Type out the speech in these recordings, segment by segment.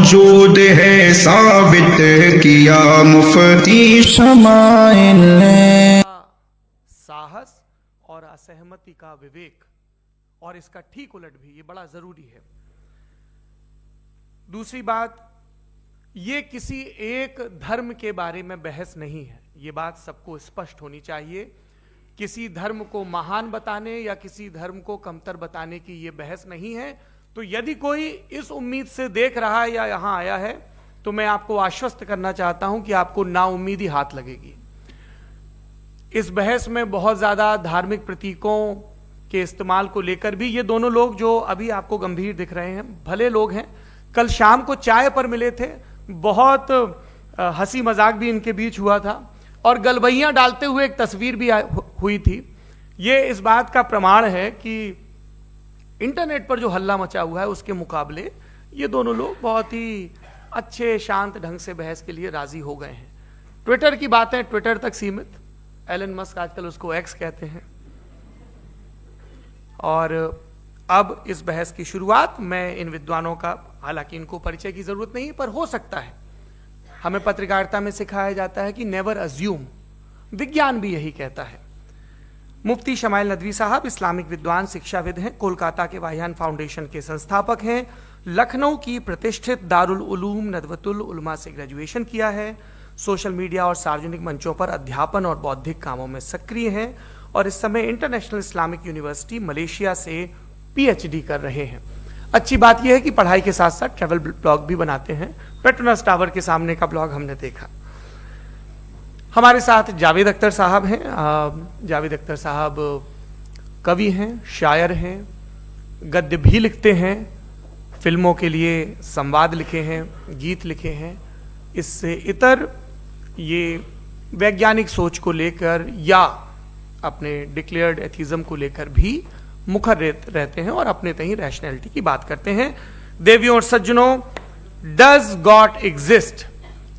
मौजूद है साबित किया मुफ्ती शमाइल ने। साहस और असहमति का विवेक और इसका ठीक उलट भी, ये बड़ा जरूरी है। दूसरी बात, ये किसी एक धर्म के बारे में बहस नहीं है, ये बात सबको स्पष्ट होनी चाहिए। किसी धर्म को महान बताने या किसी धर्म को कमतर बताने की ये बहस नहीं है। तो यदि कोई इस उम्मीद से देख रहा है या यहां आया है, तो मैं आपको आश्वस्त करना चाहता हूं कि आपको नाउम्मीदी हाथ लगेगी। इस बहस में बहुत ज्यादा धार्मिक प्रतीकों के इस्तेमाल को लेकर भी ये दोनों लोग जो अभी आपको गंभीर दिख रहे हैं, भले लोग हैं, कल शाम को चाय पर मिले थे, बहुत हंसी मजाक भी इनके बीच हुआ था और गलबैयां डालते हुए एक तस्वीर भी हुई थी। ये इस बात का प्रमाण है कि इंटरनेट पर जो हल्ला मचा हुआ है उसके मुकाबले ये दोनों लोग बहुत ही अच्छे शांत ढंग से बहस के लिए राजी हो गए हैं। ट्विटर की बातें ट्विटर तक सीमित, एलन मस्क आजकल उसको एक्स कहते हैं। और अब इस बहस की शुरुआत मैं इन विद्वानों का, हालांकि इनको परिचय की जरूरत नहीं, पर हो सकता है, हमें पत्रकारिता में सिखाया जाता है कि नेवर अज्यूम, विज्ञान भी यही कहता है। मुफ्ती शमाइल नदवी साहब इस्लामिक विद्वान, शिक्षाविद हैं, कोलकाता के वाहियान फाउंडेशन के संस्थापक हैं, लखनऊ की प्रतिष्ठित दारुल उलूम नदवतुल उलमा से ग्रेजुएशन किया है, सोशल मीडिया और सार्वजनिक मंचों पर अध्यापन और बौद्धिक कामों में सक्रिय हैं और इस समय इंटरनेशनल इस्लामिक यूनिवर्सिटी मलेशिया से पीएचडी कर रहे हैं। अच्छी बात यह है कि पढ़ाई के साथ साथ ट्रैवल ब्लॉग भी बनाते हैं। पेट्रोनस टावर के सामने का ब्लॉग हमने देखा। हमारे साथ जावेद अख्तर साहब हैं। जावेद अख्तर साहब कवि हैं, शायर हैं, गद्य भी लिखते हैं, फिल्मों के लिए संवाद लिखे हैं, गीत लिखे हैं। इससे इतर ये वैज्ञानिक सोच को लेकर या अपने डिक्लेयर्ड एथिज्म को लेकर भी मुखर रहते हैं और अपने तहीं रैशनैलिटी की बात करते हैं। देवियों और सज्जनों, डज गॉड एग्जिस्ट?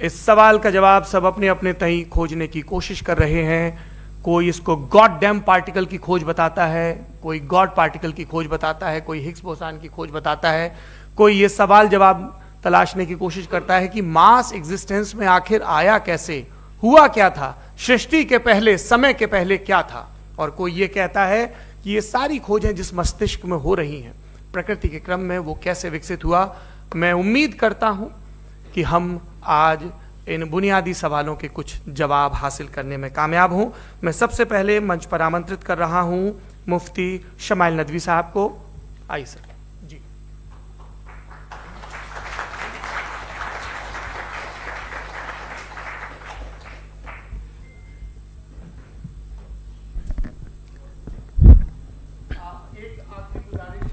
इस सवाल का जवाब सब अपने अपने तहीं खोजने की कोशिश कर रहे हैं। कोई इसको गॉड डैम पार्टिकल की खोज बताता है, कोई गॉड पार्टिकल की खोज बताता है, कोई हिग्स बोसान की खोज बताता है, कोई ये सवाल जवाब तलाशने की कोशिश करता है कि मास एग्जिस्टेंस में आखिर आया कैसे, हुआ क्या था, सृष्टि के पहले, समय के पहले क्या था। और कोई ये कहता है कि ये सारी खोजें जिस मस्तिष्क में हो रही हैं प्रकृति के क्रम में, वो कैसे विकसित हुआ। मैं उम्मीद करता हूं कि हम आज इन बुनियादी सवालों के कुछ जवाब हासिल करने में कामयाब हों। मैं सबसे पहले मंच पर आमंत्रित कर रहा हूं मुफ्ती शमाइल नदवी साहब को। आइए सर। जी, एक आखिरी गुजारिश,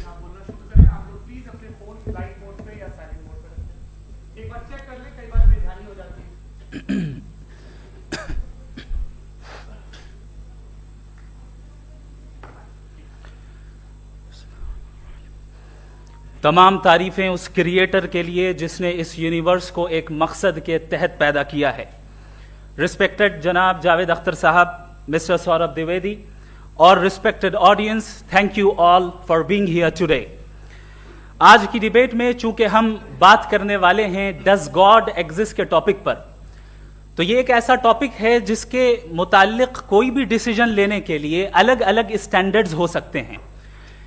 आप बोलना शुरू करें। आप लोग प्लीज अपने फोन फ्लाइट मोड पे या साइलेंट मोड पे रखें। एक बार चेक कर लें, कई बार बेध्यानी हो जाती है। तमाम तारीफें उस क्रिएटर के लिए जिसने इस यूनिवर्स को एक मकसद के तहत पैदा किया है। रिस्पेक्टेड जनाब जावेद अख्तर साहब, मिस्टर सौरभ द्विवेदी और respected audience, thank you all for being here today. आज की डिबेट में चूंकि हम बात करने वाले हैं डज गॉड एग्जिस्ट के टॉपिक पर, तो ये एक ऐसा टॉपिक है जिसके मुताल्लिक कोई भी डिसीजन लेने के लिए अलग अलग स्टैंडर्ड्स हो सकते हैं।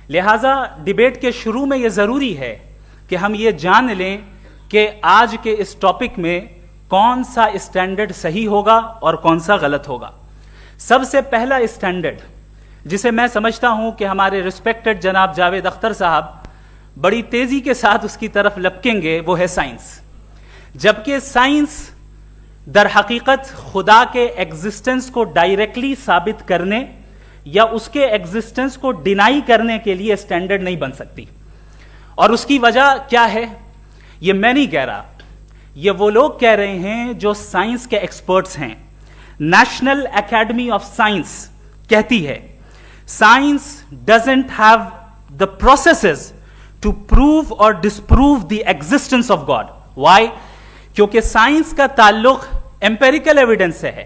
लिहाजा डिबेट के शुरू में यह जरूरी है कि हम ये जान लें कि आज के इस टॉपिक में कौन सा स्टैंडर्ड सही होगा और कौन सा गलत होगा। सबसे पहला स्टैंडर्ड जिसे मैं समझता हूं कि हमारे रिस्पेक्टेड जनाब जावेद अख्तर साहब बड़ी तेजी के साथ उसकी तरफ लपकेंगे, वो है साइंस। जबकि साइंस दर हकीकत खुदा के एग्जिस्टेंस को डायरेक्टली साबित करने या उसके एग्जिस्टेंस को डिनाई करने के लिए स्टैंडर्ड नहीं बन सकती। और उसकी वजह क्या है, ये मैं नहीं कह रहा, ये वो लोग कह रहे हैं जो साइंस के एक्सपर्ट्स हैं। नेशनल एकेडमी ऑफ साइंस कहती है science doesn't have the processes to prove और disprove the existence of God. Why? क्योंकि साइंस का ताल्लुक एम्पेरिकल एविडेंस से है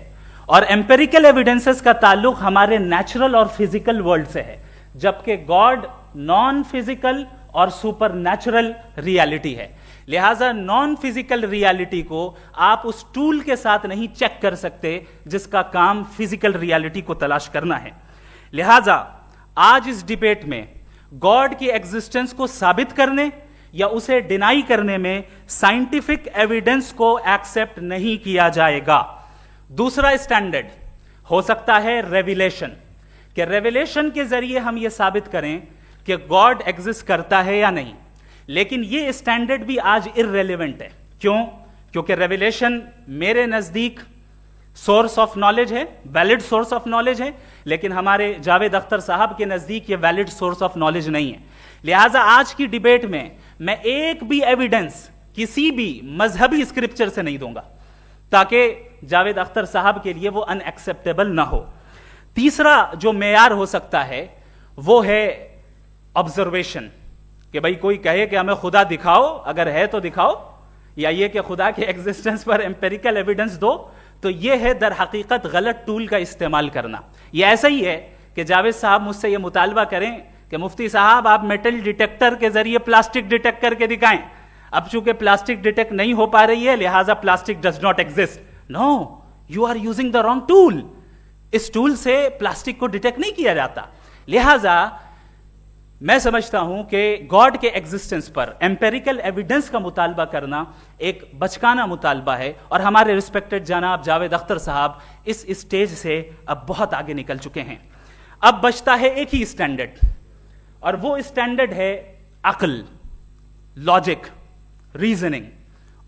और एम्पेरिकल एविडेंसेस का ताल्लुक हमारे नेचुरल और फिजिकल वर्ल्ड से है, जबकि गॉड नॉन फिजिकल और सुपर नेचुरल रियलिटी है। लिहाजा नॉन फिजिकल रियलिटी को आप उस टूल के साथ नहीं चेक कर सकते जिसका काम फिजिकल रियलिटी को तलाश करना है। लिहाजा आज इस डिबेट में गॉड की एग्जिस्टेंस को साबित करने या उसे डिनाई करने में साइंटिफिक एविडेंस को एक्सेप्ट नहीं किया जाएगा। दूसरा स्टैंडर्ड हो सकता है रेविलेशन, कि रेविलेशन के जरिए हम यह साबित करें कि गॉड एग्जिस्ट करता है या नहीं। लेकिन यह स्टैंडर्ड भी आज इररेलेवेंट है। क्यों? क्योंकि रेविलेशन मेरे नजदीक सोर्स ऑफ नॉलेज है, वैलिड सोर्स ऑफ नॉलेज है, लेकिन हमारे जावेद अख्तर साहब के नजदीक यह वैलिड सोर्स ऑफ नॉलेज नहीं है। लिहाजा आज की डिबेट में मैं एक भी एविडेंस किसी भी मजहबी स्क्रिप्चर से नहीं दूंगा ताकि जावेद अख्तर साहब के लिए वो अनएक्सेप्टेबल ना हो। तीसरा जो मेयार हो सकता है वो है ऑब्जर्वेशन, कि भाई कोई कहे कि हमें खुदा दिखाओ, अगर है तो दिखाओ, या ये कि खुदा के एग्जिस्टेंस पर एम्पेरिकल एविडेंस दो। तो ये है दर हकीकत गलत टूल का इस्तेमाल करना। ये ऐसा ही है कि जावेद साहब मुझसे ये मुतालबा करें कि मुफ्ती साहब आप मेटल डिटेक्टर के जरिए प्लास्टिक डिटेक्ट करके दिखाएं। अब चूंकि प्लास्टिक डिटेक्ट नहीं हो पा रही है लिहाजा plastic does not exist. No, you are using the wrong tool. इस टूल से प्लास्टिक को डिटेक्ट नहीं किया जाता। लिहाजा मैं समझता हूं कि गॉड के एग्जिस्टेंस पर एम्पेरिकल एविडेंस का मुतालबा करना एक बचकाना मुतालबा है, और हमारे रिस्पेक्टेड जनाब जावेद अख्तर साहब इस स्टेज से अब बहुत आगे निकल चुके हैं। अब बचता है एक ही स्टैंडर्ड, और वो स्टैंडर्ड है अक्ल, लॉजिक, रीजनिंग।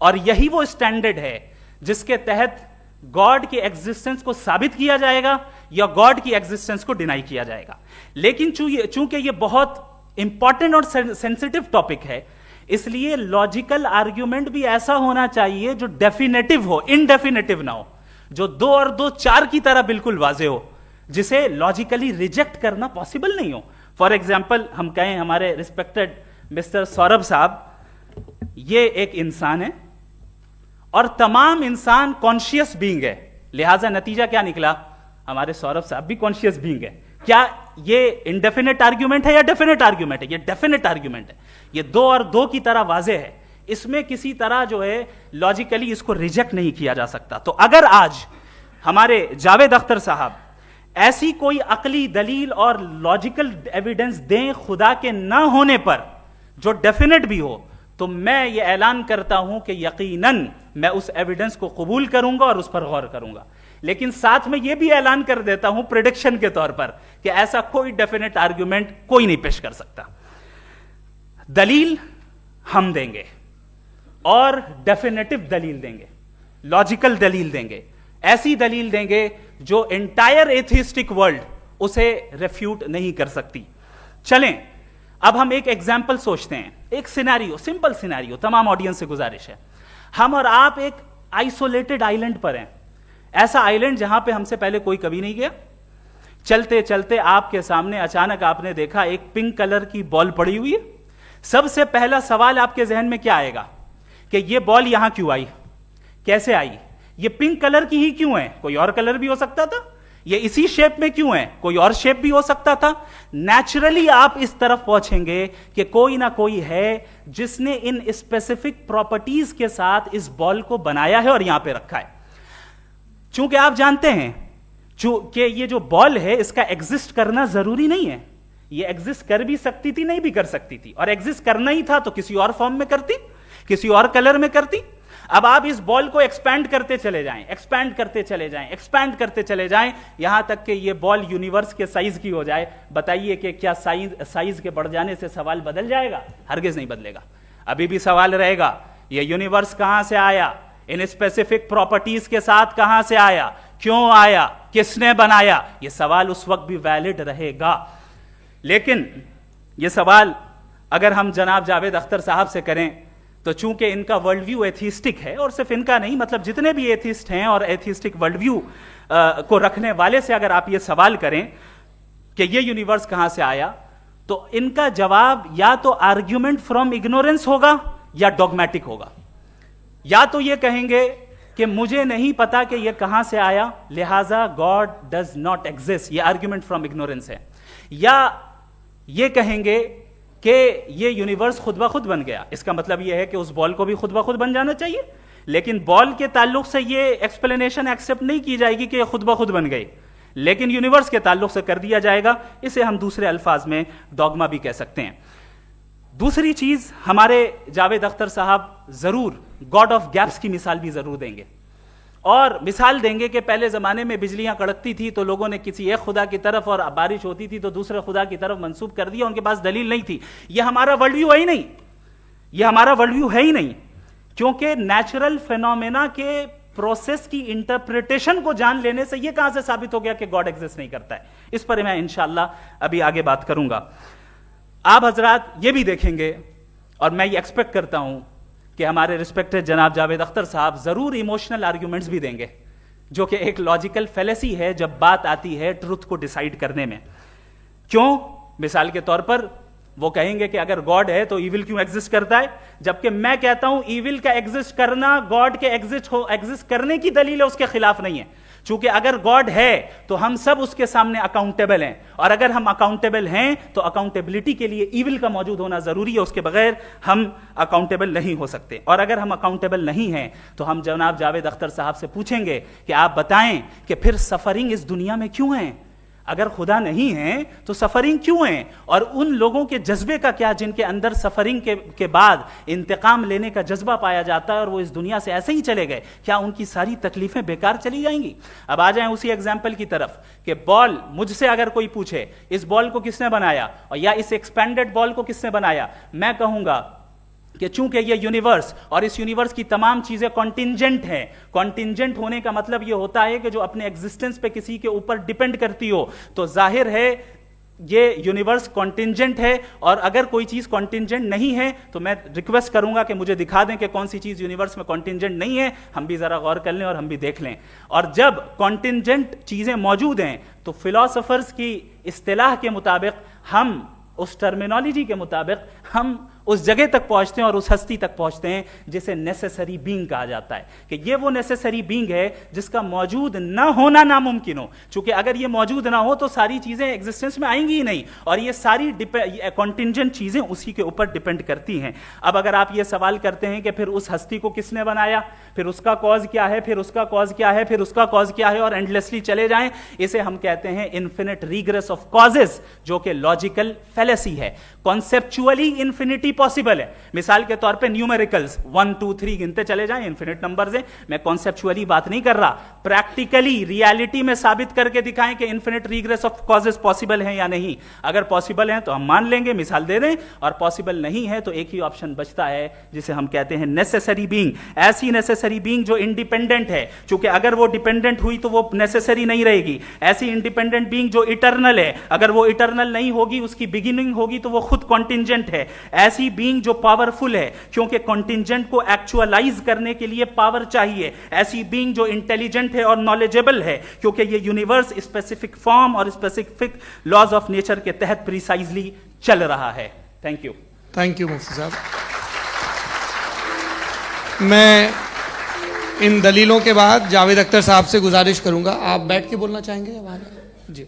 और यही वो स्टैंडर्ड है जिसके तहत गॉड की एग्जिस्टेंस को साबित किया जाएगा या गॉड की एग्जिस्टेंस को डिनाई किया जाएगा। लेकिन चूंकि ये बहुत इंपॉर्टेंट और सेंसिटिव टॉपिक है, इसलिए लॉजिकल आर्ग्यूमेंट भी ऐसा होना चाहिए जो डेफिनेटिव हो, इनडेफिनेटिव ना हो, जो 2 और 2 4 की तरह बिल्कुल वाजे हो, जिसे लॉजिकली रिजेक्ट करना पॉसिबल नहीं हो। फॉर एग्जाम्पल हम कहें हमारे रिस्पेक्टेड मिस्टर सौरभ साहब, ये एक इंसान है और तमाम इंसान कॉन्शियस बीइंग है। लिहाजा नतीजा क्या निकला? हमारे सौरभ साहब भी कॉन्शियस बीइंग है। क्या ये इनडेफिनेट आर्ग्यूमेंट है या डेफिनेट आर्ग्यूमेंट है? ये डेफिनेट आर्ग्यूमेंट है। ये 2 और 2 की तरह वाजे है। इसमें किसी तरह जो है लॉजिकली इसको रिजेक्ट नहीं किया जा सकता। तो अगर आज हमारे जावेद अख्तर साहब ऐसी कोई अकली दलील और लॉजिकल एविडेंस दें खुदा के ना होने पर जो डेफिनेट भी हो, तो मैं ये ऐलान करता हूं कि यकीनन मैं उस एविडेंस को कबूल करूंगा और उस पर गौर करूंगा। लेकिन साथ में यह भी ऐलान कर देता हूं प्रेडिक्शन के तौर पर कि ऐसा कोई डेफिनेट आर्ग्यूमेंट कोई नहीं पेश कर सकता। दलील हम देंगे और डेफिनेटिव दलील देंगे, लॉजिकल दलील देंगे, ऐसी दलील देंगे जो एंटायर एथिस्टिक वर्ल्ड उसे रेफ्यूट नहीं कर सकती। चलें अब हम एक एग्जाम्पल सोचते हैं, एक सिनेरियो, सिंपल सिनेरियो। तमाम ऑडियंस से गुजारिश है, हम और आप एक आइसोलेटेड आइलैंड पर हैं, ऐसा आइलैंड जहां पे हमसे पहले कोई कभी नहीं गया। चलते चलते आपके सामने अचानक आपने देखा एक पिंक कलर की बॉल पड़ी हुई है। सबसे पहला सवाल आपके जहन में क्या आएगा कि यह बॉल यहां क्यों आई, कैसे आई, ये पिंक कलर की ही क्यों है? कोई और कलर भी हो सकता था। ये इसी शेप में क्यों है? कोई और शेप भी हो सकता था। नेचुरली आप इस तरफ पहुंचेंगे कि कोई ना कोई है जिसने इन स्पेसिफिक प्रॉपर्टीज के साथ इस बॉल को बनाया है और यहां पे रखा है। चूंकि आप जानते हैं कि ये जो बॉल है इसका एग्जिस्ट करना जरूरी नहीं है। ये एग्जिस्ट कर भी सकती थी, नहीं भी कर सकती थी, और एग्जिस्ट करना ही था तो किसी और फॉर्म में करती, किसी और कलर में करती। अब आप इस बॉल को एक्सपैंड करते चले जाएं, एक्सपैंड करते चले जाएं, एक्सपैंड करते चले जाएं, यहां तक कि ये बॉल यूनिवर्स के साइज की हो जाए। बताइए कि क्या साइज के बढ़ जाने से सवाल बदल जाएगा? हरगिज नहीं बदलेगा। अभी भी सवाल रहेगा, ये यूनिवर्स कहां से आया, इन स्पेसिफिक प्रॉपर्टीज के साथ कहां से आया, क्यों आया, किसने बनाया, यह सवाल उस वक्त भी वैलिड रहेगा। लेकिन यह सवाल अगर हम जनाब जावेद अख्तर साहब से करें तो चूंकि इनका वर्ल्ड व्यू एथिस्टिक है, और सिर्फ इनका नहीं, मतलब जितने भी एथिस्ट हैं और एथिस्टिक वर्ल्ड व्यू को रखने वाले से अगर आप ये सवाल करें कि ये यूनिवर्स कहां से आया, तो इनका जवाब या तो आर्ग्यूमेंट फ्रॉम इग्नोरेंस होगा या डॉगमेटिक होगा। या तो ये कहेंगे कि मुझे नहीं पता कि ये कहां से आया, लिहाजा गॉड डज नॉट एग्जिस्ट, ये आर्ग्यूमेंट फ्रॉम इग्नोरेंस है। या ये कहेंगे कि ये यूनिवर्स खुद ब खुद बन गया, इसका मतलब ये है कि उस बॉल को भी खुद ब खुद बन जाना चाहिए। लेकिन बॉल के ताल्लुक से ये एक्सप्लेनेशन एक्सेप्ट नहीं की जाएगी कि ये खुद ब खुद बन गई, लेकिन यूनिवर्स के ताल्लुक से कर दिया जाएगा। इसे हम दूसरे अल्फाज में डॉगमा भी कह सकते हैं। दूसरी चीज, हमारे जावेद अख्तर साहब जरूर गॉड ऑफ गैप्स की मिसाल भी जरूर देंगे, और मिसाल देंगे कि पहले जमाने में बिजलियां कड़कती थी तो लोगों ने किसी एक खुदा की तरफ, और बारिश होती थी तो दूसरे खुदा की तरफ मंसूब कर दिया, उनके पास दलील नहीं थी। यह हमारा वर्ल्ड व्यू है ही नहीं, यह हमारा वर्ल्ड व्यू है ही नहीं, क्योंकि नेचुरल फिनोमेना के प्रोसेस की इंटरप्रिटेशन को जान लेने से यह कहां से साबित हो गया कि गॉड एग्जिस्ट नहीं करता है। इस पर मैं इंशाअल्लाह अभी आगे बात करूंगा। आप हजरात ये भी देखेंगे, और मैं ये एक्सपेक्ट करता हूं कि हमारे रिस्पेक्टेड जनाब जावेद अख्तर साहब जरूर इमोशनल आर्ग्यूमेंट्स भी देंगे, जो कि एक लॉजिकल फेलेसी है जब बात आती है ट्रुथ को डिसाइड करने में। क्यों? मिसाल के तौर पर वो कहेंगे कि अगर गॉड है तो ईविल क्यों एग्जिस्ट करता है, जबकि मैं कहता हूं ईविल का एग्जिस्ट करना गॉड के एग्जिस्ट करने की दलील है, उसके खिलाफ नहीं है। चूंकि अगर गॉड है तो हम सब उसके सामने अकाउंटेबल हैं, और अगर हम अकाउंटेबल हैं तो अकाउंटेबिलिटी के लिए ईविल का मौजूद होना जरूरी है, उसके बगैर हम अकाउंटेबल नहीं हो सकते। और अगर हम अकाउंटेबल नहीं हैं तो हम जनाब जावेद अख्तर साहब से पूछेंगे कि आप बताएं कि फिर सफरिंग इस दुनिया में क्यों है? अगर खुदा नहीं है तो सफरिंग क्यों है? और उन लोगों के जज्बे का क्या जिनके अंदर सफरिंग के बाद इंतकाम लेने का जज्बा पाया जाता है और वो इस दुनिया से ऐसे ही चले गए, क्या उनकी सारी तकलीफें बेकार चली जाएंगी? अब आ जाएं उसी एग्जाम्पल की तरफ कि बॉल, मुझसे अगर कोई पूछे इस बॉल को किसने बनाया और या इस एक्सपेंडेड बॉल को किसने बनाया, मैं कहूंगा कि चूंकि ये यूनिवर्स और इस यूनिवर्स की तमाम चीजें कॉन्टिंजेंट हैं। कॉन्टिंजेंट होने का मतलब ये होता है कि जो अपने एग्जिस्टेंस पे किसी के ऊपर डिपेंड करती हो, तो जाहिर है ये यूनिवर्स कॉन्टिंजेंट है। और अगर कोई चीज कॉन्टिंजेंट नहीं है तो मैं रिक्वेस्ट करूंगा कि मुझे दिखा दें कि कौन सी चीज यूनिवर्स में कॉन्टिंजेंट नहीं है, हम भी जरा गौर कर लें और हम भी देख लें। और जब कॉन्टिंजेंट चीजें मौजूद हैं तो फिलोसोफर्स की इस्तिलाह के मुताबिक, हम उस टर्मिनोलॉजी के मुताबिक हम उस जगह तक पहुंचते हैं और उस हस्ती तक पहुंचते हैं जिसे नेसेसरी बीइंग कहा जाता है, कि ये वो नेसेसरी बीइंग है जिसका मौजूद ना होना नामुमकिन हो। क्योंकि अगर ये मौजूद ना हो तो सारी चीजें एग्जिस्टेंस में आएंगी ही नहीं, और ये सारी कॉन्टिंजेंट चीजें उसी के ऊपर डिपेंड करती हैं। अब अगर आप ये सवाल करते हैं कि फिर उस हस्ती को किसने बनाया, फिर उसका कॉज क्या है, फिर उसका कॉज क्या है, फिर उसका कॉज क्या है, और एंडलेसली चले जाएं, इसे हम कहते हैं इन्फिनिट रिग्रेस ऑफ कॉजेस, जो कि लॉजिकल फेलेसी है। कॉन्सेप्चुअली इंफिनिटी पॉसिबल है। मिसाल के तौर पे न्यूमेरिकल्स 1 2 3 गिनते चले जाएं, इन्फिनिट नंबर्स हैं। मैं कॉन्सेप्चुअली बात नहीं कर रहा, प्रैक्टिकली रियलिटी में साबित करके दिखाएं कि infinite regress of causes possible हैं या नहीं। अगर पॉसिबल हैं तो हम मान लेंगे, मिसाल दे दें, और पॉसिबल नहीं है तो एक ही ऑप्शन बचता है जिसे हम कहते हैं नेसेसरी बीइंग। ऐसी नेसेसरी बीइंग जो इंडिपेंडेंट है, क्योंकि अगर वो डिपेंडेंट हुई तो वो नेसेसरी नहीं रहेगी। ऐसी इंडिपेंडेंट बीइंग जो इटर्नल है, अगर वो इटर्नल नहीं होगी, उसकी बिगिनिंग होगी तो वो खुद कॉन्टिंजेंट है। ऐसी बीइंग जो पावरफुल है, क्योंकि कॉन्टिंजेंट को एक्चुअलाइज करने के लिए पावर चाहिए। ऐसी बीइंग जो इंटेलिजेंट है और नॉलेजेबल है, क्योंकि ये यूनिवर्स स्पेसिफिक फॉर्म और स्पेसिफिक लॉज ऑफ नेचर के तहत प्रिसाइजली चल रहा है। Thank you. थैंक यू मुफ्ती साहब। मैं इन दलीलों के बाद जावेद अख्तर साहब से गुजारिश करूंगा, आप बैठ के बोलना चाहेंगे या बाहर? जी।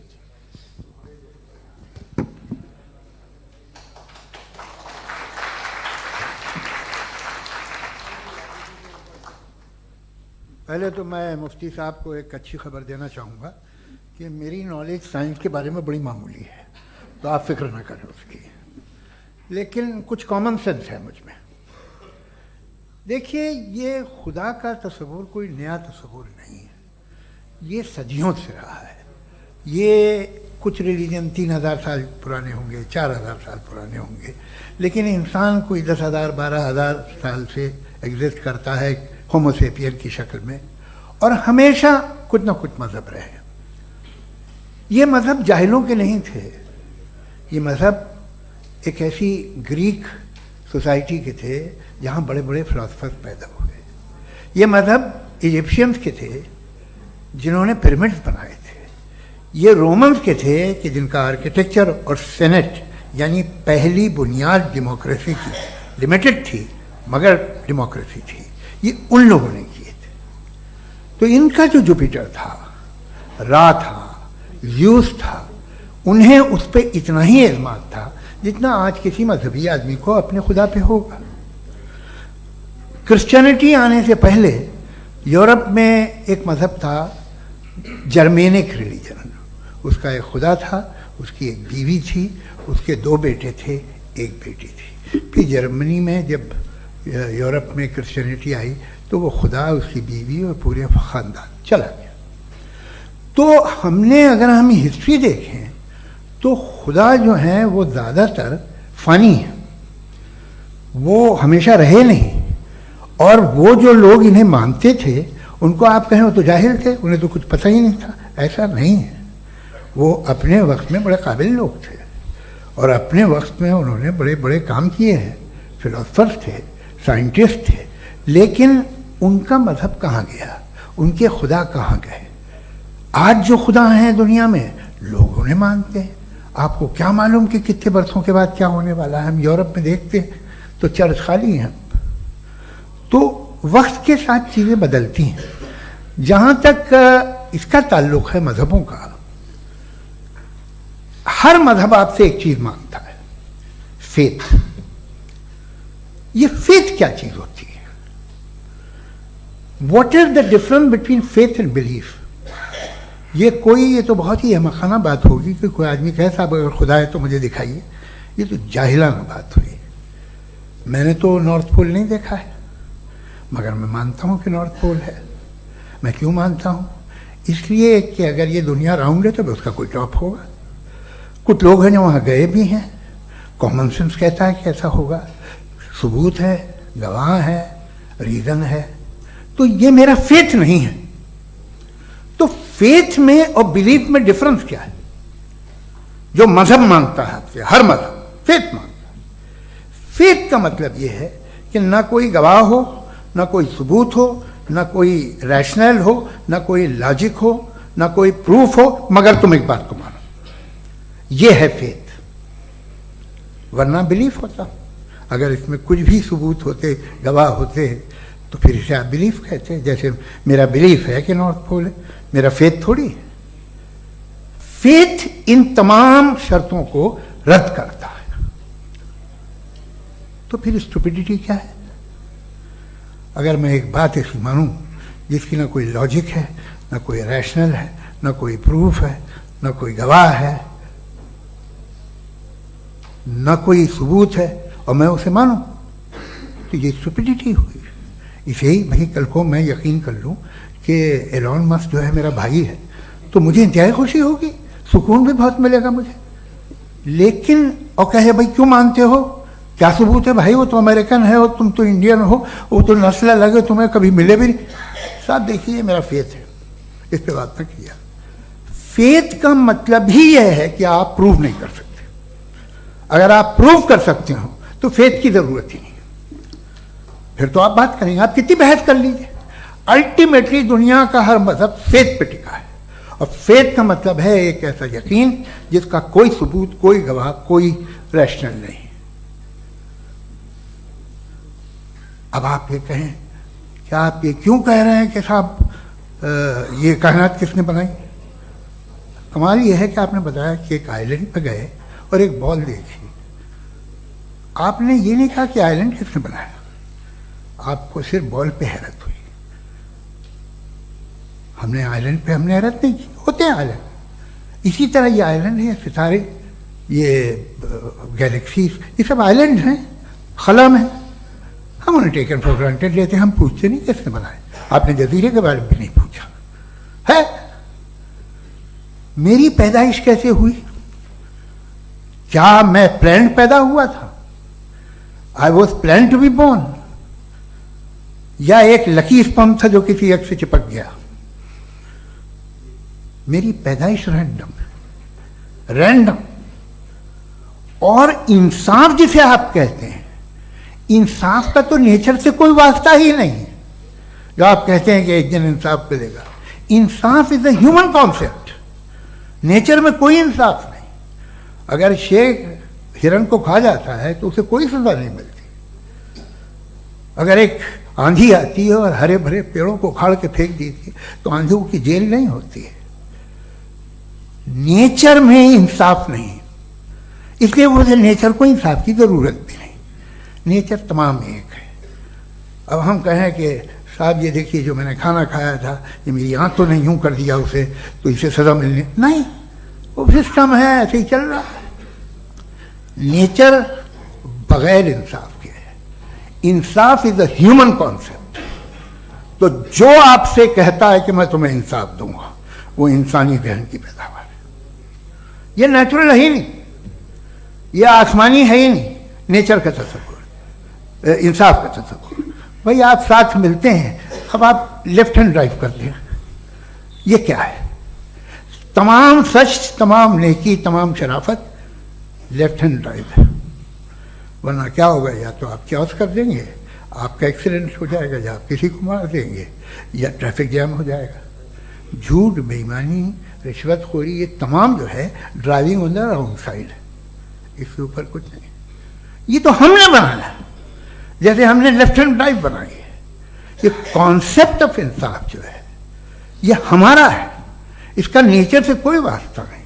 पहले तो मैं मुफ्ती साहब को एक अच्छी खबर देना चाहूँगा कि मेरी नॉलेज साइंस के बारे में बड़ी मामूली है, तो आप फिक्र ना करें उसकी, लेकिन कुछ कॉमन सेंस है मुझ में। देखिए, ये खुदा का तस्वुर कोई नया तस्वुर नहीं है, ये सदियों से रहा है। ये कुछ रिलीजन 3000 साल पुराने होंगे, 4000 साल पुराने होंगे, लेकिन इंसान कोई 10,000 12,000 साल से एग्जिस्ट करता है होमोसेपियन की शक्ल में, और हमेशा कुछ ना कुछ मज़हब रहे। ये मज़हब जाहिलों के नहीं थे, ये मज़हब एक ऐसी ग्रीक सोसाइटी के थे जहाँ बड़े बड़े फिलोसफर्स पैदा हुए। ये मज़हब इजिप्शियंस के थे जिन्होंने पिरामिड्स बनाए थे। ये रोमन्स के थे कि जिनका आर्किटेक्चर और सेनेट यानी पहली बुनियाद डेमोक्रेसी की, लिमिटेड थी मगर डेमोक्रेसी थी, ये उन लोगों ने किए थे। तो इनका जो जुपिटर था, रा था, ज़्यूस था, उन्हें उस पर इतना ही एतमाद था जितना आज किसी मजहबी आदमी को अपने खुदा पे होगा। क्रिश्चियनिटी आने से पहले यूरोप में एक मजहब था, जर्मेनिक रिलीजन। उसका एक खुदा था, उसकी एक बीवी थी, उसके 2 बेटे थे, एक बेटी थी। फिर जर्मनी में जब यूरोप में क्रिश्चियनिटी आई तो वो खुदा, उसकी बीवी और पूरे ख़ानदान चला गया। तो हमने, अगर हम हिस्ट्री देखें तो खुदा जो हैं वो ज़्यादातर फ़नी है, वो हमेशा रहे नहीं। और वो जो लोग इन्हें मानते थे उनको आप कहें वो तो जाहिल थे, उन्हें तो कुछ पता ही नहीं था, ऐसा नहीं है। वो अपने वक्त में बड़े काबिल लोग थे और अपने वक्त में उन्होंने बड़े बड़े काम किए हैं, फिलोसफर्स थे, साइंटिस्ट थे। लेकिन उनका मजहब कहाँ गया, उनके खुदा कहाँ गए? आज जो खुदा हैं दुनिया में लोग उन्हें मानते हैं। आपको क्या मालूम कि कितने बरसों के बाद क्या होने वाला है? हम यूरोप में देखते हैं तो चर्च खाली हैं। तो वक्त के साथ चीज़ें बदलती हैं। जहाँ तक इसका ताल्लुक है मजहबों का, हर मजहब आपसे एक चीज़ मांगता है, फेथ। ये फेथ क्या चीज़ होती है? What is the difference between faith and belief? ये तो बहुत ही अहमखाना बात होगी कि कोई आदमी कहे साहब अगर खुदा है तो मुझे दिखाइए। ये तो जाहिलाना बात हुई। मैंने तो नॉर्थ पोल नहीं देखा है, मगर मैं मानता हूँ कि नॉर्थ पोल है। मैं क्यों मानता हूँ? इसलिए कि अगर ये दुनिया राउंड है तो उसका कोई टॉप होगा। कुछ लोग हैं जो वहाँ गए भी हैं, कॉमन सेंस कहता है कि ऐसा होगा, सबूत है, गवाह है, रीज़न है। तो ये मेरा फेथ नहीं है। तो फेथ में और बिलीफ में डिफरेंस क्या है? जो मजहब मांगता है आपसे, हर मजहब फेथ मांगता है। फेथ का मतलब ये है कि ना कोई गवाह हो, ना कोई सबूत हो, ना कोई रैशनल हो, ना कोई लॉजिक हो, ना कोई प्रूफ हो, मगर तुम एक बात को मानो। ये है फेथ। वरना बिलीफ होता। अगर इसमें कुछ भी सबूत होते, गवाह होते, तो फिर इसे आप बिलीफ कहते। जैसे मेरा बिलीफ है कि नॉर्थ पोल है, मेरा फेथ थोड़ी है। फेथ इन तमाम शर्तों को रद्द करता है। तो फिर स्टुपिडिटी क्या है? अगर मैं एक बात ऐसी मानूं जिसकी ना कोई लॉजिक है, ना कोई रैशनल है, ना कोई प्रूफ है, ना कोई गवाह है, ना कोई सबूत है, और मैं उसे मानूं, तो ये स्टुपिडिटी हुई। इसे ही भाई कल को मैं यकीन कर लूं कि एलॉन मस्क जो है मेरा भाई है, तो मुझे इंतहाई खुशी होगी, सुकून भी बहुत मिलेगा मुझे। लेकिन और कहे भाई क्यों मानते हो, क्या सबूत है भाई, वो तो अमेरिकन है और तुम तो इंडियन हो, वो तो नस्ल अलग है, तुम्हें कभी मिले भी नहीं। साहब देखिए मेरा फेथ है, इस पर बात न किया। फेथ का मतलब ही यह है कि आप प्रूव नहीं कर सकते। अगर आप प्रूव कर सकते हो तो फेथ की जरूरत ही नहीं, फिर तो आप बात करेंगे, आप कितनी बहस कर लीजिए। अल्टीमेटली दुनिया का हर मजहब फेथ पे टिका है, और फेथ का मतलब है एक ऐसा यकीन जिसका कोई सबूत, कोई गवाह, कोई रैशनल नहीं। अब आप ये कहें, क्या आप ये क्यों कह रहे हैं कि साहब ये कायनात किसने बनाई? कमाल ये है कि आपने बताया कि एक आइलैंड पे गए और एक बॉल देखी। आपने ये नहीं कहा कि आइलैंड किसने बनाया, आपको सिर्फ बॉल पे हैरत हुई। हमने आइलैंड पे हमने हैरत नहीं की, होते हैं आइलैंड। इसी तरह ये आइलैंड है, सितारे, ये गैलेक्सीज, ये सब आइलैंड हैं, खला में। हम उन्हें टेकन फॉर ग्रांटेड लेते हैं, हम पूछते नहीं किसने बनाए। आपने जजीरे के बारे में भी नहीं पूछा है। मेरी पैदाइश कैसे हुई? क्या मैं प्लान्ड पैदा हुआ था? I was plan to be born, या एक लकी स्पर्म था जो किसी एग से चिपक गया? मेरी पैदाइश रैंडम। और इंसाफ जिसे आप कहते हैं, इंसाफ का तो नेचर से कोई वास्ता ही नहीं है। जो आप कहते हैं कि एक दिन इंसाफ करेगा, इंसाफ is a human concept, nature में कोई इंसाफ नहीं। अगर शेर हिरन को खा जाता है तो उसे कोई सजा नहीं मिलती। अगर एक आंधी आती है और हरे भरे पेड़ों को उखाड़ के फेंक देती है तो आंधियों की जेल नहीं होती है। नेचर में इंसाफ नहीं, इसलिए मुझे नेचर को इंसाफ की ज़रूरत भी नहीं, नेचर तमाम एक है। अब हम कहें कि साहब ये देखिए जो मैंने खाना खाया था ये मेरी आँख तो नहीं यूँ कर दिया उसे तो इसे सज़ा मिलने, नहीं, वो सिस्टम है, ऐसे ही चल रहा है। नेचर बगैर इंसाफ के है। इंसाफ इज अ ह्यूमन कॉन्सेप्ट। तो जो आपसे कहता है कि मैं तुम्हें इंसाफ दूंगा वो इंसानी जहन की पैदावार है। ये नेचुरल है ही नहीं, ये आसमानी है ही नहीं। नेचर का तसव्वुर, इंसाफ का तसव्वुर। भाई आप साथ मिलते हैं, अब आप लेफ्ट हैंड ड्राइव करते हैं, ये क्या है? तमाम सच, तमाम नेकी, तमाम शराफत लेफ्ट हैंड ड्राइव है। वरना क्या होगा, या तो आप क्रॉस कर देंगे, आपका एक्सीडेंट हो जाएगा, या आप किसी को मार देंगे, या ट्रैफिक जैम हो जाएगा। झूठ, बेईमानी, रिश्वतखोरी, ये तमाम जो है driving on the wrong side है, इसके ऊपर कुछ नहीं। ये तो हमने बनाया, जैसे हमने लेफ्ट हैंड ड्राइव बनाई है। ये कॉन्सेप्ट ऑफ इंसाफ जो है ये हमारा है, इसका नेचर से कोई वास्ता नहीं।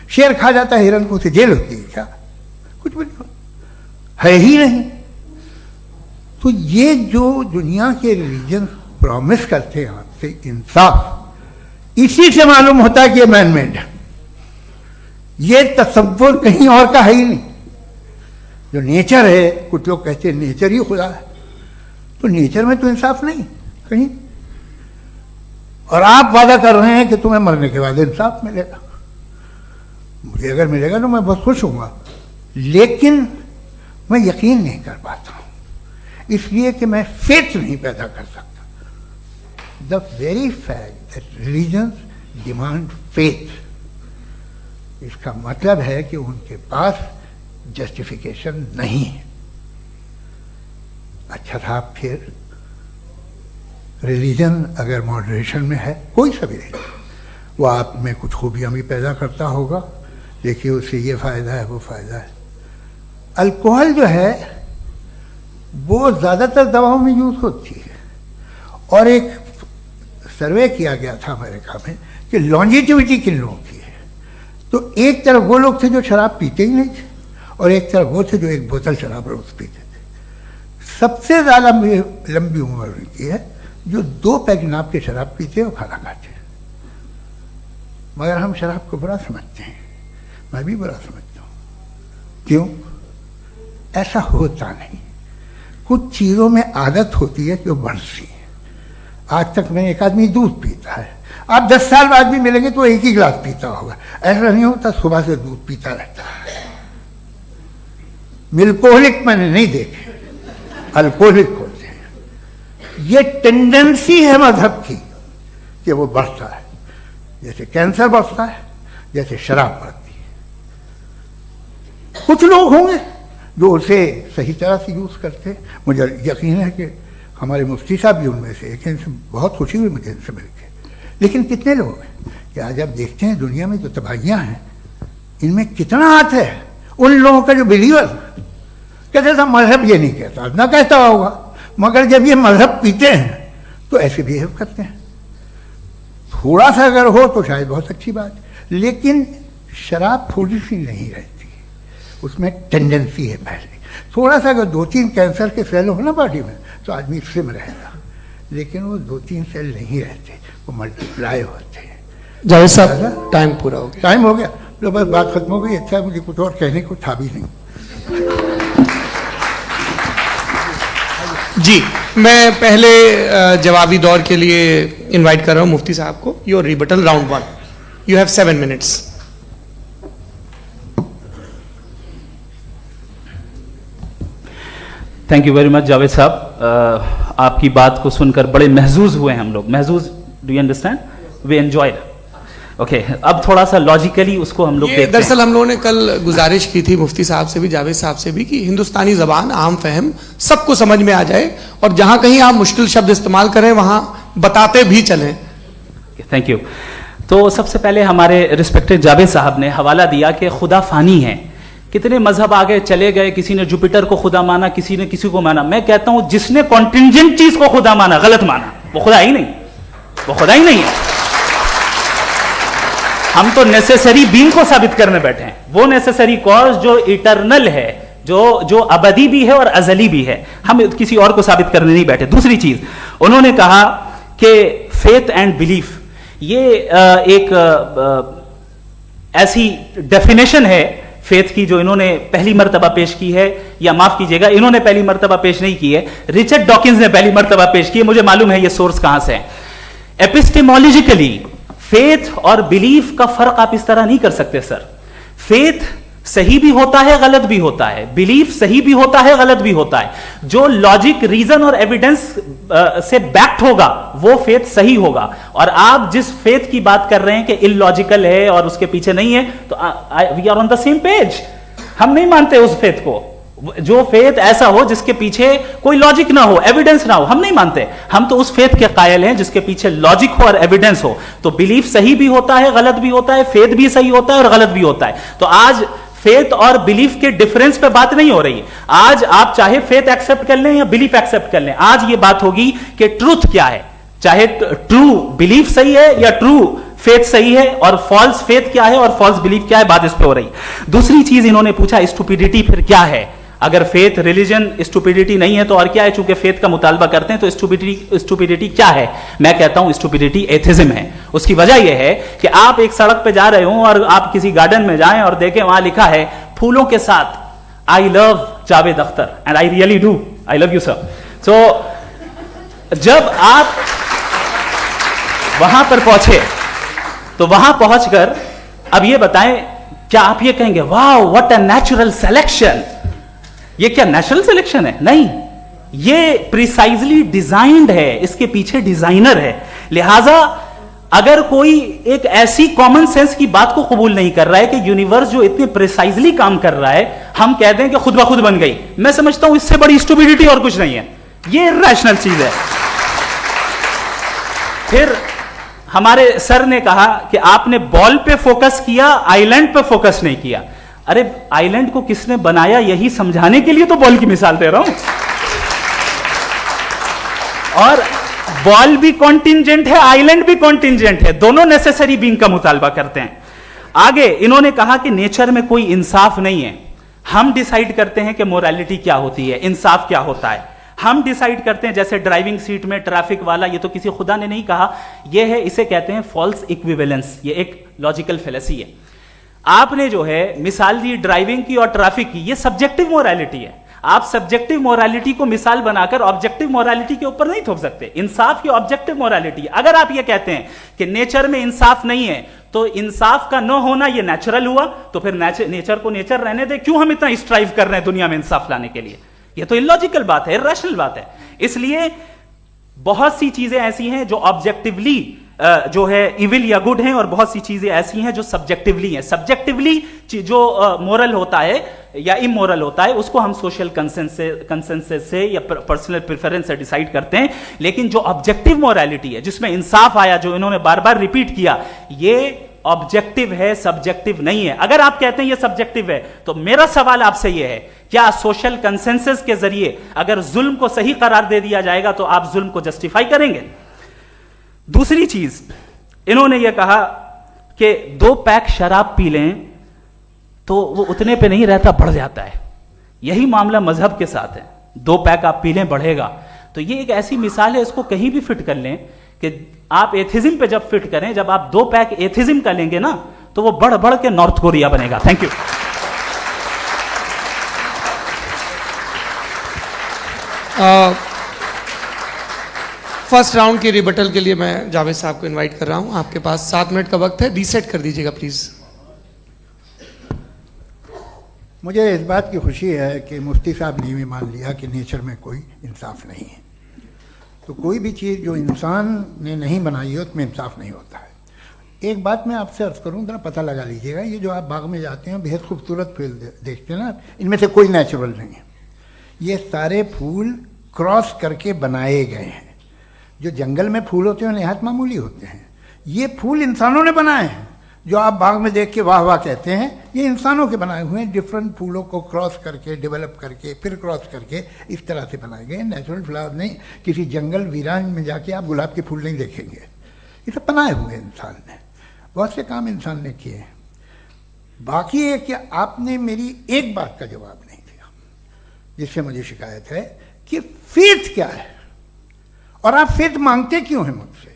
शेर खा जाता है हिरन को, उसे जेल होती है क्या? कुछ भी नहीं, है ही नहीं। तो ये जो दुनिया के रिलीजन प्रॉमिस करते हैं आपसे इंसाफ, इसी से मालूम होता है कि ये मैन मेड है। ये तसव्वुर कहीं और का है ही नहीं। जो नेचर है, कुछ लोग कहते हैं नेचर ही खुदा है, तो नेचर में तो इंसाफ नहीं कहीं। और आप वादा कर रहे हैं कि तुम्हें मरने के बाद इंसाफ मिलेगा। मुझे अगर मिलेगा तो मैं बहुत खुश होऊंगा, लेकिन मैं यकीन नहीं कर पाता हूं, इसलिए कि मैं फेथ नहीं पैदा कर सकता। The very fact that religions demand faith, इसका मतलब है कि उनके पास जस्टिफिकेशन नहीं है। अच्छा साहब, फिर रिलीजन अगर मॉडरेशन में है, कोई सा भी नहीं, वो आप में कुछ खूबियां भी पैदा करता होगा, देखिए उससे ये फ़ायदा है, वो फ़ायदा है। अल्कोहल जो है वो ज़्यादातर दवाओं में यूज़ होती है, और एक सर्वे किया गया था अमेरिका में कि लॉन्जिटिविटी किन लोगों की है। तो एक तरफ वो लोग थे जो शराब पीते ही नहीं थे, और एक तरफ वो थे जो एक बोतल शराब रोज़ पीते थे। सबसे ज़्यादा लंबी उम्र उनकी है जो 2 पैक नाप के शराब पीते और खाना खाते हैं। मगर हम शराब को बुरा समझते हैं, मैं भी बुरा समझता हूँ। क्यों? ऐसा होता नहीं। कुछ चीज़ों में आदत होती है कि वो बढ़ती है। आज तक में एक आदमी दूध पीता है, आप 10 साल बाद भी मिलेंगे तो एक ही गिलास पीता होगा। ऐसा नहीं होता, सुबह से दूध पीता रहता है। मिल्कोहलिक मैंने नहीं देखे, अल्कोहलिक होते हैं। ये टेंडेंसी है मजहब की कि वो बढ़ता है, जैसे कैंसर बढ़ता है, जैसे शराब बढ़ती है। कुछ लोग होंगे जो उसे सही तरह से यूज़ करते हैं। मुझे यकीन है कि हमारे मुफ्ती साहब भी उनमें से एक हैं, इनसे बहुत खुशी हुई मुझे इनसे मिलकर। लेकिन कितने लोग हैं कि आज आप देखते हैं दुनिया में जो तबाहियाँ हैं, इनमें कितना हाथ है उन लोगों का जो बिलीवर कहते था मजहब ये नहीं कहता, ना कहता होगा, मगर जब ये मजहब पीते हैं तो ऐसे बिहेव करते हैं। थोड़ा सा अगर हो तो शायद बहुत अच्छी बात, लेकिन शराब थोड़ी सी नहीं रहती, उसमें टेंडेंसी है पहले। थोड़ा सा अगर 2-3 कैंसर के सेल हो ना बॉडी में तो आदमी स्लिम रहेगा, लेकिन वो 2-3 सेल नहीं रहते, वो मल्टीप्लाई होते हैं। जावेद साहब, टाइम पूरा हो गया। टाइम हो गया, तो बस बात खत्म हो गई। अच्छा, मुझे कुछ और कहने को था भी नहीं। जी, मैं पहले जवाबी दौर के लिए इनवाइट कर रहा हूं मुफ्ती साहब को। Your rebuttal round 1, you have 7 minutes. Thank you very much Javed साहब, आपकी बात को सुनकर बड़े महजूज हुए हम लोग। महजूज, do you understand? We enjoy. Okay, अब थोड़ा सा लॉजिकली उसको हम लोग देखते हैं। दरअसल हम लोगों ने कल गुजारिश की थी मुफ्ती साहब से भी, जावेद साहब से भी, कि हिंदुस्तानी जबान आम फहम सबको समझ में आ जाए, और जहां कहीं आप मुश्किल शब्द इस्तेमाल करें वहां बताते भी चलें। Thank you. तो सबसे पहले हमारे रिस्पेक्टेड जावेद साहब ने हवाला दिया कि खुदा फानी है। कितने मजहब आगे चले गए, किसी ने जुपिटर को खुदा माना, किसी ने किसी को माना। मैं कहता हूं जिसने कॉन्टिंजेंट चीज को खुदा माना, गलत माना, वो खुदा ही नहीं, वो खुदा ही नहीं है। हम तो नेसेसरी बीइंग को साबित करने बैठे हैं, वो नेसेसरी कॉज जो इटरनल है, जो अबदी भी है और अजली भी है। हम किसी और को साबित करने नहीं बैठे। दूसरी चीज उन्होंने कहा कि फेथ एंड बिलीफ, ये एक ऐसी डेफिनेशन है फेथ की जो इन्होंने पहली मर्तबा पेश की है, या माफ कीजिएगा इन्होंने पहली मर्तबा पेश नहीं की है, रिचर्ड डॉकिंस ने पहली मर्तबा पेश की है। मुझे मालूम है ये सोर्स कहां से है। एपिस्टेमोलॉजिकली फेथ और बिलीफ का फर्क आप इस तरह नहीं कर सकते सर। फेथ सही भी होता है, गलत भी होता है, बिलीफ सही भी होता है, गलत भी होता है। जो लॉजिक, रीजन और एविडेंस से बैक्ड होगा वो फेथ सही होगा। और आप जिस फेथ की बात कर रहे हैं कि इलॉजिकल है और उसके पीछे नहीं है, तो we are on the same page. हम नहीं मानते उस फेथ को, जो फेथ ऐसा हो जिसके पीछे कोई लॉजिक ना हो, एविडेंस ना हो, हम नहीं मानते। हम तो उस फेथ के कायल हैं जिसके पीछे लॉजिक हो और एविडेंस हो। तो बिलीफ सही भी होता है, गलत भी होता है, फेथ भी सही होता है और गलत भी होता है। तो आज फेथ और बिलीफ के डिफरेंस पे बात नहीं हो रही। आज आप चाहे फेथ एक्सेप्ट कर लें या बिलीफ एक्सेप्ट कर लें, आज ये बात होगी कि ट्रूथ क्या है, चाहे ट्रू बिलीफ सही है या ट्रू फेथ सही है, और फॉल्स फेथ क्या है और फॉल्स बिलीफ क्या है, बात इस पे हो रही। दूसरी चीज इन्होंने पूछा स्टुपिडिटी फिर क्या है। अगर फेथ रिलीजन स्टुपिडिटी नहीं है तो और क्या है? चूंकि फेथ का मुतालबा करते हैं तो स्टुपिडिटी क्या है? मैं कहता हूं स्टुपिडिटी एथिज्म है। उसकी वजह यह है कि आप एक सड़क पे जा रहे हो और आप किसी गार्डन में जाएं और देखें वहां लिखा है फूलों के साथ I love Javed Akhtar, and I really do, I love you sir. So जब आप वहां पर पहुंचे तो वहां पहुंचकर अब ये बताएं, क्या आप ये कहेंगे वाह व्हाट अ नेचुरल सिलेक्शन? ये क्या नेचुरल सिलेक्शन है? नहीं, ये प्रिसाइजली डिजाइंड है, इसके पीछे डिजाइनर है। लिहाजा अगर कोई एक ऐसी कॉमन सेंस की बात को कबूल नहीं कर रहा है कि यूनिवर्स जो इतने प्रिसाइजली काम कर रहा है, हम कह दें कि खुद ब खुद बन गई, मैं समझता हूं इससे बड़ी स्टुपिडिटी और कुछ नहीं है। ये रैशनल चीज है। फिर हमारे सर ने कहा कि आपने बॉल पे फोकस किया, आइलैंड पे फोकस नहीं किया। अरे आइलैंड को किसने बनाया यही समझाने के लिए तो बॉल की मिसाल दे रहा हूं। और बॉल भी कॉन्टिंजेंट है, आइलैंड भी कॉन्टिंजेंट है, दोनों नेसेसरी बीइंग का मुतालबा करते हैं। आगे इन्होंने कहा कि नेचर में कोई इंसाफ नहीं है। हम डिसाइड करते हैं कि मोरालिटी क्या होती है, इंसाफ क्या होता है। हम डिसाइड करते हैं, जैसे ड्राइविंग सीट में ट्रैफिक वाला, ये तो किसी खुदा ने नहीं कहा, ये है, इसे कहते हैं फॉल्स इक्विवेलेंस। ये एक लॉजिकल फेलेसी है। आपने जो है मिसाल दी ड्राइविंग की और ट्रैफिक की, ये सब्जेक्टिव मोरालिटी है। आप सब्जेक्टिव मोरालिटी को मिसाल बनाकर ऑब्जेक्टिव मोरालिटी के ऊपर नहीं थोप सकते। इंसाफ की ऑब्जेक्टिव मोरालिटी। अगर आप ये कहते हैं कि नेचर में इंसाफ नहीं है तो इंसाफ का न होना ये नेचुरल हुआ, तो फिर नेचर को नेचर रहने दे, क्यों हम इतना स्ट्राइव कर रहे हैं दुनिया में इंसाफ लाने के लिए? ये तो इलॉजिकल बात है, इरैशनल बात है। इसलिए बहुत सी चीजें ऐसी हैं जो ऑब्जेक्टिवली जो है इविल या गुड हैं, और बहुत सी चीजें ऐसी हैं जो सब्जेक्टिवली हैं। सब्जेक्टिवली जो मोरल होता है या इमोरल होता है उसको हम सोशल कंसेंसस से या पर्सनल प्रेफरेंस से डिसाइड करते हैं। लेकिन जो ऑब्जेक्टिव मोरालिटी है जिसमें इंसाफ आया, जो इन्होंने बार बार रिपीट किया, ये ऑब्जेक्टिव है, सब्जेक्टिव नहीं है। अगर आप कहते हैं ये सब्जेक्टिव है तो मेरा सवाल आपसे ये है, क्या सोशल कंसेंसस के जरिए अगर जुल्म को सही करार दे दिया जाएगा तो आप जुल्म को जस्टिफाई करेंगे? दूसरी चीज इन्होंने यह कहा कि 2 पैक शराब पी लें तो वो उतने पे नहीं रहता, बढ़ जाता है। यही मामला मजहब के साथ है। 2 पैक आप पी लें बढ़ेगा। तो ये एक ऐसी मिसाल है, इसको कहीं भी फिट कर लें कि आप एथिज्म पे जब फिट करें, जब आप 2 पैक एथिज्म का लेंगे ना तो वो बढ़ बढ़ के नॉर्थ कोरिया बनेगा। Thank you. फर्स्ट राउंड की रिबटल के लिए मैं जावेद साहब को इनवाइट कर रहा हूं। आपके पास 7 मिनट का वक्त है, रीसेट कर दीजिएगा प्लीज। मुझे इस बात की खुशी है कि मुफ्ती साहब ने भी मान लिया कि नेचर में कोई इंसाफ नहीं है। तो कोई भी चीज़ जो इंसान ने नहीं बनाई है उसमें इंसाफ नहीं होता है। एक बात मैं आपसे अर्ज़ करूँ, ज़रा पता लगा लीजिएगा, ये जो आप बाग में जाते हैं बेहद खूबसूरत फूल देखते हैं ना, इनमें से कोई नेचुरल नहीं है। ये सारे फूल क्रॉस करके बनाए गए हैं। जो जंगल में फूल होते हैं निहायत मामूली होते हैं। ये फूल इंसानों ने बनाए हैं। जो आप बाग में देख के वाह वाह कहते हैं, ये इंसानों के बनाए हुए हैं। डिफरेंट फूलों को क्रॉस करके, डेवलप करके, फिर क्रॉस करके इस तरह से बनाए गए। नेचुरल फ्लावर नहीं। किसी जंगल वीरान में जाके आप गुलाब के फूल नहीं देखेंगे, ये सब बनाए हुए इंसान ने। बहुत से काम इंसान ने किए हैं। बाकी है कि आपने मेरी एक बात का जवाब नहीं दिया, जिससे मुझे शिकायत है कि फेथ क्या है और आप फेथ मांगते क्यों हैं मुझसे?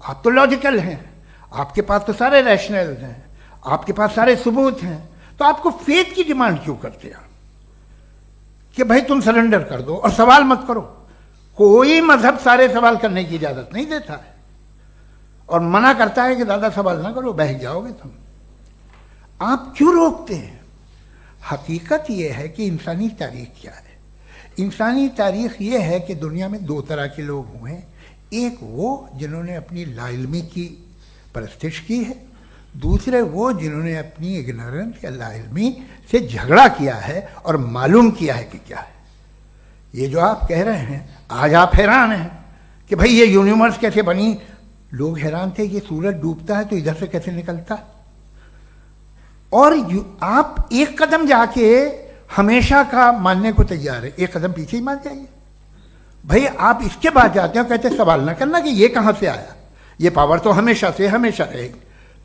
आप तो लॉजिकल हैं, आपके पास तो सारे रैशनल हैं, आपके पास सारे सबूत हैं, तो आपको फेथ की डिमांड क्यों करते हैं कि भाई तुम सरेंडर कर दो और सवाल मत करो? कोई मजहब सारे सवाल करने की इजाजत नहीं देता है और मना करता है कि दादा सवाल ना करो, बह जाओगे तुम। आप क्यों रोकते हैं? हकीकत यह है कि इंसानी तारीख क्या है। इंसानी तारीख ये है कि दुनिया में दो तरह के लोग हुए हैं। एक वो जिन्होंने अपनी लाइल्मी की परस्तिश की है, दूसरे वो जिन्होंने अपनी इग्नोरेंस या लाइल्मी से झगड़ा किया है और मालूम किया है कि क्या है। ये जो आप कह रहे हैं, आज आप हैरान हैं कि भाई ये यूनिवर्स कैसे बनी। लोग हैरान थे कि सूरज डूबता है तो इधर से कैसे निकलता, और आप एक कदम जाके हमेशा का मानने को तैयार है, एक कदम पीछे ही मान जाइए। भाई आप इसके बाद जाते हो, कहते सवाल ना करना कि ये कहाँ से आया, ये पावर तो हमेशा से हमेशा रहेगी।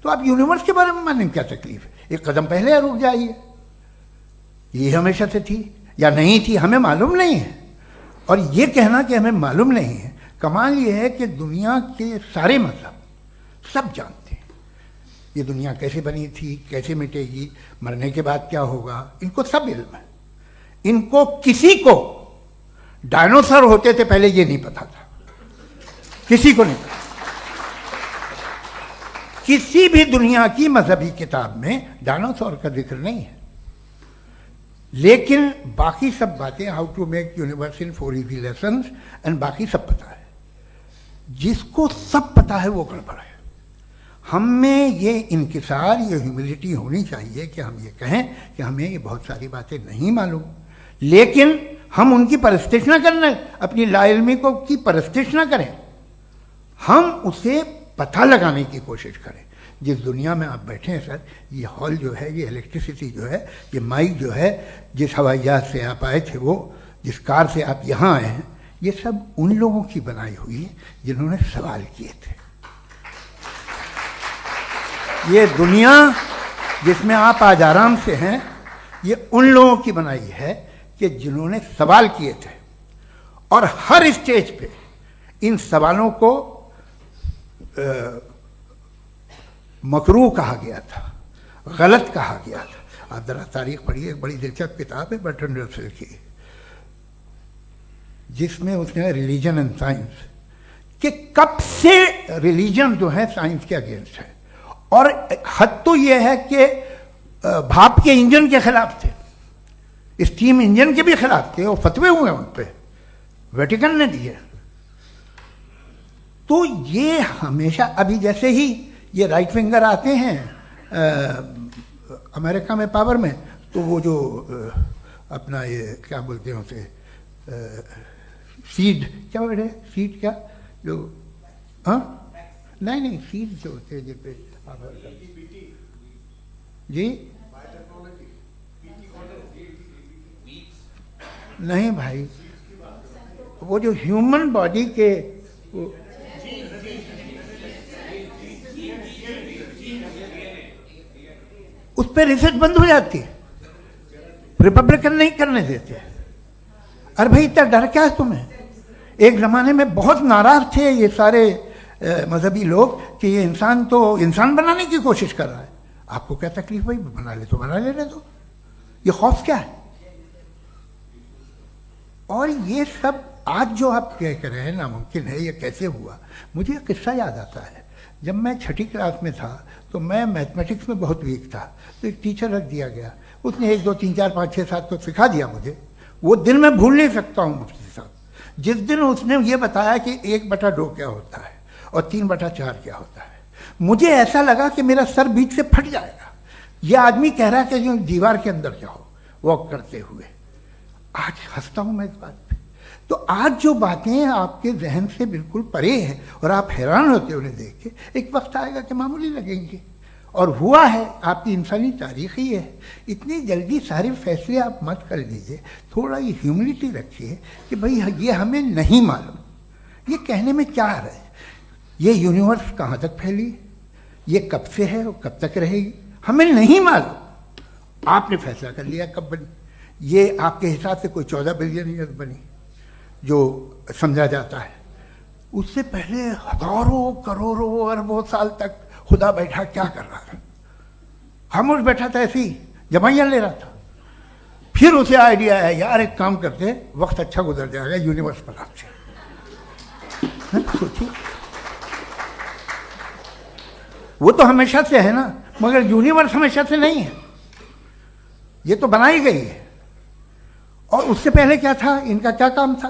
तो आप यूनिवर्स के बारे में मानने में क्या तकलीफ है? एक कदम पहले रुक जाइए, ये हमेशा से थी या नहीं थी हमें मालूम नहीं है। और ये कहना कि हमें मालूम नहीं है, कमाल ये है कि दुनिया के सारे मजहब सब जानते हैं ये दुनिया कैसे बनी थी, कैसे मिटेगी, मरने के बाद क्या होगा, इनको सब इल्म है। इनको किसी को डायनासोर होते थे पहले ये नहीं पता था, किसी को नहीं पता। किसी भी दुनिया की मजहबी किताब में डायनासोर का जिक्र नहीं है, लेकिन बाकी सब बातें, how to make universe in 4 easy lessons and बाकी सब पता है। जिसको सब पता है वो गड़बड़ है। हम में ये इंकिसार, ये ह्यूमिलिटी होनी चाहिए कि हम ये कहें कि हमें ये बहुत सारी बातें नहीं मालूम, लेकिन हम उनकी परस्तिश ना करें, अपनी लाइल्मी को की परस्तिश ना करें, हम उसे पता लगाने की कोशिश करें। जिस दुनिया में आप बैठे हैं सर, ये हॉल जो है, ये इलेक्ट्रिसिटी जो है, ये माइक जो है, जिस हवाई जहाज से आप आए थे, वो जिस कार से आप यहाँ आए हैं, ये सब उन लोगों की बनाई हुई है जिन्होंने सवाल किए थे। ये दुनिया जिसमें आप आज आराम से हैं, ये उन लोगों की बनाई है कि जिन्होंने सवाल किए थे, और हर स्टेज पे इन सवालों को मकरूह कहा गया था, गलत कहा गया था। आप जरा तारीख पढ़िए, एक बड़ी दिलचस्प किताब है बर्ट्रैंड रसेल की, जिसमें उसने रिलीजन एंड साइंस कि कब से रिलीजन जो है साइंस के अगेंस्ट है, और हद तो यह है कि भाप के इंजन के खिलाफ थे, स्टीम इंजन के भी खिलाफ थे, और फतवे हुए उन पे, वेटिकन ने दिए। तो ये हमेशा, अभी जैसे ही ये राइट विंगर आते हैं अमेरिका में पावर में, तो वो जो अपना ये क्या बोलते हैं उसे, सीड क्या बोलते हैं, सीड क्या जो, हाँ नहीं सीड जो होते हैं जिन पे जी, नहीं भाई, वो जो ह्यूमन बॉडी के उस पर रिसर्च बंद हो जाती है, रिपब्लिकन नहीं करने देते। अरे भाई इतना डर क्या है तुम्हें? एक ज़माने में बहुत नाराज थे ये सारे मजहबी लोग कि ये इंसान तो इंसान बनाने की कोशिश कर रहा है। आपको क्या तकलीफ भाई, बना ले तो बना लेने दो, ये खौफ क्या है? और ये सब आज जो आप कह रहे हैं नामुमकिन है, ये कैसे हुआ? मुझे एक किस्सा याद आता है। जब मैं 6ठी क्लास में था तो मैं मैथमेटिक्स में बहुत वीक था, तो एक टीचर रख दिया गया, उसने 1 2 3 4 5 6 7 तो सिखा दिया मुझे। वो दिन मैं भूल नहीं सकता हूँ मुफ्ती साहब, जिस दिन उसने ये बताया कि 1/2 क्या होता है और 3/4 क्या होता है, मुझे ऐसा लगा कि मेरा सर बीच से फट जाएगा। ये आदमी कह रहा है कि जो दीवार के अंदर जाओ वॉक करते हुए। आज हंसता हूँ मैं इस बात पे। तो आज जो बातें आपके जहन से बिल्कुल परे हैं और आप हैरान होते हो उन्हें देख के, एक वक्त आएगा कि मामूली लगेंगे, और हुआ है। आपकी इंसानी तारीख ही है। इतनी जल्दी सारे फैसले आप मत कर लीजिए, थोड़ा ये ह्यूमिलिटी रखिए कि भाई ये हमें नहीं मालूम। ये कहने में क्या आ रहा है? ये यूनिवर्स कहाँ तक फैली, ये कब से है और कब तक रहेगी हमें नहीं मालूम। आपने फैसला कर लिया कब बनी, ये आपके हिसाब से कोई 14 बिलियन ईयर बनी जो समझा जाता है। उससे पहले हजारों करोड़ों अरबों साल तक खुदा बैठा क्या कर रहा था? खामोश बैठा था, ऐसी जमाइयाँ ले रहा था। फिर उसे आइडिया है, यार एक काम करते, वक्त अच्छा गुजर जाएगा, यूनिवर्स बनाते। सोचिए, वो तो हमेशा से है ना, मगर यूनिवर्स हमेशा से नहीं है, ये तो बनाई गई है। और उससे पहले क्या था, इनका क्या काम था?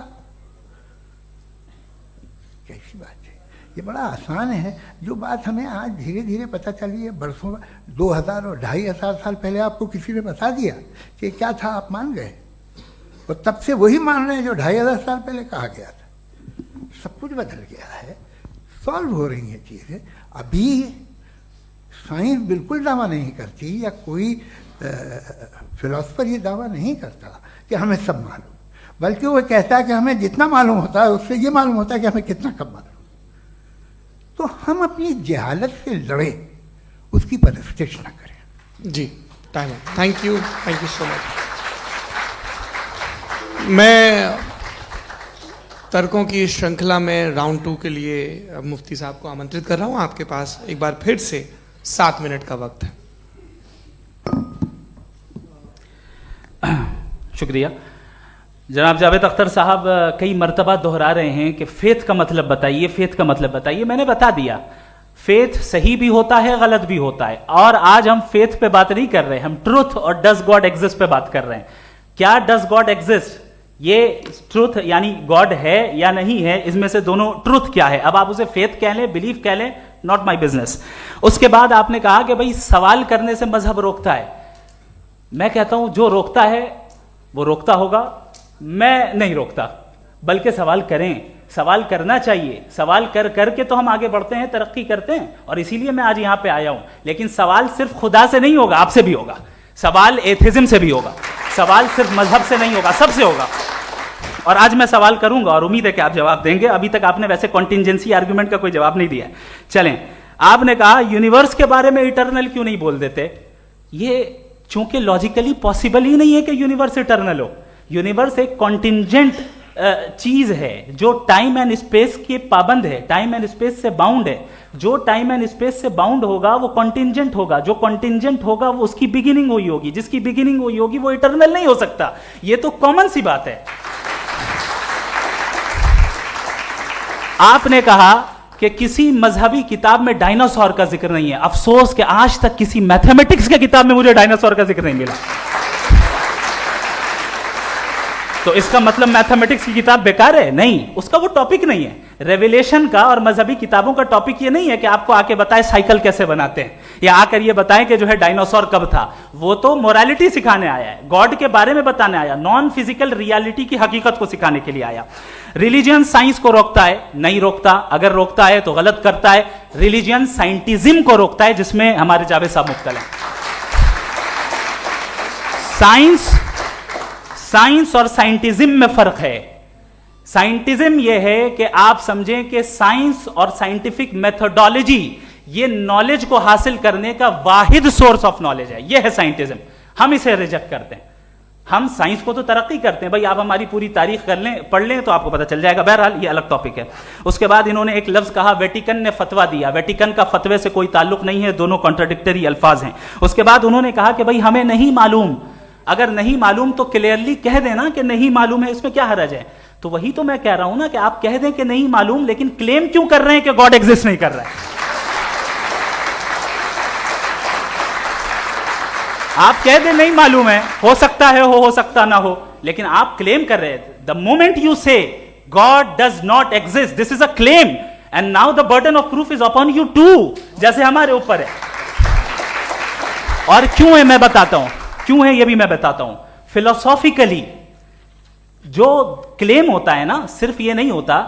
कैसी बात है, ये बड़ा आसान है। जो बात हमें आज धीरे धीरे पता चली है, बरसों 2000 और 2500 साल पहले आपको किसी ने बता दिया कि क्या था, आप मान गए, और तब से वही मान रहे हैं जो 2500 साल पहले कहा गया था। सब कुछ बदल गया है, सॉल्व हो रही हैं चीज़ें। अभी साइंस बिल्कुल दावा नहीं करती, या कोई फिलोसफर ये दावा नहीं करता कि हमें सब मालूम, बल्कि वो कहता है कि हमें जितना मालूम होता है उससे ये मालूम होता है कि हमें कितना कम मालूम। तो हम अपनी जहालत से लड़े, उसकी परस्तिश न करें। जी, टाइम है। Thank you so much. मैं तर्कों की श्रृंखला में राउंड 2 के लिए मुफ्ती साहब को आमंत्रित कर रहा हूं। आपके पास एक बार फिर से 7 मिनट का वक्त है। शुक्रिया। जनाब जावेद अख्तर साहब कई मर्तबा दोहरा रहे हैं कि फेथ का मतलब बताइए, फेथ का मतलब बताइए। मैंने बता दिया, फेथ सही भी होता है, गलत भी होता है। और आज हम फेथ पे बात नहीं कर रहे, हम ट्रुथ और डज गॉड एग्जिस्ट पे बात कर रहे हैं। क्या डज गॉड एग्जिस्ट, ये ट्रुथ यानी गॉड है या नहीं है, इसमें से दोनों ट्रुथ क्या है। अब आप उसे फेथ कह लें, बिलीफ कह लें, नॉट माई बिजनेस। उसके बाद आपने कहा कि भाई सवाल करने से मजहब रोकता है। मैं कहता हूं जो रोकता है वो रोकता होगा, मैं नहीं रोकता, बल्कि सवाल करें, सवाल करना चाहिए। सवाल कर करके तो हम आगे बढ़ते हैं, तरक्की करते हैं, और इसीलिए मैं आज यहां पे आया हूं। लेकिन सवाल सिर्फ खुदा से नहीं होगा, आपसे भी होगा। सवाल एथिज्म से भी होगा, सवाल सिर्फ मजहब से नहीं होगा, सबसे होगा। और आज मैं सवाल करूंगा और उम्मीद है कि आप जवाब देंगे। अभी तक आपने वैसे कॉन्टिंजेंसी आर्गुमेंट का कोई जवाब नहीं दिया। चलें, आपने कहा यूनिवर्स के बारे में इटर्नल क्यों नहीं बोल देते। ये चूंकि लॉजिकली पॉसिबल ही नहीं है कि यूनिवर्स इटर्नल हो। यूनिवर्स एक कॉन्टिंजेंट चीज है जो टाइम एंड स्पेस के पाबंद है, टाइम एंड स्पेस से बाउंड है। जो टाइम एंड स्पेस से बाउंड होगा वो कॉन्टिंजेंट होगा, जो कॉन्टिंजेंट होगा वो उसकी बिगिनिंग हुई होगी, जिसकी बिगिनिंग हुई होगी वो इटर्नल नहीं हो सकता। ये तो कॉमन सी बात है। आपने कहा कि किसी मजहबी किताब में डायनासोर का जिक्र नहीं है। अफसोस कि आज तक किसी मैथमेटिक्स की किताब में मुझे डायनासोर का जिक्र नहीं मिला। तो इसका मतलब मैथमेटिक्स की किताब बेकार है? नहीं, उसका वो टॉपिक नहीं है। रेवलेशन का और मजहबी किताबों का टॉपिक ये नहीं है कि आपको आके बताए साइकिल कैसे बनाते हैं, या आकर ये बताएं कि जो है डायनासोर कब था। वो तो मोरालिटी सिखाने आया है, गॉड के बारे में बताने आया, नॉन फिजिकल रियलिटी की हकीकत को सिखाने के लिए आया। रिलीजियन साइंस को रोकता है? नहीं रोकता। अगर रोकता है तो गलत करता है। रिलीजियन साइंटिज्म को रोकता है, जिसमें हमारे जावेद साहब मुब्तला हैं। साइंस और साइंटिज्म में फर्क है। साइंटिज्म यह है कि आप समझें कि साइंस और साइंटिफिक मेथोडोलॉजी ये नॉलेज को हासिल करने का वाहिद सोर्स ऑफ नॉलेज है। यह है साइंटिज्म। हम इसे रिजेक्ट करते हैं। हम साइंस को तो तरक्की करते हैं, भाई आप हमारी पूरी तारीख कर लें, पढ़ लें तो आपको पता चल जाएगा। बहरहाल ये अलग टॉपिक है। उसके बाद इन्होंने एक लफ्ज कहा, वेटिकन ने फतवा दिया। वेटिकन का फतवे से कोई ताल्लुक नहीं है, दोनों कॉन्ट्राडिक्टरी अल्फाज हैं। उसके बाद उन्होंने कहा कि भाई हमें नहीं मालूम। अगर नहीं मालूम तो क्लियरली कह देना कि नहीं मालूम है, इसमें क्या हरज है। तो वही तो मैं कह रहा हूं ना कि आप कह दें कि नहीं मालूम, लेकिन क्लेम क्यों कर रहे हैं कि गॉड एग्जिस्ट नहीं कर रहा है। आप कह दें नहीं मालूम है, हो सकता है हो सकता ना हो, लेकिन आप क्लेम कर रहे हैं। The moment you say God does not exist, this is a claim, and now the burden of proof is upon you too, जैसे हमारे ऊपर है। और क्यों है मैं बताता हूं, क्यों है ये भी मैं बताता हूं। फिलोसॉफिकली जो क्लेम होता है ना, सिर्फ ये नहीं होता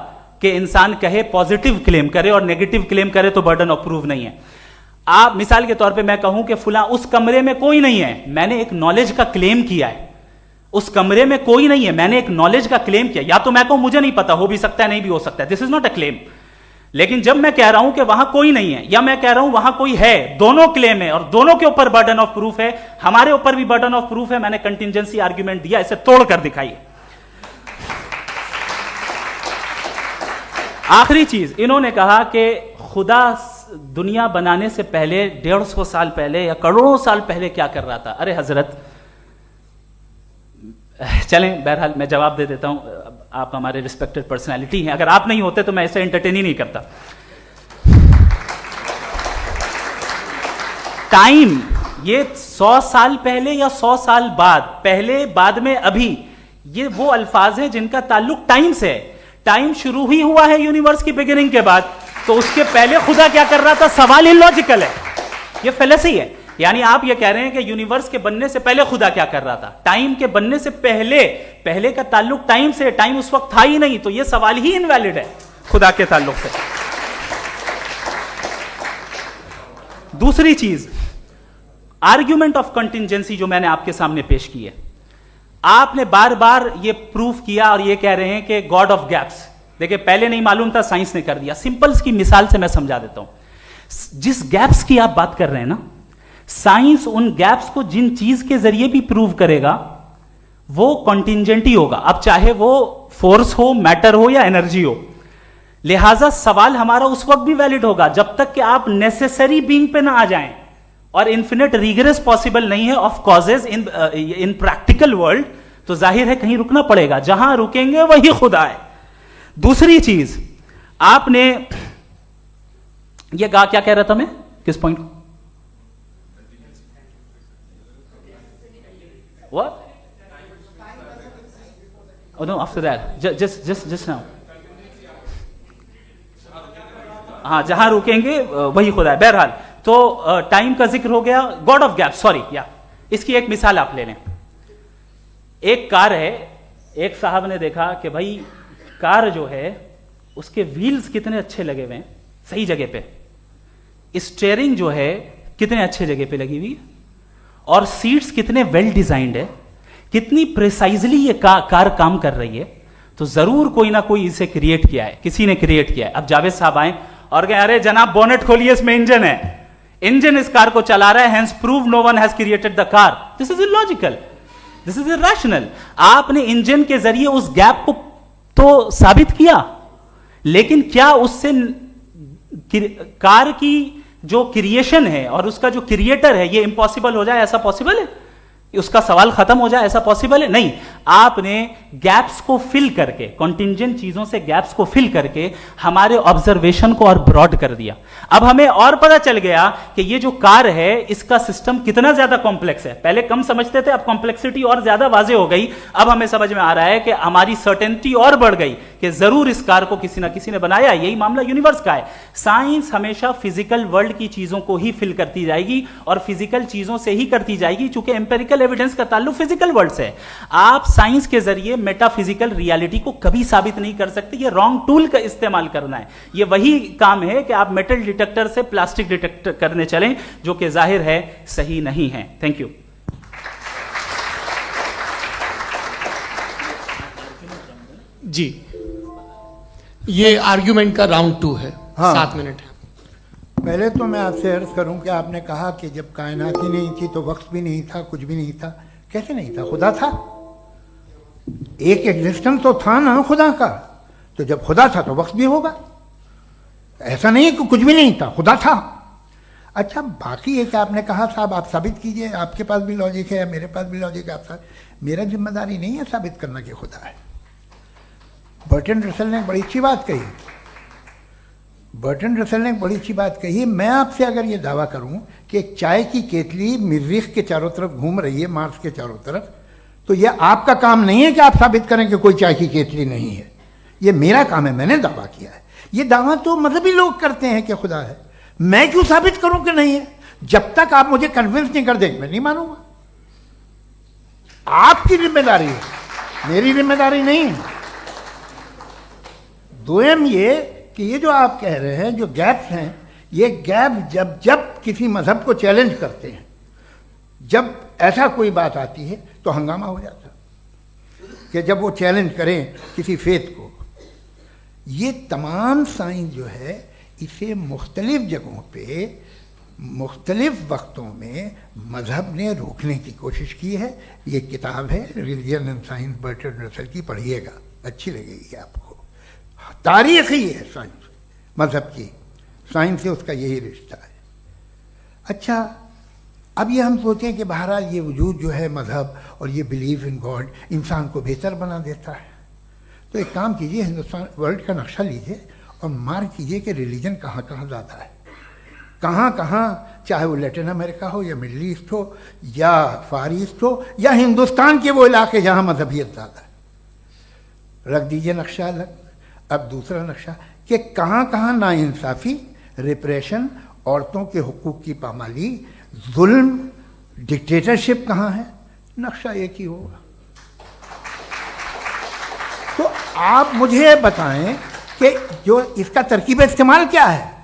कि इंसान कहे पॉजिटिव क्लेम करे और नेगेटिव क्लेम करे तो बर्डन ऑफ प्रूफ नहीं है। आप मिसाल के तौर पे मैं कहूं कि फुला उस कमरे में कोई नहीं है, मैंने एक नॉलेज का क्लेम किया है। उस कमरे में कोई नहीं है, मैंने एक नॉलेज का क्लेम किया। या तो मैं कहूं मुझे नहीं पता, हो भी सकता है नहीं भी हो सकता है, this is not a claim. लेकिन जब मैं कह रहा हूं कि वहां कोई नहीं है या मैं कह रहा हूं वहां कोई है, दोनों क्लेम है और दोनों के ऊपर बर्डन ऑफ प्रूफ है, हमारे ऊपर भी बर्डन ऑफ प्रूफ है। मैंने कंटिजेंसी आर्ग्यूमेंट दिया, इसे तोड़कर दिखाइए। आखिरी चीज, इन्होंने कहा कि खुदा दुनिया बनाने से पहले 150 साल पहले या करोड़ों साल पहले क्या कर रहा था। अरे हजरत, चलें, बहरहाल मैं जवाब दे देता हूं। आप हमारे रिस्पेक्टेड पर्सनालिटी हैं, अगर आप नहीं होते तो मैं ऐसे एंटरटेन ही नहीं करता। टाइम, ये 100 साल पहले या 100 साल बाद, पहले बाद में अभी, ये वो अल्फाज हैं जिनका ताल्लुक टाइम से है। टाइम शुरू ही हुआ है यूनिवर्स की बिगिनिंग के बाद, तो उसके पहले खुदा क्या कर रहा था? सवाल इलॉजिकल है, ये फेलेसी है। यानी आप ये कह रहे हैं कि यूनिवर्स के बनने से पहले खुदा क्या कर रहा था? टाइम के बनने से पहले, पहले का ताल्लुक टाइम से, टाइम उस वक्त था ही नहीं, तो ये सवाल ही इनवैलिड है खुदा के ताल्लुक से। दूसरी चीज, आर्ग्यूमेंट ऑफ कंटिजेंसी जो मैंने आपके सामने पेश की है, आपने बार बार ये प्रूफ किया और ये कह रहे हैं कि गॉड ऑफ गैप्स। देखिए, पहले नहीं मालूम था, साइंस ने कर दिया। सिंपल्स की मिसाल से मैं समझा देता हूं। जिस गैप्स की आप बात कर रहे हैं ना, साइंस उन गैप्स को जिन चीज के जरिए भी प्रूव करेगा वो कॉन्टिंजेंट ही होगा, अब चाहे वो फोर्स हो, मैटर हो या एनर्जी हो। लिहाजा सवाल हमारा उस वक्त भी वैलिड होगा जब तक कि आप नेसेसरी बीइंग पे ना आ जाएं, और इन्फिनिट रिग्रेस पॉसिबल नहीं है of causes in practical world, तो जाहिर है कहीं रुकना पड़ेगा, जहां रुकेंगे वही खुदा है। दूसरी चीज, आपने ये कहा, क्या कह रहा था मैं, किस पॉइंट को? What? Oh no, after that. Just now. हाँ, जहां रुकेंगे वही खुदा है। बहरहाल, तो टाइम का जिक्र हो गया, गॉड ऑफ गैप, सॉरी, या इसकी एक मिसाल आप ले लें। एक कार है, एक साहब ने देखा कि भाई कार जो है उसके व्हील्स कितने अच्छे लगे हुए हैं सही जगह पे, स्टीयरिंग जो है कितने अच्छे जगह पे लगी हुई है, और सीट्स कितने वेल डिजाइंड है, कितनी प्रिसाइजली ये कार काम कर रही है, तो जरूर कोई ना कोई इसे क्रिएट किया है, किसी ने क्रिएट किया है। अब जावेद साहब आए और कहे, अरे जनाब बोनेट खोलिए, इसमें इंजन है, इंजन इस कार को चला रहा है, hence prove no one has created the car. This is illogical, this is irrational. आपने इंजन के जरिए उस गैप को तो साबित किया, लेकिन क्या उससे कार की जो क्रिएशन है और उसका जो क्रिएटर है ये इम्पॉसिबल हो जाए? ऐसा पॉसिबल है? उसका सवाल खत्म हो जाए, ऐसा पॉसिबल है? नहीं। आपने गैप्स को फिल करके, कॉन्टिंजेंट चीजों से गैप्स को फिल करके हमारे ऑब्जर्वेशन को और ब्रॉड कर दिया। अब हमें और पता चल गया कि ये जो कार है इसका सिस्टम कितना ज्यादा कॉम्प्लेक्स है। पहले कम समझते थे, अब कॉम्प्लेक्सिटी और ज्यादा वाजे हो गई। अब हमें समझ में आ रहा है कि हमारी सर्टेनिटी और बढ़ गई कि जरूर इस कार को किसी ना किसी ने बनाया। यही मामला यूनिवर्स का है। साइंस हमेशा फिजिकल वर्ल्ड की चीजों को ही फिल करती जाएगी और फिजिकल चीजों से ही करती जाएगी, चूंकि एम्पेरिकल एविडेंस का ताल्लुक फिजिकल वर्ल्ड से है। आप साइंस के जरिए मेटाफिजिकल रियलिटी को कभी साबित नहीं कर सकते। ये रॉन्ग टूल का इस्तेमाल करना है। ये वही काम है कि आप मेटल डिटेक्टर से प्लास्टिक डिटेक्टर करने चलें, जो कि जाहिर है सही नहीं है। Thank you. जी, ये आर्ग्यूमेंट का राउंड 2 है। हाँ। 7 मिनट है। पहले तो मैं आपसे अर्ज करूं कि आपने कहा कि जब कायनात ही नहीं थी तो वक्त भी नहीं था, कुछ भी नहीं था। कैसे नहीं था? खुदा था, एक एग्जिस्टेंस तो था ना खुदा का। तो जब खुदा था तो वक्त भी होगा। ऐसा नहीं है कि कुछ भी नहीं था, खुदा था। अच्छा, बाकी ये कि आपने कहा साहब आप साबित कीजिए, आपके पास भी लॉजिक है, मेरे पास भी लॉजिक है। आप मेरा जिम्मेदारी नहीं है साबित करना कि खुदा है। बर्टन रसल ने बड़ी अच्छी बात कही। बर्टन रसल ने बड़ी अच्छी बात कही। मैं आपसे अगर ये दावा करूं कि एक चाय की केतली मरीख के चारों तरफ घूम रही है, मार्स के चारों तरफ, तो यह आपका काम नहीं है कि आप साबित करें कि कोई चाय की केतली नहीं है। ये मेरा काम है, मैंने दावा किया है। ये दावा तो मजहबी लोग करते हैं कि खुदा है। मैं क्यों साबित करूं कि नहीं है? जब तक आप मुझे कन्विंस नहीं कर देंगे मैं नहीं मानूंगा। आपकी जिम्मेदारी है, मेरी जिम्मेदारी नहीं है। दोयम ये कि ये जो आप कह रहे हैं, जो गैप्स हैं, ये गैप जब जब किसी मजहब को चैलेंज करते हैं, जब ऐसा कोई बात आती है तो हंगामा हो जाता है कि जब वो चैलेंज करें किसी फेथ को। ये तमाम साइंस जो है इसे मुख्तलिफ जगहों पे मुख्तलिफ वक्तों में मज़हब ने रोकने की कोशिश की है। ये किताब है religion and science Bertrand Russell की, पढ़िएगा, अच्छी लगेगी आपको। तारीख़ ही है साइंस, मज़हब की साइंस से उसका यही रिश्ता है। अच्छा, अब ये हम सोचें कि बहरहाल ये वजूद जो है मज़हब और ये बिलीव इन गॉड इंसान को बेहतर बना देता है, तो एक काम कीजिए, हिंदुस्तान वर्ल्ड का नक्शा लीजिए और मार्क कीजिए कि रिलीजन कहाँ कहाँ ज़्यादा है, कहाँ कहाँ, चाहे वो लैटिन अमेरिका हो या मिडल ईस्ट हो या फार ईस्ट हो या हिंदुस्तान के वो इलाके जहाँ मजहबियत ज़्यादा है। रख दीजिए नक्शा अलग। अब दूसरा नक्शा कि कहाँ कहाँ नाइंसाफ़ी, रिप्रेशन, औरतों के हुकूक की पामाली, जुल्म, डिक्टेटरशिप कहाँ है, नक्शा एक ही होगा। तो आप मुझे बताएं कि जो इसका तरकीब इस्तेमाल क्या है,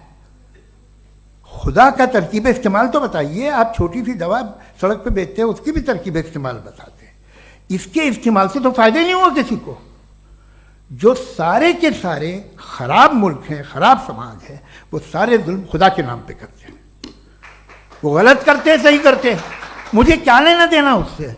खुदा का तरकीब इस्तेमाल तो बताइए। आप छोटी सी दवा सड़क पे बेचते हैं उसकी भी तरकीब इस्तेमाल बताते हैं, इसके इस्तेमाल से तो फायदे नहीं हुआ किसी को। जो सारे के सारे खराब मुल्क हैं, खराब समाज है, वो सारे जुल्म खुदा के नाम पे करते हैं। वो गलत करते हैं, सही करते हैं, मुझे क्या लेना देना उससे।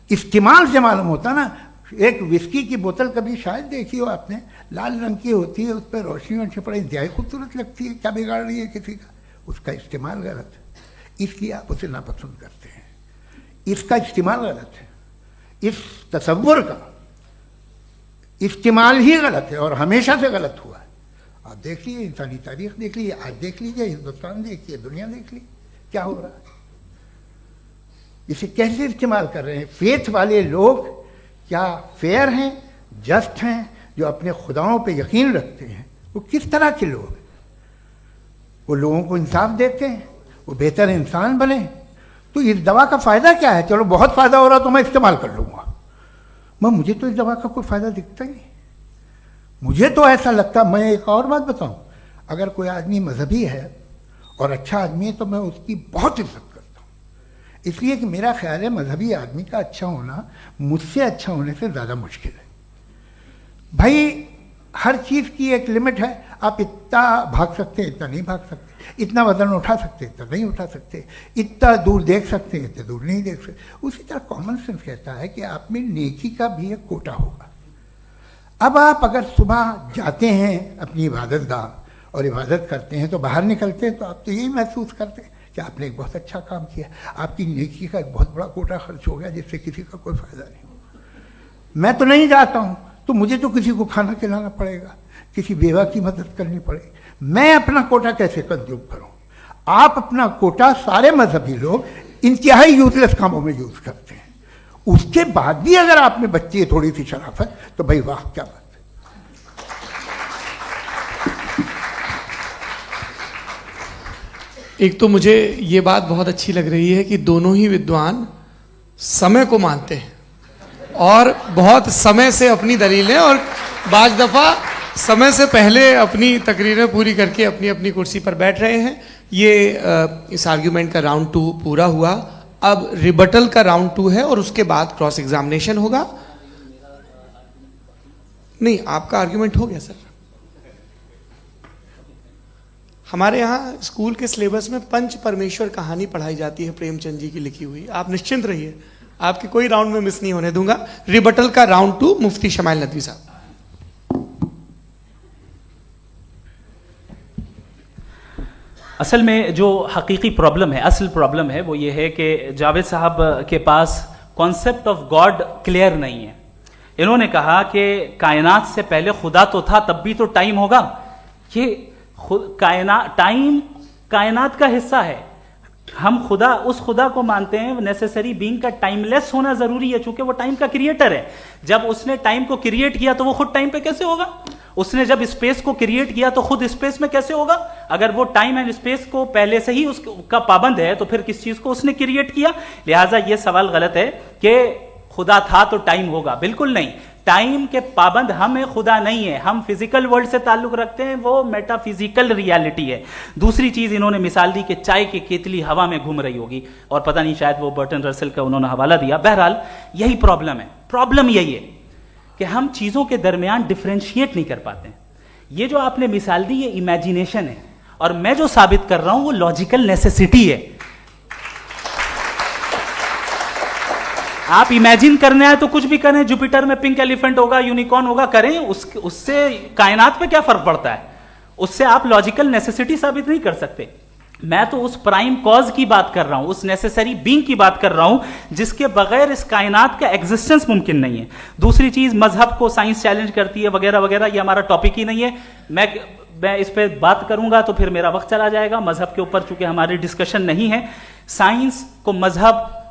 इस्तेमाल से मालूम होता ना। एक विस्की की बोतल कभी शायद देखी हो आपने, लाल रंग की होती है, उस पर रोशनी और छपड़ा इंतहाई खूबसूरत लगती है, क्या बिगाड़ रही है किसी का, उसका इस्तेमाल गलत है, इसलिए आप उसे नापसंद करते हैं। इसका इस्तेमाल गलत है, इस तसव्वुर का इस्तेमाल ही गलत है और हमेशा से गलत हुआ है। आप देख लीजिए, इंसानी तारीख देख लीजिए, आज देख लीजिए, हिंदुस्तान देखिए, दुनिया देख लीजिए क्या हो रहा है। इसे कैसे इस्तेमाल कर रहे हैं फेथ वाले लोग, क्या फेयर हैं, जस्ट हैं, जो अपने खुदाओं पे यकीन रखते हैं, वो किस तरह के लोग हैं। वो लोगों को इंसाफ देते हैं, वो बेहतर इंसान बने। तो इस दवा का फ़ायदा क्या है? चलो बहुत फ़ायदा हो रहा तो मैं इस्तेमाल कर लूँगा, मुझे तो इस दवा का कोई फ़ायदा दिखता ही नहीं। मुझे तो ऐसा लगता, मैं एक और बात बताऊँ, अगर कोई आदमी मजहबी है और अच्छा आदमी है तो मैं उसकी बहुत इज्जत करता हूँ, इसलिए कि मेरा ख्याल है मजहबी आदमी का अच्छा होना मुझसे अच्छा होने से ज़्यादा मुश्किल है। भाई हर चीज़ की एक लिमिट है, आप इतना भाग सकते हैं, इतना नहीं भाग सकते, इतना वजन उठा सकते, इतना नहीं उठा सकते, इतना दूर देख सकते हैं, इतना दूर नहीं देख सकते। उसी तरह कॉमन सेंस कहता है कि आप में नेकी का भी एक कोटा होगा। अब आप अगर सुबह जाते हैं अपनी इबादत गाह और इबादत करते हैं, तो बाहर निकलते हैं तो आप तो यही महसूस करते हैं कि आपने एक बहुत अच्छा काम किया, आपकी नेकी का एक बहुत बड़ा कोटा खर्च हो गया जिससे किसी का कोई फ़ायदा नहीं हो। मैं तो नहीं जाता हूँ तो मुझे तो किसी को खाना खिलाना पड़ेगा, किसी बेवा की मदद करनी पड़ेगी, मैं अपना कोटा कैसे कंज्यूम करूँ? आप अपना कोटा सारे मजहबी लोग इंतहाई यूजलेस कामों में यूज़ करते हैं। उसके बाद भी अगर आप में बच्ची है थोड़ी सी शराफत, तो भाई वाह क्या बात है। एक तो मुझे ये बात बहुत अच्छी लग रही है कि दोनों ही विद्वान समय को मानते हैं और बहुत समय से अपनी दलीलें और बाज़ दफ़ा समय से पहले अपनी तकरीरें पूरी करके अपनी अपनी कुर्सी पर बैठ रहे हैं। ये इस आर्ग्यूमेंट का राउंड 2 पूरा हुआ। अब रिबटल का राउंड 2 है और उसके बाद क्रॉस एग्जामिनेशन होगा। नहीं, आपका आर्ग्यूमेंट हो गया सर। हमारे यहाँ स्कूल के सिलेबस में पंच परमेश्वर कहानी पढ़ाई जाती है, प्रेमचंद जी की लिखी हुई। आप निश्चिंत रहिए, आपके कोई राउंड में मिस नहीं होने दूंगा। रिबटल का राउंड 2 मुफ्ती शमाइल नदवी साहब। असल में जो हकीकी प्रॉब्लम है, असल प्रॉब्लम है, वो ये है कि जावेद साहब के पास कॉन्सेप्ट ऑफ गॉड क्लियर नहीं है। इन्होंने कहा कि कायनात से पहले खुदा तो था, तब भी तो टाइम होगा। ये टाइम कायनात का हिस्सा है। हम खुदा, उस खुदा को मानते हैं, नेसेसरी बीइंग का टाइमलेस होना जरूरी है, चूंकि वो टाइम का क्रिएटर है। जब उसने टाइम को क्रिएट किया तो वो खुद टाइम पे कैसे होगा? उसने जब स्पेस को क्रिएट किया तो खुद स्पेस में कैसे होगा? अगर वो टाइम एंड स्पेस को पहले से ही उसका पाबंद है तो फिर किस चीज को उसने क्रिएट किया? लिहाजा ये सवाल गलत है कि खुदा था तो टाइम होगा। बिल्कुल नहीं, टाइम के पाबंद हम है, खुदा नहीं है। हम फिजिकल वर्ल्ड से ताल्लुक रखते हैं, वो मेटाफिजिकल रियलिटी है। दूसरी चीज इन्होंने मिसाल दी कि चाय की केतली हवा में घूम रही होगी, और पता नहीं शायद वो बर्टन रसल का उन्होंने हवाला दिया। बहरहाल यही प्रॉब्लम है। प्रॉब्लम यही है कि हम चीजों के दरमियान डिफरेंशिएट नहीं कर पाते हैं। ये जो आपने मिसाल दी ये इमेजिनेशन है, और मैं जो साबित कर रहा हूं वो लॉजिकल नेसेसिटी है। आप इमेजिन करने आए तो कुछ भी करें, जुपिटर में पिंक एलिफेंट होगा, यूनिकॉर्न होगा, करें, उससे कायनात पे क्या फर्क पड़ता है? उससे आप लॉजिकल नेसेसिटी साबित नहीं कर सकते। मैं तो उस प्राइम कॉज की बात कर रहा हूं, उस नेसेसरी बीइंग की बात कर रहा हूं जिसके बगैर इस कायनात का एग्जिस्टेंस मुमकिन नहीं है। दूसरी चीज, मजहब को साइंस चैलेंज करती है वगैरह वगैरह, ये हमारा टॉपिक ही नहीं है। मैं इस पे बात करूंगा तो फिर मेरा वक्त चला जाएगा। मजहब के ऊपर चूंकि हमारी डिस्कशन नहीं है, साइंस को मजहब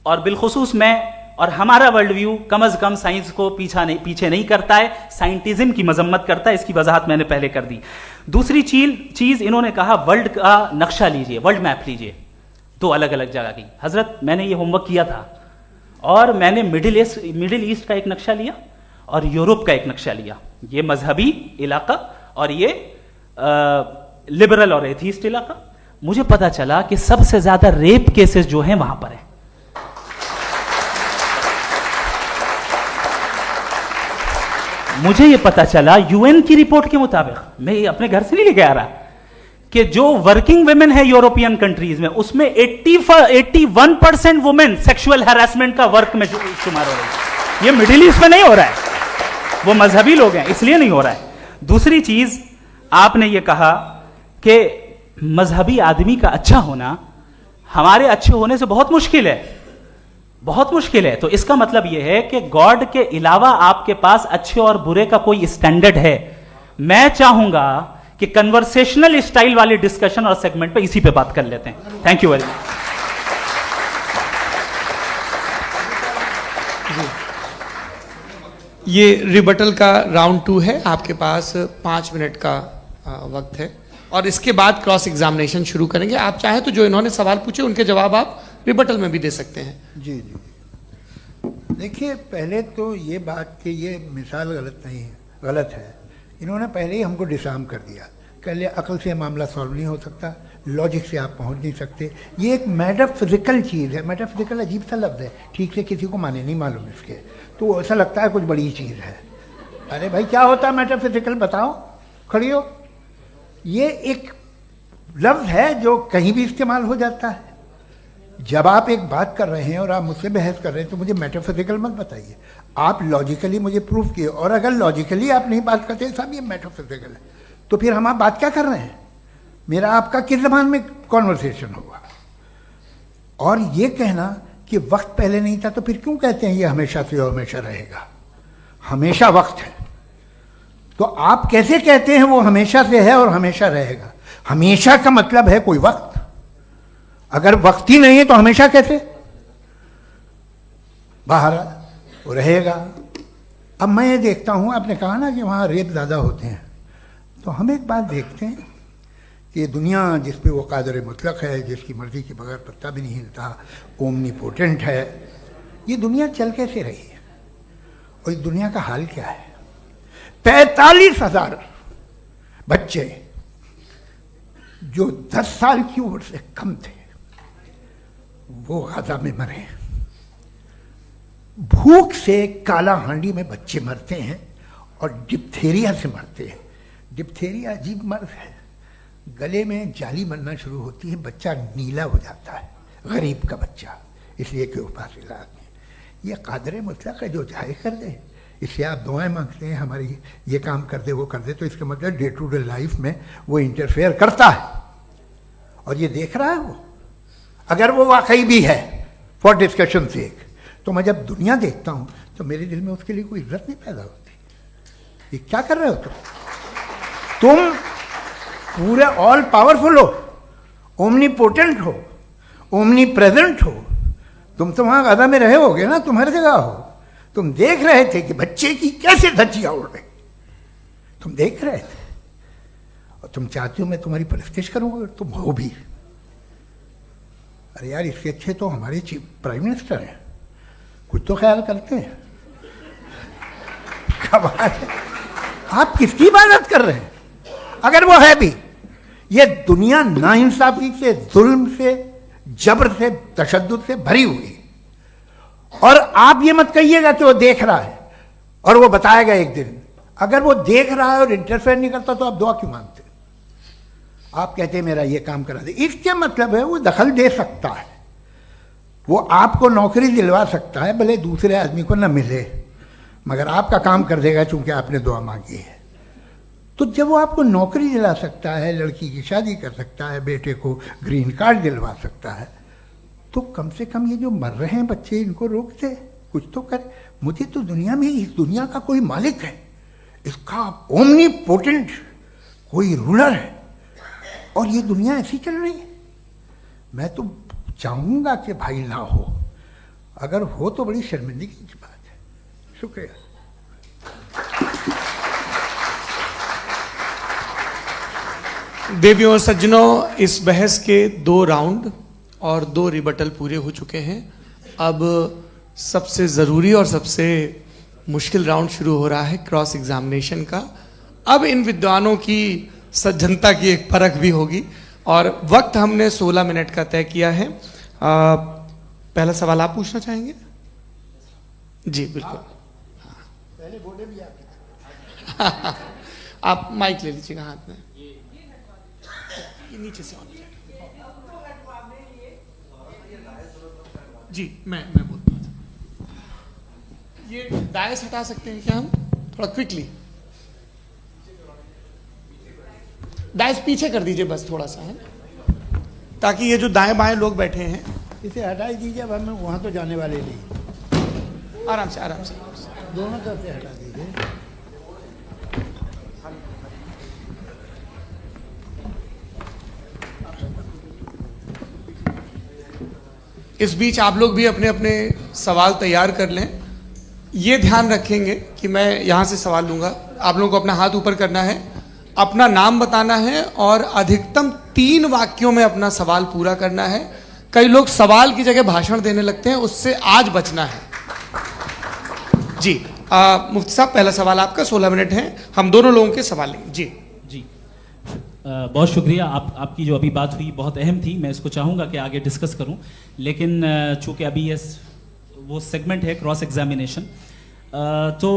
और बिलखुसूस मैं और हमारा वर्ल्ड व्यू कम अज कम साइंस को पीछे नहीं करता है, साइंटिज्म की मजम्मत करता है। इसकी वजाहत मैंने पहले कर दी। दूसरी चीज इन्होंने कहा वर्ल्ड का नक्शा लीजिए, वर्ल्ड मैप लीजिए, दो अलग अलग जगह की। हजरत मैंने ये होमवर्क किया था और मैंने मिडिल ईस्ट का एक नक्शा लिया और यूरोप का एक नक्शा लिया, ये मजहबी इलाका और ये लिबरल और एथीस्ट इलाका। मुझे पता चला कि सबसे ज्यादा रेप केसेस जो हैं वहां पर है। मुझे यह पता चला यूएन की रिपोर्ट के मुताबिक, मैं ये अपने घर से नहीं लेके आ रहा, कि जो वर्किंग वुमेन है यूरोपियन कंट्रीज में, उसमें 81% वुमेन सेक्सुअल हैरेसमेंट का वर्क में शुमार हो रही है। ये मिडिल ईस्ट में नहीं हो रहा है, वो मजहबी लोग हैं इसलिए नहीं हो रहा है। दूसरी चीज, आपने ये कहा कि मजहबी आदमी का अच्छा होना हमारे अच्छे होने से बहुत मुश्किल है, बहुत मुश्किल है। तो इसका मतलब यह है कि गॉड के अलावा आपके पास अच्छे और बुरे का कोई स्टैंडर्ड है। मैं चाहूंगा कि कन्वर्सेशनल स्टाइल वाली डिस्कशन और सेगमेंट पे इसी पे बात कर लेते हैं। Thank you very much. ये रिबटल का राउंड 2 है, आपके पास 5 मिनट का वक्त है और इसके बाद क्रॉस एग्जामिनेशन शुरू करेंगे। आप चाहें तो जो इन्होंने सवाल पूछे उनके जवाब आप रिबटल में भी दे सकते हैं। जी जी, देखिए पहले तो ये बात कि ये मिसाल गलत नहीं है, गलत है। इन्होंने पहले ही हमको डिसार्म कर दिया, कह लिया अकल से मामला सॉल्व नहीं हो सकता, लॉजिक से आप पहुंच नहीं सकते। ये एक मेटाफिजिकल चीज़ है। मेटाफिजिकल अजीब सा लफ्ज़ है, ठीक से किसी को माने नहीं मालूम इसके, तो ऐसा लगता है कुछ बड़ी चीज़ है। अरे भाई क्या होता है मेटाफिजिकल, बताओ, खड़ी हो। ये एक लफ्ज़ है जो कहीं भी इस्तेमाल हो जाता है। जब आप एक बात कर रहे हैं और आप मुझसे बहस कर रहे हैं तो मुझे मेटाफिजिकल मत बताइए, आप लॉजिकली मुझे प्रूफ किए। और अगर लॉजिकली आप नहीं बात करते साहब ये मेटाफिजिकल है, तो फिर हम आप बात क्या कर रहे हैं? मेरा आपका किस ज़बान में कॉन्वर्सेशन होगा? और ये कहना कि वक्त पहले नहीं था, तो फिर क्यों कहते हैं ये हमेशा से और हमेशा रहेगा? हमेशा वक्त है, तो आप कैसे कहते हैं वो हमेशा से है और हमेशा रहेगा? हमेशा का मतलब है कोई वक्त, अगर वक्त ही नहीं है तो हमेशा कैसे? बाहर वो रहेगा। अब मैं ये देखता हूँ, आपने कहा ना कि वहाँ रेप ज़्यादा होते हैं, तो हम एक बात देखते हैं कि ये दुनिया जिस पे वो कादर मुतलक है, जिसकी मर्ज़ी के बगैर पत्ता भी नहीं हिलता, ओमनीपोटेंट है, ये दुनिया चल कैसे रही है? और इस दुनिया का हाल क्या है? 45,000 बच्चे जो 10 साल की उम्र से कम थे वो गाजा में मरे। भूख से काला हांडी में बच्चे मरते हैं और डिप्थेरिया से मरते हैं। डिप्थेरिया अजीब मर्ज है, गले में जाली बनना शुरू होती है, बच्चा नीला हो जाता है, गरीब का बच्चा, इसलिए कि उपास इलाज में। ये कादर मुतलक है जो चाहे कर दे। इससे आप दुआएं मांगते हैं हमारी ये काम कर दे वो कर दे, तो इसका मतलब डे टू डे लाइफ में वो इंटरफेयर करता है और ये देख रहा है वो। अगर वो वाकई भी है फॉर डिस्कशन सेक, तो मैं जब दुनिया देखता हूं तो मेरे दिल में उसके लिए कोई इज्जत नहीं पैदा होती। ये क्या कर रहे हो तुम पूरे ऑल पावरफुल हो, ओमनीपोटेंट हो, ओमनी प्रेजेंट हो। तुम तो वहां गाजा में रहे होगे ना, तुम हर जगह हो। तुम देख रहे थे कि बच्चे की कैसे धज्जियां उड़ रही, तुम देख रहे थे और तुम चाहते हो मैं तुम्हारी परस्तिश करूंगा, तुम हो भी। अरे यार, इसके अच्छे तो हमारे चीफ प्राइम मिनिस्टर हैं, कुछ तो ख्याल करते हैं। कमाल है, आप किसकी इबादत कर रहे हैं? अगर वो है भी, ये दुनिया नाइंसाफी से, जुल्म से, जबर से, तशद्दुद से भरी हुई। और आप ये मत कहिएगा कि वो देख रहा है और वो बताएगा एक दिन। अगर वो देख रहा है और इंटरफेयर नहीं करता तो आप दुआ क्यों मांगते? आप कहते हैं मेरा ये काम करा दे, इसके मतलब है वो दखल दे सकता है, वो आपको नौकरी दिलवा सकता है, भले दूसरे आदमी को न मिले, मगर आपका काम कर देगा चूंकि आपने दुआ मांगी है। तो जब वो आपको नौकरी दिला सकता है, लड़की की शादी कर सकता है, बेटे को ग्रीन कार्ड दिलवा सकता है, तो कम से कम ये जो मर रहे हैं बच्चे, इनको रोक दे, कुछ तो करे। मुझे तो दुनिया में, इस दुनिया का कोई मालिक है, इसका ओमनीपोटेंट कोई रूलर है, और ये दुनिया ऐसी चल रही है। मैं तो चाहूँगा कि भाई ना हो, अगर हो तो बड़ी शर्मिंदगी की बात है। शुक्रिया। देवियों और सज्जनों, इस बहस के 2 राउंड और 2 रिबटल पूरे हो चुके हैं। अब सबसे ज़रूरी और सबसे मुश्किल राउंड शुरू हो रहा है, क्रॉस एग्जामिनेशन का। अब इन विद्वानों की सज्जनता की एक परख भी होगी, और वक्त हमने 16 मिनट का तय किया है। पहला सवाल आप पूछना चाहेंगे? जी बिल्कुल। पहले बोले भी आपके आप माइक ले लीजिएगा हाथ में, ये नीचे से ऑन किया। जी मैं बोलता हूँ, ये डायस हटा सकते हैं क्या हम थोड़ा क्विकली? डायस पीछे कर दीजिए बस थोड़ा सा, है, ताकि ये जो दाएं बाएं लोग बैठे हैं, इसे हटा ही दीजिए। अब हम वहाँ तो जाने वाले नहीं, आराम से आराम से। दोनों तरफ से हटा दीजिए। इस बीच आप लोग भी अपने अपने सवाल तैयार कर लें। ये ध्यान रखेंगे कि मैं यहाँ से सवाल लूँगा, आप लोगों को अपना हाथ ऊपर करना है, अपना नाम बताना है, और अधिकतम 3 वाक्यों में अपना सवाल पूरा करना है। कई लोग सवाल की जगह भाषण देने लगते हैं, उससे आज बचना है। जी मुफ्ती साहब, पहला सवाल आपका, 16 मिनट हैं, हम दोनों लोगों के सवाल लेंगे। जी जी बहुत शुक्रिया। आपकी जो अभी बात हुई बहुत अहम थी, मैं इसको चाहूँगा कि आगे डिस्कस करूँ, लेकिन चूँकि अभी ये वो सेगमेंट है क्रॉस एग्जामिनेशन, तो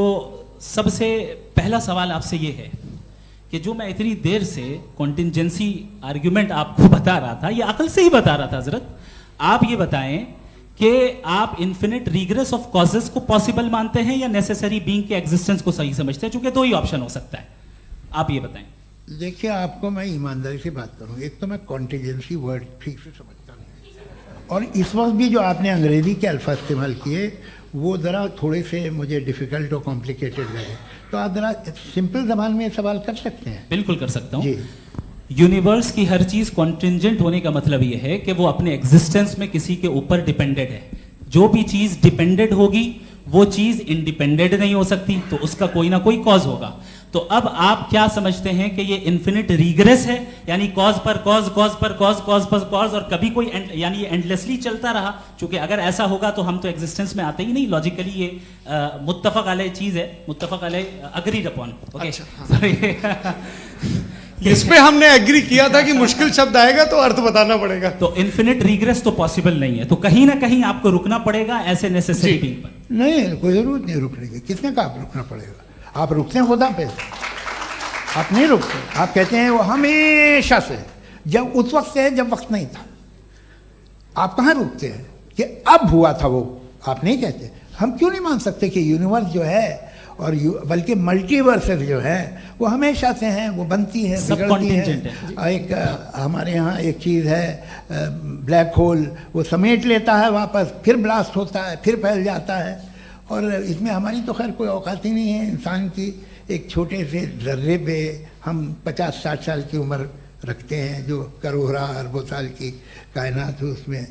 सबसे पहला सवाल आपसे ये है कि जो मैं इतनी देर से कॉन्टिंजेंसी आर्ग्यूमेंट आपको बता रहा था, ये अकल से ही बता रहा था हजरत, आप ये बताएं कि आप इन्फिनिट रिग्रेस ऑफ कॉजेस को पॉसिबल मानते हैं या नेसेसरी बीइंग के एग्जिस्टेंस को सही समझते हैं? चूंकि 2 ही ऑप्शन हो सकता है, आप ये बताएं। देखिए, आपको मैं ईमानदारी से बात करूं, एक तो मैं कॉन्टिजेंसी वर्ड ठीक से समझता नहीं, और इस वक्त भी जो आपने अंग्रेजी के अल्फाज इस्तेमाल किए वो ज़रा थोड़े से मुझे डिफ़िकल्ट और कॉम्प्लिकेटेड लगे, तो आप ज़रा सिंपल ज़बान में सवाल कर सकते हैं? बिल्कुल कर सकता हूँ जी। यूनिवर्स की हर चीज कॉन्टिंजेंट होने का मतलब यह है कि वो अपने एग्जिस्टेंस में किसी के ऊपर डिपेंडेंट है। जो भी चीज डिपेंडेंट होगी वो चीज इंडिपेंडेंट नहीं हो सकती, तो उसका कोई ना कोई कॉज होगा। तो अब आप क्या समझते हैं कि ये इन्फिनिट रिग्रेस है, यानी कॉज पर कॉज, कॉज पर कॉज, कॉज पर कॉज, और कभी कोई यानी ये एंडलेसली चलता रहा? क्योंकि अगर ऐसा होगा तो हम तो एग्जिस्टेंस में आते ही नहीं। लॉजिकली ये मुत्तफक अलैह चीज है, मुत्तफक अलैह अग्रीड अपॉन। ओके, इस पे हमने एग्री किया था कि मुश्किल शब्द आएगा तो अर्थ बताना पड़ेगा। तो इन्फिनिट रिग्रेस तो पॉसिबल नहीं है, तो कहीं ना कहीं आपको रुकना पड़ेगा ऐसे नेसेसरी बीइंग पर। नहीं, कोई जरूरत नहीं रुकने की। किसने कहा आप रुकना पड़ेगा? आप रुकते हैं खुदा पे, आप नहीं रुकते। आप कहते हैं वो हमेशा से, जब उस वक्त से है जब वक्त नहीं था। आप कहाँ रुकते हैं कि अब हुआ था वो? आप नहीं कहते। हम क्यों नहीं मान सकते कि यूनिवर्स जो है और बल्कि मल्टीवर्सेस जो है वो हमेशा से हैं, वो बनती है, बिगड़ती है। एक हमारे यहाँ एक चीज़ है ब्लैक होल, वो समेट लेता है वापस, फिर ब्लास्ट होता है, फिर फैल जाता है। और इसमें हमारी तो खैर कोई औकात ही नहीं है इंसान की। एक छोटे से ज़र्रे पे हम 50-60 साल की उम्र रखते हैं, जो करोड़ों अरबों साल की कायनात है उसमें,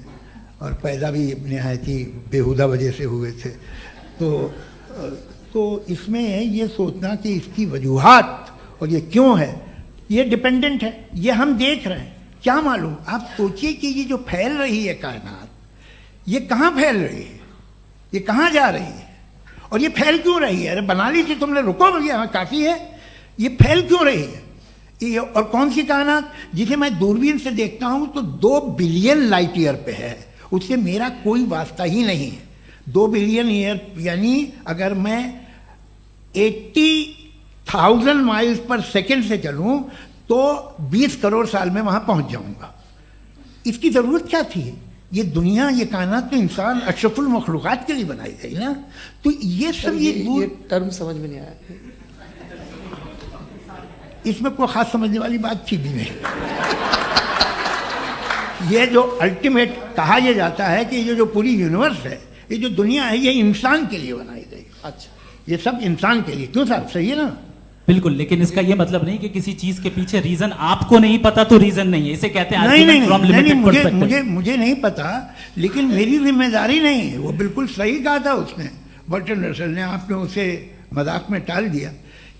और पैदा भी नहायत ही बेहुदा वजह से हुए थे। तो इसमें ये सोचना कि इसकी वजूहात और ये क्यों है, ये डिपेंडेंट है, ये हम देख रहे हैं, क्या मालूम। आप सोचिए कि ये जो फैल रही है कायनात, ये कहाँ फैल रही है, ये कहाँ जा रही है, और ये फैल क्यों रही है? अरे बना ली थी तुमने, रुको भैया, हाँ काफ़ी है। ये फैल क्यों रही है? ये और कौन सी कायनात जिसे मैं दूरबीन से देखता हूँ तो 2 बिलियन लाइट ईयर पे है, उससे मेरा कोई वास्ता ही नहीं है। 2 बिलियन ईयर यानी अगर मैं 80 1000 माइल्स पर सेकंड से चलूं तो 20 करोड़ साल में वहां पहुंच जाऊंगा। इसकी जरूरत क्या थी? ये दुनिया, ये कायनात तो इंसान अशरफुल मखलूकात के लिए बनाई गई ना। तो ये सब ये टर्म समझ में नहीं आया। इसमें कोई खास समझने वाली बात थी भी नहीं। ये जो अल्टीमेट कहा यह जाता है कि ये जो पूरी यूनिवर्स है, ये जो दुनिया है, ये इंसान के लिए बनाई गई। अच्छा, ये सब इंसान के लिए। क्यों साहब, सही है ना? बिल्कुल, लेकिन इसका ये मतलब नहीं कि किसी चीज के पीछे रीजन आपको नहीं पता तो रीजन नहीं है। इसे कहते हैं नहीं, argument from limited perspective। मुझे नहीं पता, लेकिन मेरी जिम्मेदारी नहीं है। वो बिल्कुल सही कहा था उसने, बर्टन रसल ने। आपने उसे मजाक में टाल दिया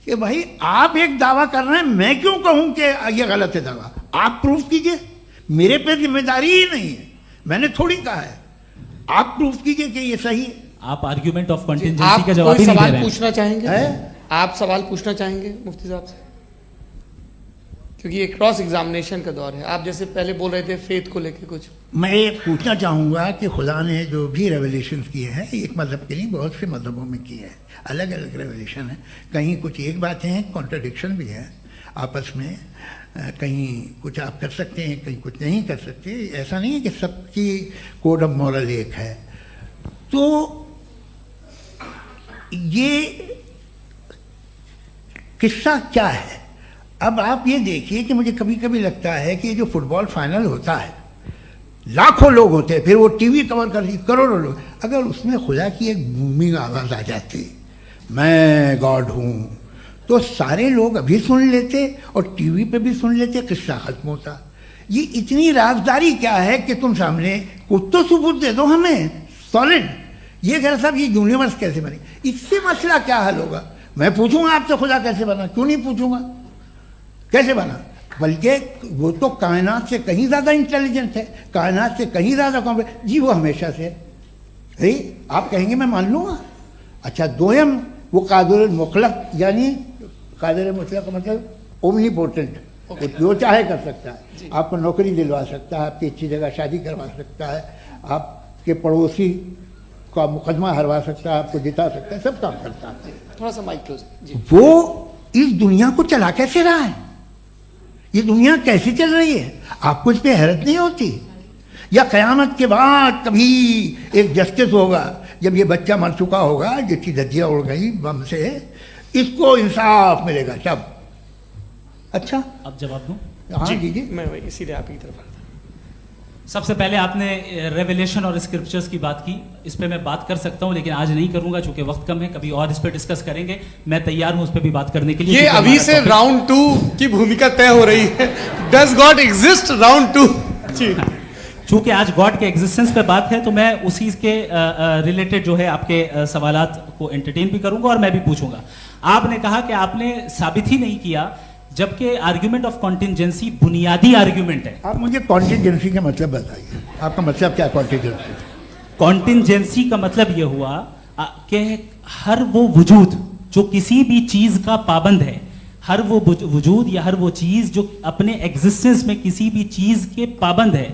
कि भाई आप एक दावा कर रहे हैं, मैं क्यों कहूं कि ये गलत है दावा? आप प्रूफ कीजिए, मेरे पे जिम्मेदारी ही नहीं है। मैंने थोड़ी कहा है, आप प्रूफ कीजिए कि ये सही है। आप आर्ग्यूमेंट ऑफ कंटिजेंसी आप का जवाब कोई ही नहीं दे सवाल रहे हैं। पूछना चाहेंगे? है? आप सवाल पूछना चाहेंगे मुफ्ती साहब से? क्योंकि ये क्रॉस एग्जामिनेशन का दौर है। आप जैसे पहले बोल रहे थे फेथ को लेके कुछ। मैं ये पूछना चाहूँगा कि खुदा ने जो भी रेवलेशन किए हैं, एक मज़हब के नहीं बहुत से मज़हबों में किए हैं, अलग अलग रेवलेशन है। कहीं कुछ एक बातें हैं, कॉन्ट्रडिक्शन भी है आपस में। कहीं कुछ आप कर सकते हैं, कहीं कुछ नहीं कर सकते। ऐसा नहीं है कि सबकी कोड ऑफ मॉरल एक है। तो ये किस्सा क्या है? अब आप ये देखिए कि मुझे कभी कभी लगता है कि जो फुटबॉल फाइनल होता है, लाखों लोग होते हैं, फिर वो टीवी कवर कर रही करोड़ों लोग, अगर उसमें खुदा की एक बूमिंग आवाज़ आ जाती, मैं गॉड हूँ, तो सारे लोग अभी सुन लेते और टीवी पे भी सुन लेते, किस्सा खत्म होता। ये इतनी राजदारी क्या है कि तुम सामने कुछ तो सबूत दे दो हमें सॉलिड। ये कह साहब ये यूनिवर्स कैसे बनी, इससे मसला क्या हल होगा? मैं पूछूंगा आपसे खुदा कैसे बना? क्यों नहीं पूछूंगा कैसे बना? बल्कि वो तो कायनात से कहीं ज़्यादा इंटेलिजेंट है, कायनात से कहीं ज़्यादा कॉम्प्लेक्स। जी वो हमेशा से है। आप कहेंगे मैं मान लूँगा। अच्छा, दोयम वो कादिर मुतलक, यानी कादिर मुतलक का मतलब ओमनीपोटेंट, वो जो चाहे कर सकता है। आपको नौकरी दिलवा सकता है, आपकी अच्छी जगह शादी करवा सकता है, आपके पड़ोसी का मुकदमा हरवा सकता है, आपको जिता सकता है, सब काम करता है। थोड़ा सा माइक क्लोज जी। वो इस दुनिया को चला कैसे रहा है? ये दुनिया कैसे चल रही है? आपको इस पर हैरत नहीं होती? या क़यामत के बाद कभी एक जस्टिस होगा, जब ये बच्चा मर चुका होगा जिसकी धज्जियाँ उड़ गई बम से, इसको इंसाफ मिलेगा तब? अच्छा, अब जवाब दूं? हाँ कीजिए। मैं वही इसीलिए आप की तरफ। सबसे पहले आपने रेवलेशन और स्क्रिप्चर्स की बात की, इस पे मैं बात कर सकता हूं लेकिन आज नहीं करूंगा चूंकि वक्त कम है। कभी और इस पे डिस्कस करेंगे, मैं तैयार हूं उस पे भी बात करने के लिए। ये अभी से राउंड 2 की भूमिका तय हो रही है। Does God exist round 2? चूंकि आज गॉड के एग्जिस्टेंस पे बात है तो मैं उसी के रिलेटेड जो है आपके सवालात को एंटरटेन भी करूंगा और मैं भी पूछूंगा। आपने कहा कि आपने साबित ही नहीं किया, जबकि आर्ग्यूमेंट ऑफ कॉन्टिजेंसी बुनियादी आर्ग्यूमेंट है। आप मुझे कॉन्टिजेंसी का मतलब बताइए, आपका मतलब क्या? कॉन्टिजेंसी कॉन्टिजेंसी का मतलब यह हुआ कि हर वो वजूद जो किसी भी चीज का पाबंद है, हर वो वजूद या हर वो चीज जो अपने एग्जिस्टेंस में किसी भी चीज के पाबंद है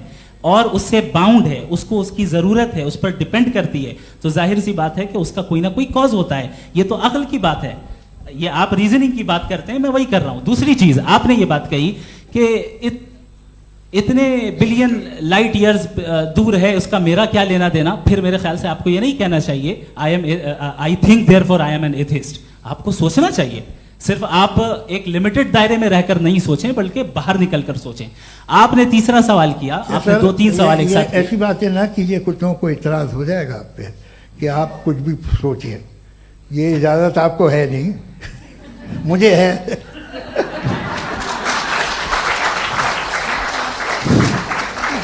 और उससे बाउंड है, उसको उसकी जरूरत है, उस पर डिपेंड करती है, तो जाहिर सी बात है कि उसका कोई ना कोई कॉज होता है। ये तो अक्ल की बात है। ये आप रीजनिंग की बात करते हैं, मैं वही कर रहा हूं। दूसरी चीज, आपने ये बात कही कि इतने बिलियन लाइट ईयर्स दूर है, उसका मेरा क्या लेना देना। फिर मेरे ख्याल से आपको ये नहीं कहना चाहिए I think therefore I am an atheist. आपको सोचना चाहिए। सिर्फ आप एक लिमिटेड दायरे में रहकर नहीं सोचें, बल्कि बाहर निकलकर सोचें। आपने तीसरा सवाल किया, आपने 2-3 सवाल एक साथ। ऐसी बातें ना कीजिए, कुछ लोगों को इतराज हो जाएगा आप पे कि आप कुछ भी सोचिए। ये इजाजत आपको है नहीं, मुझे है।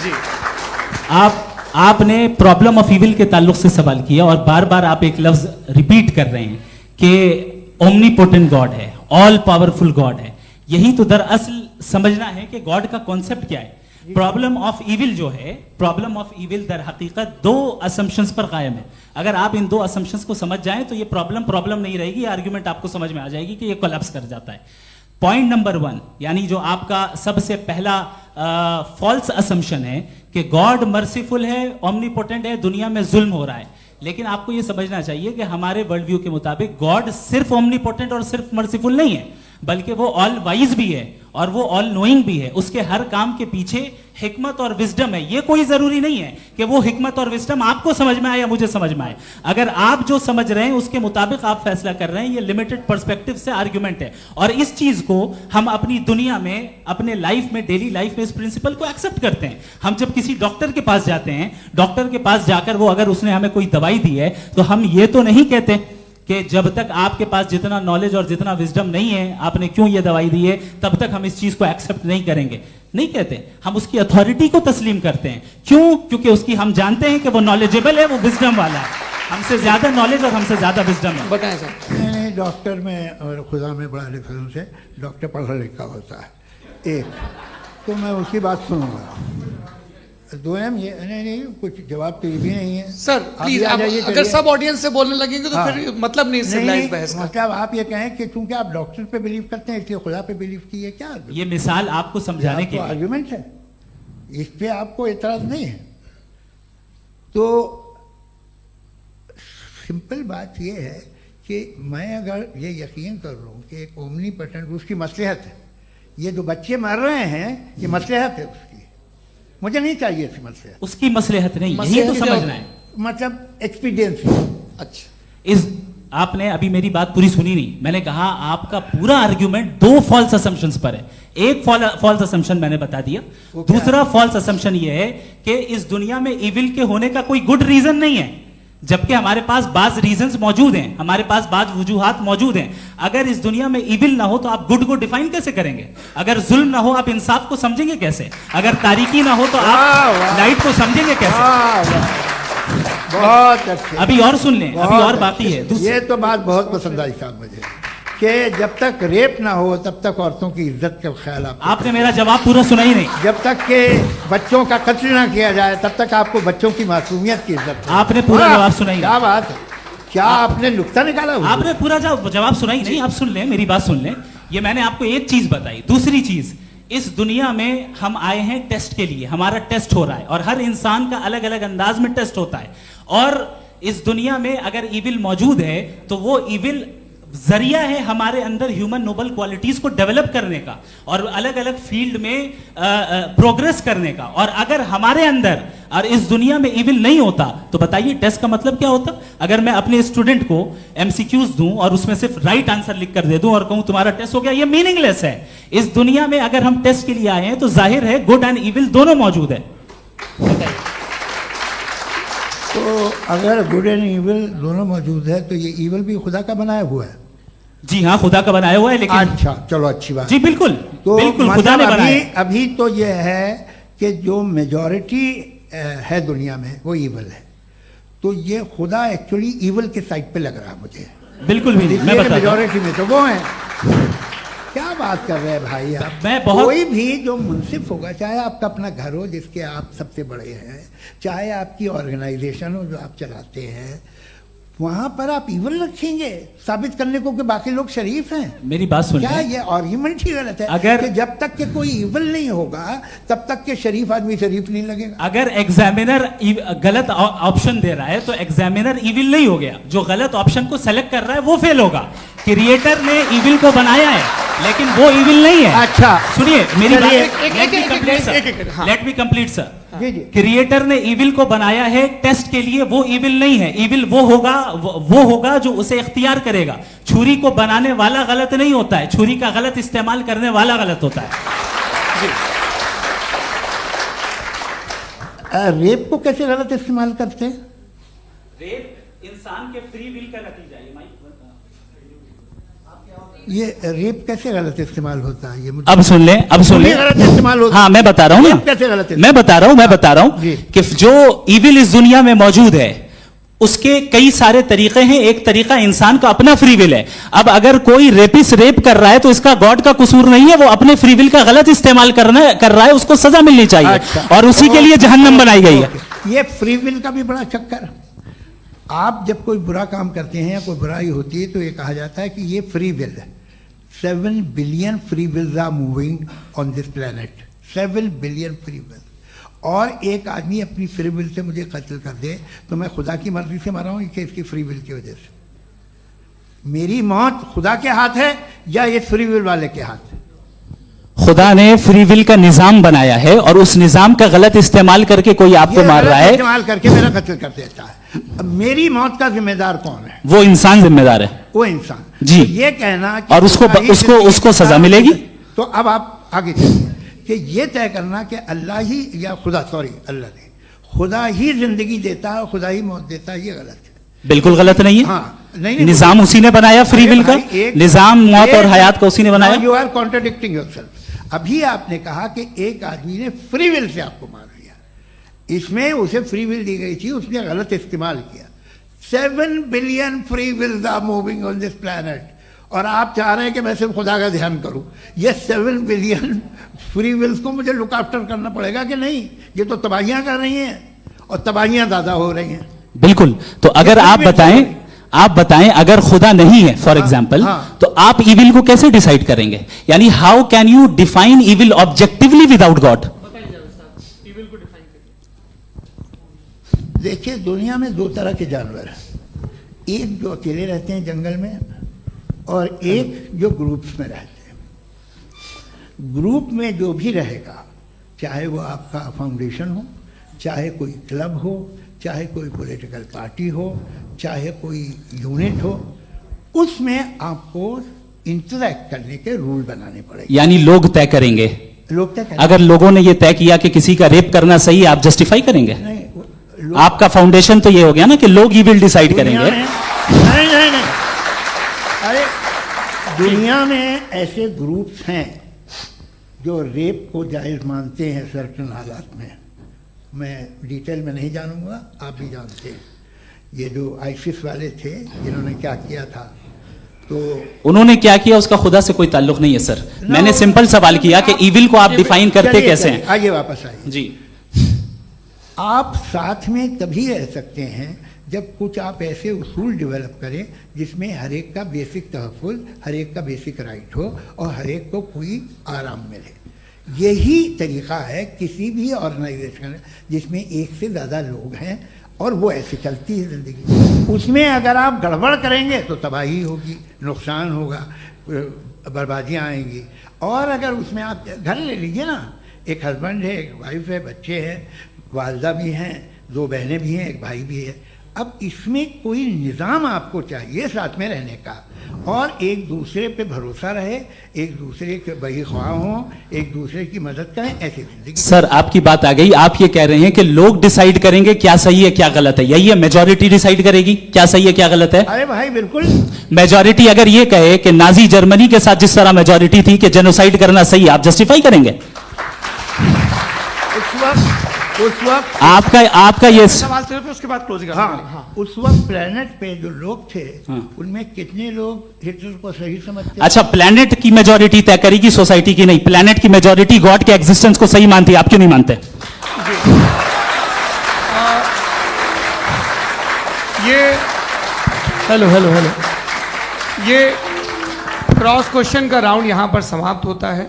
जी, आपने प्रॉब्लम ऑफ इविल के ताल्लुक से सवाल किया और बार बार आप एक लफ्ज रिपीट कर रहे हैं कि ओमनीपोटेंट गॉड है, ऑल पावरफुल गॉड है। यही तो दरअसल समझना है कि गॉड का कॉन्सेप्ट क्या है। प्रॉब्लम ऑफ इविल जो है, प्रॉब्लम ऑफ इविल दर हकीकत 2 असम्पशंस पर कायम है। अगर आप इन 2 असम्पशंस को समझ जाएं तो ये प्रॉब्लम नहीं रहेगी, आर्ग्यूमेंट आपको समझ में आ जाएगी कि ये कोलैप्स कर जाता है। पॉइंट नंबर 1, यानी जो आपका सबसे पहला फॉल्स असम्पशन है कि गॉड मर्सीफुल है, ओमनीपोटेंट है, दुनिया में जुल्म हो रहा है। लेकिन आपको ये समझना चाहिए कि हमारे वर्ल्ड व्यू के मुताबिक गॉड सिर्फ ओमनीपोटेंट और सिर्फ मर्सीफुल नहीं है, बल्कि वो ऑल वाइज भी है और वो ऑल नोइंग भी है। उसके हर काम के पीछे हिकमत और विजडम है। ये कोई जरूरी नहीं है कि वो हिकमत और विजडम आपको समझ में आए या मुझे समझ में आए। अगर आप जो समझ रहे हैं उसके मुताबिक आप फैसला कर रहे हैं, ये लिमिटेड पर्सपेक्टिव से आर्गुमेंट है। और इस चीज को हम अपनी दुनिया में, अपने लाइफ में, डेली लाइफ में इस प्रिंसिपल को एक्सेप्ट करते हैं। हम जब किसी डॉक्टर के पास जाते हैं, डॉक्टर के पास जाकर वो अगर उसने हमें कोई दवाई दी है तो हम ये तो नहीं कहते कि जब तक आपके पास जितना नॉलेज और जितना विजडम नहीं है, आपने क्यों ये दवाई दी है, तब तक हम इस चीज को एक्सेप्ट नहीं करेंगे। नहीं कहते, हम उसकी अथॉरिटी को तस्लीम करते हैं। क्यों? क्योंकि उसकी हम जानते हैं कि वो नॉलेजेबल है, वो विजडम वाला है, हमसे ज्यादा नॉलेज और हमसे ज्यादा विजडम है। बताएं सर। नहीं, डॉक्टर में और खुदा में बड़ा डिफरेंस है। डॉक्टर पढ़ा लिखा होता है, एक तो मैं उसकी बात सुनूंगा। दोयम ये नहीं, कुछ जवाब तो ये भी नहीं है। सर प्लीज, अगर सब ऑडियंस से बोलने लगेंगे तो फिर मतलब नहीं सिविलाइज्ड बहस का। मतलब आप ये कहें कि चूंकि आप डॉक्टर पे बिलीव करते हैं इसलिए खुदा पे बिलीव किए, क्या ये मिसाल आपको समझाने के लिए आर्गुमेंट है, इस पे आपको एतराज नहीं है। तो सिंपल बात ये है कि मैं अगर ये यकीन कर लूँ कि एक ओमनीपोटेंट, उसकी मसलहत है, ये जो बच्चे मर रहे हैं ये मसलहत है उसकी, मुझे नहीं चाहिए थी मसलहत। उसकी मसलहत नहीं, यही तो समझना है, मतलब एक्सपीडियंसी। अच्छा, इस आपने अभी मेरी बात पूरी सुनी नहीं। मैंने कहा आपका पूरा आर्ग्यूमेंट दो फॉल्स असम्पशंस पर है। एक फॉल्स असम्पशन मैंने बता दिया, दूसरा फॉल्स असम्पशन ये है कि इस दुनिया में इविल के होने का कोई गुड रीजन नहीं है, जबकि हमारे पास बाज रीजंस मौजूद हैं, हमारे पास बाज वजूहात मौजूद हैं। अगर इस दुनिया में इविल ना हो तो आप गुड को डिफाइन कैसे करेंगे? अगर जुल्म ना हो आप इंसाफ को समझेंगे कैसे? अगर तारीकी ना हो तो आप लाइट को समझेंगे कैसे? बहुत अच्छे। अभी और सुन लें, अभी और बाकी है। ये तो बात बहुत पसंद आई साहब मुझे, कि जब तक रेप ना हो तब तक औरतों की इज्जत का ख्याल आपने मेरा जवाब पूरा सुना ही नहीं। जब तक के बच्चों का कत्ल ना किया जाए तब तक आपको बच्चों की मासूमियत की इज्जत। आपने पूरा जवाब सुना ही नहीं। क्या बात है, क्या आपने नुक्ता निकाला? आपने पूरा जवाब सुना ही नहीं। आप सुन लें, मेरी बात सुन लें। ये मैंने आपको एक चीज बताई। दूसरी चीज, इस दुनिया में हम आए हैं टेस्ट के लिए, हमारा टेस्ट हो रहा है और हर इंसान का अलग अलग अंदाज में टेस्ट होता है। और इस दुनिया में अगर इविल मौजूद है तो वो इविल जरिया है हमारे अंदर ह्यूमन नोबल क्वालिटीज को डेवलप करने का और अलग अलग फील्ड में प्रोग्रेस करने का। और अगर हमारे अंदर और इस दुनिया में इविल नहीं होता तो बताइए टेस्ट का मतलब क्या होता? अगर मैं अपने स्टूडेंट को एमसीक्यूज दूं और उसमें सिर्फ राइट आंसर लिख कर दे दूं और कहूं तुम्हारा टेस्ट हो गया, ये मीनिंगलेस है। इस दुनिया में अगर हम टेस्ट के लिए आए हैं तो जाहिर है गुड एंड इविल दोनों मौजूद है। तो अगर गुड एंड इविल दोनों मौजूद है तो ये इविल भी खुदा का बनाया हुआ है? जी हाँ, खुदा का बनाया हुआ है। लेकिन अच्छा, चलो अच्छी बात। जी बिल्कुल, तो बिल्कुल खुदा ने बनाया। अभी तो ये है कि जो मेजॉरिटी है दुनिया में वो इविल है, तो ये खुदा एक्चुअली इविल के साइड पे लग रहा है मुझे। बिल्कुल भी नहीं, मैं बताता हूं। मेजॉरिटी में तो वो है। क्या बात कर रहे हैं भाई आप? मैं बहुत कोई भी जो मुंसिफ होगा, चाहे आपका अपना घर हो जिसके आप सबसे बड़े हैं, चाहे आपकी ऑर्गेनाइजेशन हो जो आप चलाते हैं, वहां पर आप इविल रखेंगे साबित करने को कि बाकी लोग शरीफ हैं? मेरी बात सुन क्या ये आर्ग्यूमेंट ही गलत है? अगर कि जब तक के कोई इविल नहीं होगा तब तक के शरीफ आदमी शरीफ नहीं लगेगा। अगर एग्जामिनर गलत ऑप्शन दे रहा है तो एग्जामिनर इविल नहीं हो गया, जो गलत ऑप्शन को सेलेक्ट कर रहा है वो फेल होगा। क्रिएटर ने इविल को बनाया है लेकिन वो इविल नहीं है। अच्छा सुनिए मेरी बात, हाँ। Let me complete sir. जी जी। क्रिएटर ने इविल को बनाया है टेस्ट के लिए, वो इविल नहीं है। इविल वो होगा जो उसे इख्तियार करेगा। छुरी को बनाने वाला गलत नहीं होता है, छुरी का गलत इस्तेमाल करने वाला गलत होता है। रेप को कैसे गलत इस्तेमाल करते हैं? रेप इंसान के फ्री विल का नतीजा है। ये रेप कैसे गलत इस्तेमाल होता है? ये मुझे अब सुन लें, अब सुन लें। गलत इस्तेमाल होता है। हाँ मैं बता रहा हूँ ना, कैसे गलत? मैं बता रहा हूँ कि जो इविल इस दुनिया में मौजूद है उसके कई सारे तरीके हैं। एक तरीका इंसान का अपना फ्री विल है। अब अगर कोई रेपिस्ट रेप कर रहा है तो इसका गॉड का कसूर नहीं है, वो अपने फ्री विल का गलत इस्तेमाल कर रहा है, उसको सजा मिलनी चाहिए। अच्छा। और उसी के लिए जहन्नम बनाई गई है। ये फ्री विल का भी बड़ा चक्कर। आप जब कोई बुरा काम करते हैं या कोई बुराई होती है तो ये कहा जाता है कि ये फ्री विल है। 7 billion free wills are moving on this planet. 7 billion free wills. और एक आदमी अपनी फ्री विल से मुझे कत्ल कर दे तो मैं खुदा की मर्जी से मरा हूँ कि इसकी फ्री विल की वजह से? मेरी मौत खुदा के हाथ है या ये फ्री विल वाले के हाथ है? खुदा ने फ्री विल का निजाम बनाया है और उस निजाम का गलत इस्तेमाल करके कोई आपको ये मार गलत रहा है, इस्तेमाल करके मेरा कत्ल कर देता है। अब मेरी मौत का जिम्मेदार कौन है? वो इंसान जिम्मेदार है। वो इंसान। जी। तो ये कहना कि और उसको सजा मिलेगी? तो अब आप आगे चलिए कि ये तय करना कि अल्लाह ही या खुदा, सॉरी अल्लाह ने, खुदा ही जिंदगी देता है, खुदा ही मौत देता है, ये गलत है। बिल्कुल गलत नहीं है। हाँ, नहीं, निजाम उसी ने बनाया फ्री विल का, निजाम मौत और हयात का उसी ने बनाया। You are contradicting yourself. अभी आपने कहा कि एक आदमी ने फ्री विल से आपको मार दिया, इसमें उसे फ्री विल दी गई थी, उसने गलत इस्तेमाल किया। 7 billion free wills are moving on this planet और आप चाह रहे हैं कि मैं सिर्फ खुदा का ध्यान करूं। ये 7 बिलियन फ्री विल्स को मुझे लुक आफ्टर करना पड़ेगा कि नहीं? ये तो तबाहियां कर रही हैं और तबाहियां ज़्यादा हो रही हैं। बिल्कुल। तो अगर आप बताएं अगर खुदा नहीं है फॉर एग्जाम्पल, तो आप इविल को कैसे डिसाइड करेंगे? यानी how can you define evil objectively without God? देखिए, दुनिया में 2 तरह के जानवर हैं। एक जो अकेले रहते हैं जंगल में और एक जो ग्रुप्स में रहते हैं। ग्रुप में जो भी रहेगा, चाहे वो आपका फाउंडेशन हो, चाहे कोई क्लब हो, चाहे कोई पॉलिटिकल पार्टी हो, चाहे कोई यूनिट हो, उसमें आपको इंटरैक्ट करने के रूल बनाने पड़ेंगे। यानी लोग तय करेंगे। लोग तय करेंगे। अगर लोगों ने ये तय किया कि किसी का रेप करना सही है, आप जस्टिफाई करेंगे? नहीं, आपका फाउंडेशन तो ये हो गया ना कि लोग ही विल डिसाइड करेंगे। नहीं, अरे दुनिया में ऐसे ग्रुप्स हैं जो रेप को जायज़ मानते हैं सर्टेन हालात में। मैं डिटेल में नहीं जानूंगा, आप भी जानते हैं। ये जो आईसिस वाले थे जिन्होंने क्या किया था, तो उन्होंने क्या किया उसका खुदा से कोई ताल्लुक नहीं है सर। मैंने सिंपल सवाल किया कि इविल को आप डिफाइन करते कैसे हैं? आइए वापस आइए जी। आप साथ में तभी रह सकते हैं जब कुछ आप ऐसे उसूल डेवलप करें जिसमें हर एक का बेसिक तहफ़्फ़ुज़, हर एक का बेसिक राइट हो और हर एक को कोई आराम मिले। यही तरीक़ा है किसी भी ऑर्गेनाइजेशन जिसमें एक से ज़्यादा लोग हैं और वो ऐसे चलती है ज़िंदगी। उसमें अगर आप गड़बड़ करेंगे तो तबाही होगी, नुकसान होगा, बर्बादियाँ आएंगी। और अगर उसमें आप घर ले लीजिए ना, एक हस्बैंड है, एक वाइफ है, बच्चे हैं, वालदा भी हैं, 2 बहनें भी हैं, एक भाई भी है। अब इसमें कोई निज़ाम आपको चाहिए साथ में रहने का और एक दूसरे पे भरोसा रहे, एक दूसरे के बहीख्वाह हों, एक दूसरे की मदद करें, ऐसी जिंदगी। सर आपकी बात आ गई। आप ये कह रहे हैं कि लोग डिसाइड करेंगे क्या सही है क्या गलत है, यही है? मेजॉरिटी डिसाइड करेगी क्या सही है क्या गलत है? अरे भाई बिल्कुल। मेजॉरिटी अगर ये कहे कि नाजी जर्मनी के साथ जिस तरह मेजॉरिटी थी कि जेनोसाइड करना सही है, आप जस्टिफाई करेंगे? उस वक्त आपका ये सवाल सिर्फ उसके बाद क्लोजिंग। हाँ, उस वक्त प्लेनेट पे जो लोग थे उनमें कितने लोग हिटलर को सही समझते? अच्छा, प्लेनेट की मेजॉरिटी तय करेगी सोसाइटी की नहीं। प्लेनेट की मेजॉरिटी गॉड के एग्जिस्टेंस को सही मानती है, आप क्यों नहीं मानते? ये हेलो ये क्रॉस क्वेश्चन का राउंड यहाँ पर समाप्त होता है।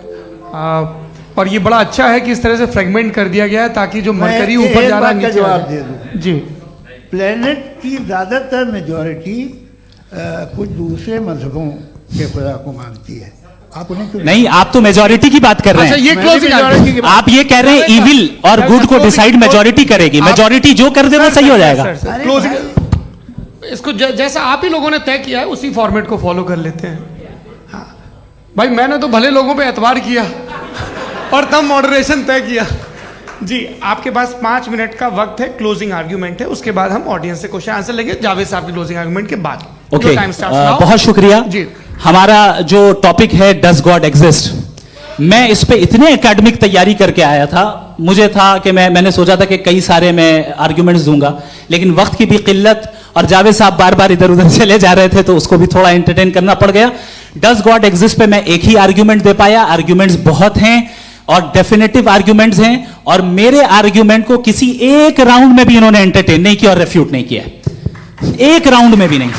और ये बड़ा अच्छा है कि इस तरह से फ्रेगमेंट कर दिया गया है ताकि जो मरकरी ऊपर जा रहा है नीचे जवाब दे दूं। जी। प्लेनेट की ज़्यादातर मेजॉरिटी कुछ दूसरे मजहबों के खुदा को मानती है। आप उन्हें क्यों नहीं? आप तो मेजॉरिटी की बात कर रहे हैं। अच्छा, ये क्लोजिंग आप ये कह रहे हैं इविल और गुड को डिसाइड मेजॉरिटी करेगी। मेजॉरिटी जो कर दे वो सही हो जाएगा। क्लोजिंग इसको जैसा आप ही लोगों ने तय किया है उसी फॉर्मेट को फॉलो कर लेते हैं। हाँ भाई, मैंने तो भले लोगों पे एतबार किया और तब मॉडरेशन तय किया। जी, आपके पास 5 मिनट का वक्त है, क्लोजिंग आर्ग्यूमेंट है, उसके बाद हम ऑडियंस से क्वेश्चन आंसर लेंगे जावेद साहब की क्लोजिंग आर्ग्यूमेंट के बाद। ओके, बहुत शुक्रिया जी। हमारा जो टॉपिक है डज गॉड एग्जिस्ट, मैं इस पे इतने एकेडमिक तैयारी करके आया था। मुझे था कि मैंने सोचा था कि कई सारे मैं आर्ग्यूमेंट्स दूंगा, लेकिन वक्त की भी किल्लत और जावेद साहब बार बार इधर उधर चले जा रहे थे तो उसको भी थोड़ा एंटरटेन करना पड़ गया। डज गॉड एग्जिस्ट पे मैं एक ही आर्ग्यूमेंट दे पाया। आर्ग्यूमेंट्स बहुत हैं और डेफिनेटिव आर्ग्यूमेंट्स हैं और मेरे आर्ग्यूमेंट को किसी एक राउंड में भी इन्होंने एंटरटेन नहीं किया और रेफ्यूट नहीं किया। एक राउंड में भी नहीं,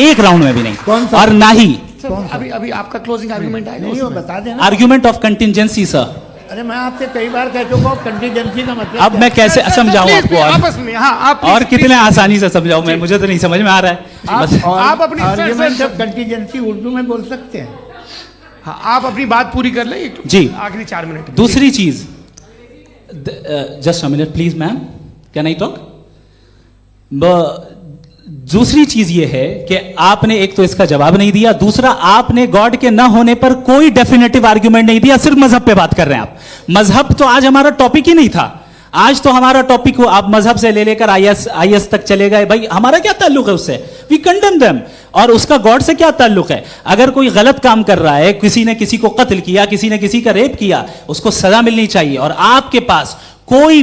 एक राउंड में भी नहीं। और ना ही अभी आपका क्लोजिंग आर्ग्यूमेंट आएगा, नहीं, वो बता देना। Argument of contingency sir. अरे मैं आपसे कई बार कह चुका हूँ कंटीजेंसी का मतलब अब मैं कैसे समझाऊं Please, आपको please, और आपस में, हाँ, आप और please, कितने please, आसानी से समझाऊं मैं, मुझे तो नहीं समझ में आ रहा है। आप अपनी argument sir, of contingency Urdu में बोल सकते हैं। हाँ, आप अपनी बात पूरी कर लें एक जी। आखिरी 4 मिनट। दूसरी चीज, just a minute please ma'am, can I talk? दूसरी चीज ये है कि आपने एक तो इसका जवाब नहीं दिया, दूसरा आपने गॉड के ना होने पर कोई डेफिनेटिव आर्ग्यूमेंट नहीं दिया, सिर्फ मजहब पे बात कर रहे हैं आप। मजहब तो आज हमारा टॉपिक ही नहीं था, आज तो हमारा टॉपिक हो, आप मजहब से ले लेकर आईएस तक चले गए। भाई हमारा क्या ताल्लुक है उससे? We condemn them. और उसका गॉड से क्या ताल्लुक है? अगर कोई गलत काम कर रहा है, किसी ने किसी को कत्ल किया, किसी ने किसी का रेप किया, उसको सजा मिलनी चाहिए। और आपके पास कोई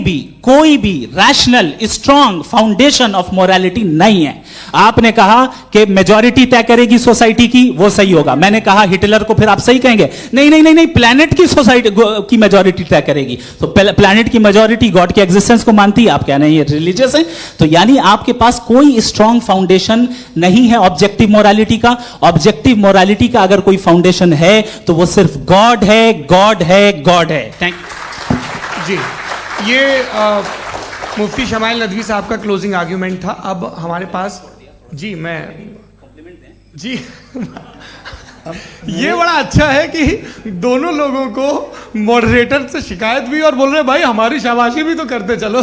भी rational strong foundation of morality नहीं है। आपने कहा कि मेजॉरिटी तय करेगी सोसाइटी की, वो सही होगा। मैंने कहा हिटलर को, फिर आप सही कहेंगे नहीं, प्लैनेट की सोसाइटी की मेजॉरिटी तय करेगी। तो प्लैनेट की मेजॉरिटी गॉड के एग्जिस्टेंस को मानती है, आप कह रहे हैं ये रिलीजियस है। तो यानी आपके पास कोई स्ट्रॉन्ग फाउंडेशन नहीं है ऑब्जेक्टिव मोरालिटी का। ऑब्जेक्टिव मोरालिटी का अगर कोई फाउंडेशन है तो वो सिर्फ गॉड है, गॉड है, गॉड है। थैंक यू जी, ये मुफ्ती शमाइल नदवी साहब का क्लोजिंग आर्ग्यूमेंट था। अब हमारे पास जी, जी ये बड़ा अच्छा है कि दोनों लोगों को मॉडरेटर से शिकायत भी और बोल रहे भाई हमारी शाबाशी भी तो करते चलो।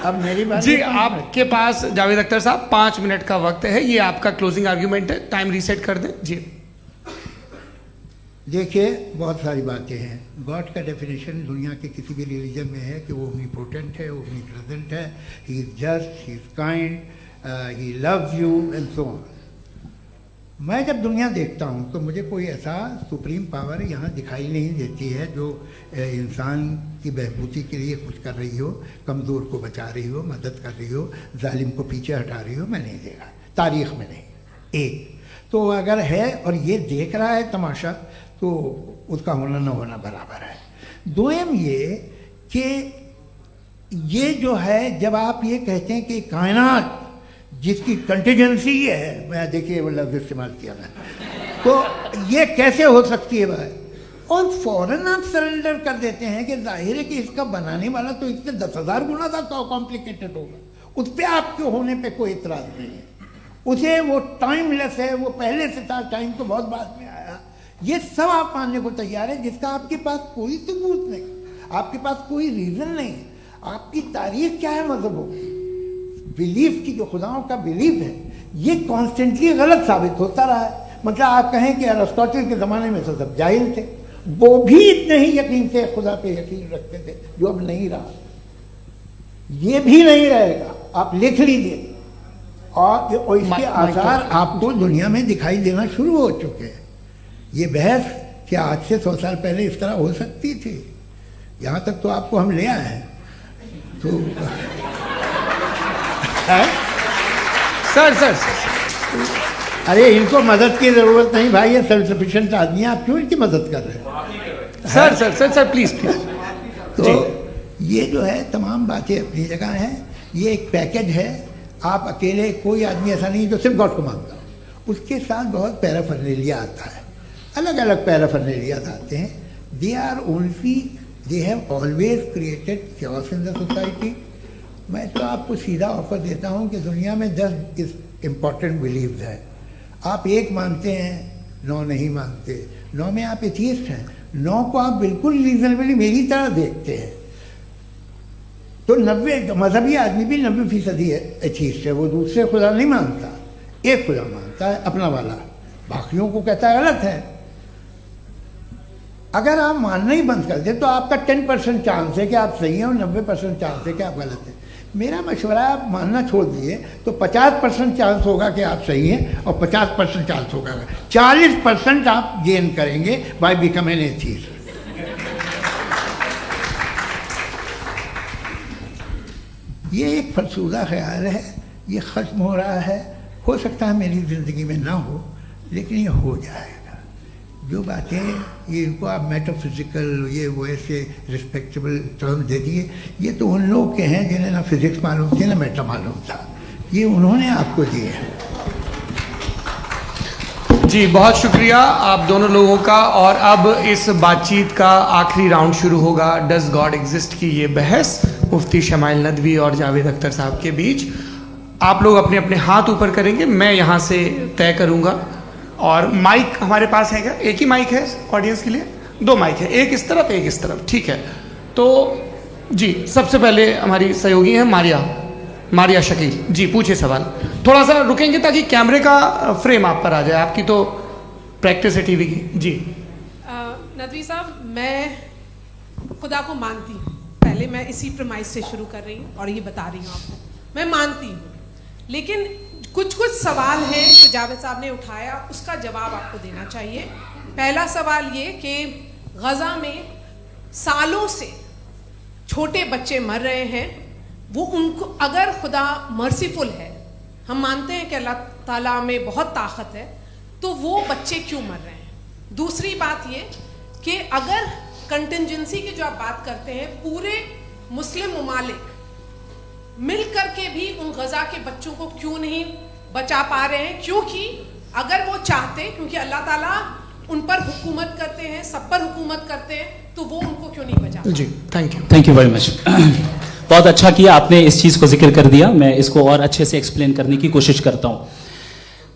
अब मेरी बात जी, आपके पास जावेद अख्तर साहब 5 मिनट का वक्त है, ये आपका क्लोजिंग आर्ग्यूमेंट है, टाइम रीसेट कर दें। जी देखिए, बहुत सारी बातें हैं। गॉड का डेफिनेशन दुनिया के किसी भी रिलीजन में है कि वो ओमनीपोटेंट है, ओमनीप्रेजेंट है, he is just, he is kind, he loves you and so on. मैं जब दुनिया देखता हूँ तो मुझे कोई ऐसा सुप्रीम पावर यहाँ दिखाई नहीं देती है जो इंसान की बहबूदी के लिए कुछ कर रही हो, कमज़ोर को बचा रही हो, मदद कर रही हो, जालिम को पीछे हटा रही हो। मैं नहीं देखा, तारीख़ में नहीं। एक तो अगर है और ये देख रहा है तमाशा, तो उसका होना न होना बराबर है। दोयम ये कि ये जो है, जब आप ये कहते हैं कि कायनात जिसकी कंटीजेंसी है, मैं देखिए वो लफ्ज़ इस्तेमाल किया मैं, तो ये कैसे हो सकती है भाई? और फौरन आप सरेंडर कर देते हैं कि जाहिर है कि इसका बनाने वाला तो इससे 10,000 गुना ज़्यादा कॉम्प्लिकेटेड होगा। उस पर आपके होने पे कोई इतराज़ नहीं है। उसे वो टाइमलेस है, वो पहले से था, टाइम तो बहुत बाद में आया। ये सब आप मानने को तैयार है जिसका आपके पास कोई सबूत नहीं, आपके पास कोई रीज़न नहीं है। आपकी तारीख क्या है मज़हबों की? बिलीफ की, जो खुदाओं का बिलीफ है, ये कॉन्स्टेंटली गलत साबित होता रहा है। मतलब आप कहें कि अरिस्टोटल के ज़माने में तो सब जाहिल थे, वो भी इतने ही यकीन से खुदा पे यकीन रखते थे, जो अब नहीं रहा। ये भी नहीं रहेगा, आप लिख लीजिए। और इसके आसार आपको दुनिया में दिखाई देना शुरू हो चुके हैं। ये बहस क्या आज से 100 साल पहले इस तरह हो सकती थी? यहाँ तक तो आपको हम ले आए हैं। तो सर अरे इनको मदद की ज़रूरत नहीं भाई, ये सेल्फ सफिशिएंट आदमी है, आप क्यों इनकी मदद कर रहे हैं? Sir please. तो ये जो है तमाम बातें अपनी जगह हैं। ये एक पैकेज है। आप अकेले, कोई आदमी ऐसा नहीं जो सिर्फ गॉड को मानता हो, उसके साथ बहुत पैराफर्नेलिया आता है, अलग अलग पैराफर्नेलिया आते हैं। They have always created chaos in the society. मैं तो आपको सीधा ऑफर देता हूँ कि दुनिया में 10 इम्पॉर्टेंट बिलीव्स हैं। आप एक मानते हैं, 9 नहीं मानते, 9 में आप एथियस्ट हैं, 9 को आप बिल्कुल रीजनेबली मेरी तरह देखते हैं। तो 90 मजहबी आदमी भी 90% एथियस्ट है। वो दूसरे खुदा नहीं मानता, एक खुदा मानता है, अपना वाला, बाकियों को कहता है गलत है। अगर आप मानना ही बंद कर दें तो आपका 10% चांस है कि आप सही हैं और 90% चांस है कि आप गलत हैं। मेरा मशवरा है, आप मानना छोड़ दिए तो 50% चांस होगा कि आप सही हैं और 50% चांस होगा, 40% आप गेन करेंगे बाय बिकमिंग एन एथियस्ट। ये एक फरसूदा ख्याल है, ये ख़त्म हो रहा है। हो सकता है मेरी ज़िंदगी में ना हो, लेकिन ये हो जाएगा। जो बातें ये इनको आप मेटाफिजिकल, ये वो ऐसे रिस्पेक्टेबल टर्म दे दिए, ये तो उन लोग के हैं जिन्हें ना फिज़िक्स मालूम थी ना मेटा मालूम था, ये उन्होंने आपको दिए हैं। जी बहुत शुक्रिया आप दोनों लोगों का। और अब इस बातचीत का आखिरी राउंड शुरू होगा, डज गॉड एग्जिस्ट की ये बहस मुफ्ती शमाइल नदवी और जावेद अख्तर साहब के बीच। आप लोग अपने अपने हाथ ऊपर करेंगे, मैं यहाँ से तय करूँगा। और माइक हमारे पास है क्या? एक ही माइक है ऑडियंस के लिए? 2 माइक है, एक इस तरफ एक इस तरफ, ठीक है। तो जी सबसे पहले हमारी सहयोगी हैं मारिया शकील जी, पूछे सवाल। थोड़ा सा रुकेंगे ताकि कैमरे का फ्रेम आप पर आ जाए, आपकी तो प्रैक्टिस है टीवी की। जी नदवी साहब, मैं खुदा को मानती हूँ, पहले मैं इसी प्रमाइस से शुरू कर रही हूँ और ये बता रही हूँ आपको, मैं मानती हूँ। लेकिन कुछ सवाल हैं जो जावेद साहब ने उठाया, उसका जवाब आपको देना चाहिए। पहला सवाल ये कि गज़ा में सालों से छोटे बच्चे मर रहे हैं, वो उनको अगर खुदा मर्सीफुल है, हम मानते हैं कि अल्लाह ताला में बहुत ताकत है, तो वो बच्चे क्यों मर रहे हैं? दूसरी बात ये कि अगर कंटिजेंसी की जो आप बात करते हैं, पूरे मुस्लिम ममालिक मिल करके भी उन गज़ा के बच्चों को क्यों नहीं बचा पा रहे हैं? क्योंकि अगर वो चाहते, क्योंकि अल्लाह ताला उन पर हुकूमत करते हैं, सब पर हुकूमत करते हैं, तो वो उनको क्यों नहीं बचा? जी थैंक यू वेरी मच। बहुत अच्छा किया आपने इस चीज़ को जिक्र कर दिया, मैं इसको और अच्छे से एक्सप्लेन करने की कोशिश करता हूँ।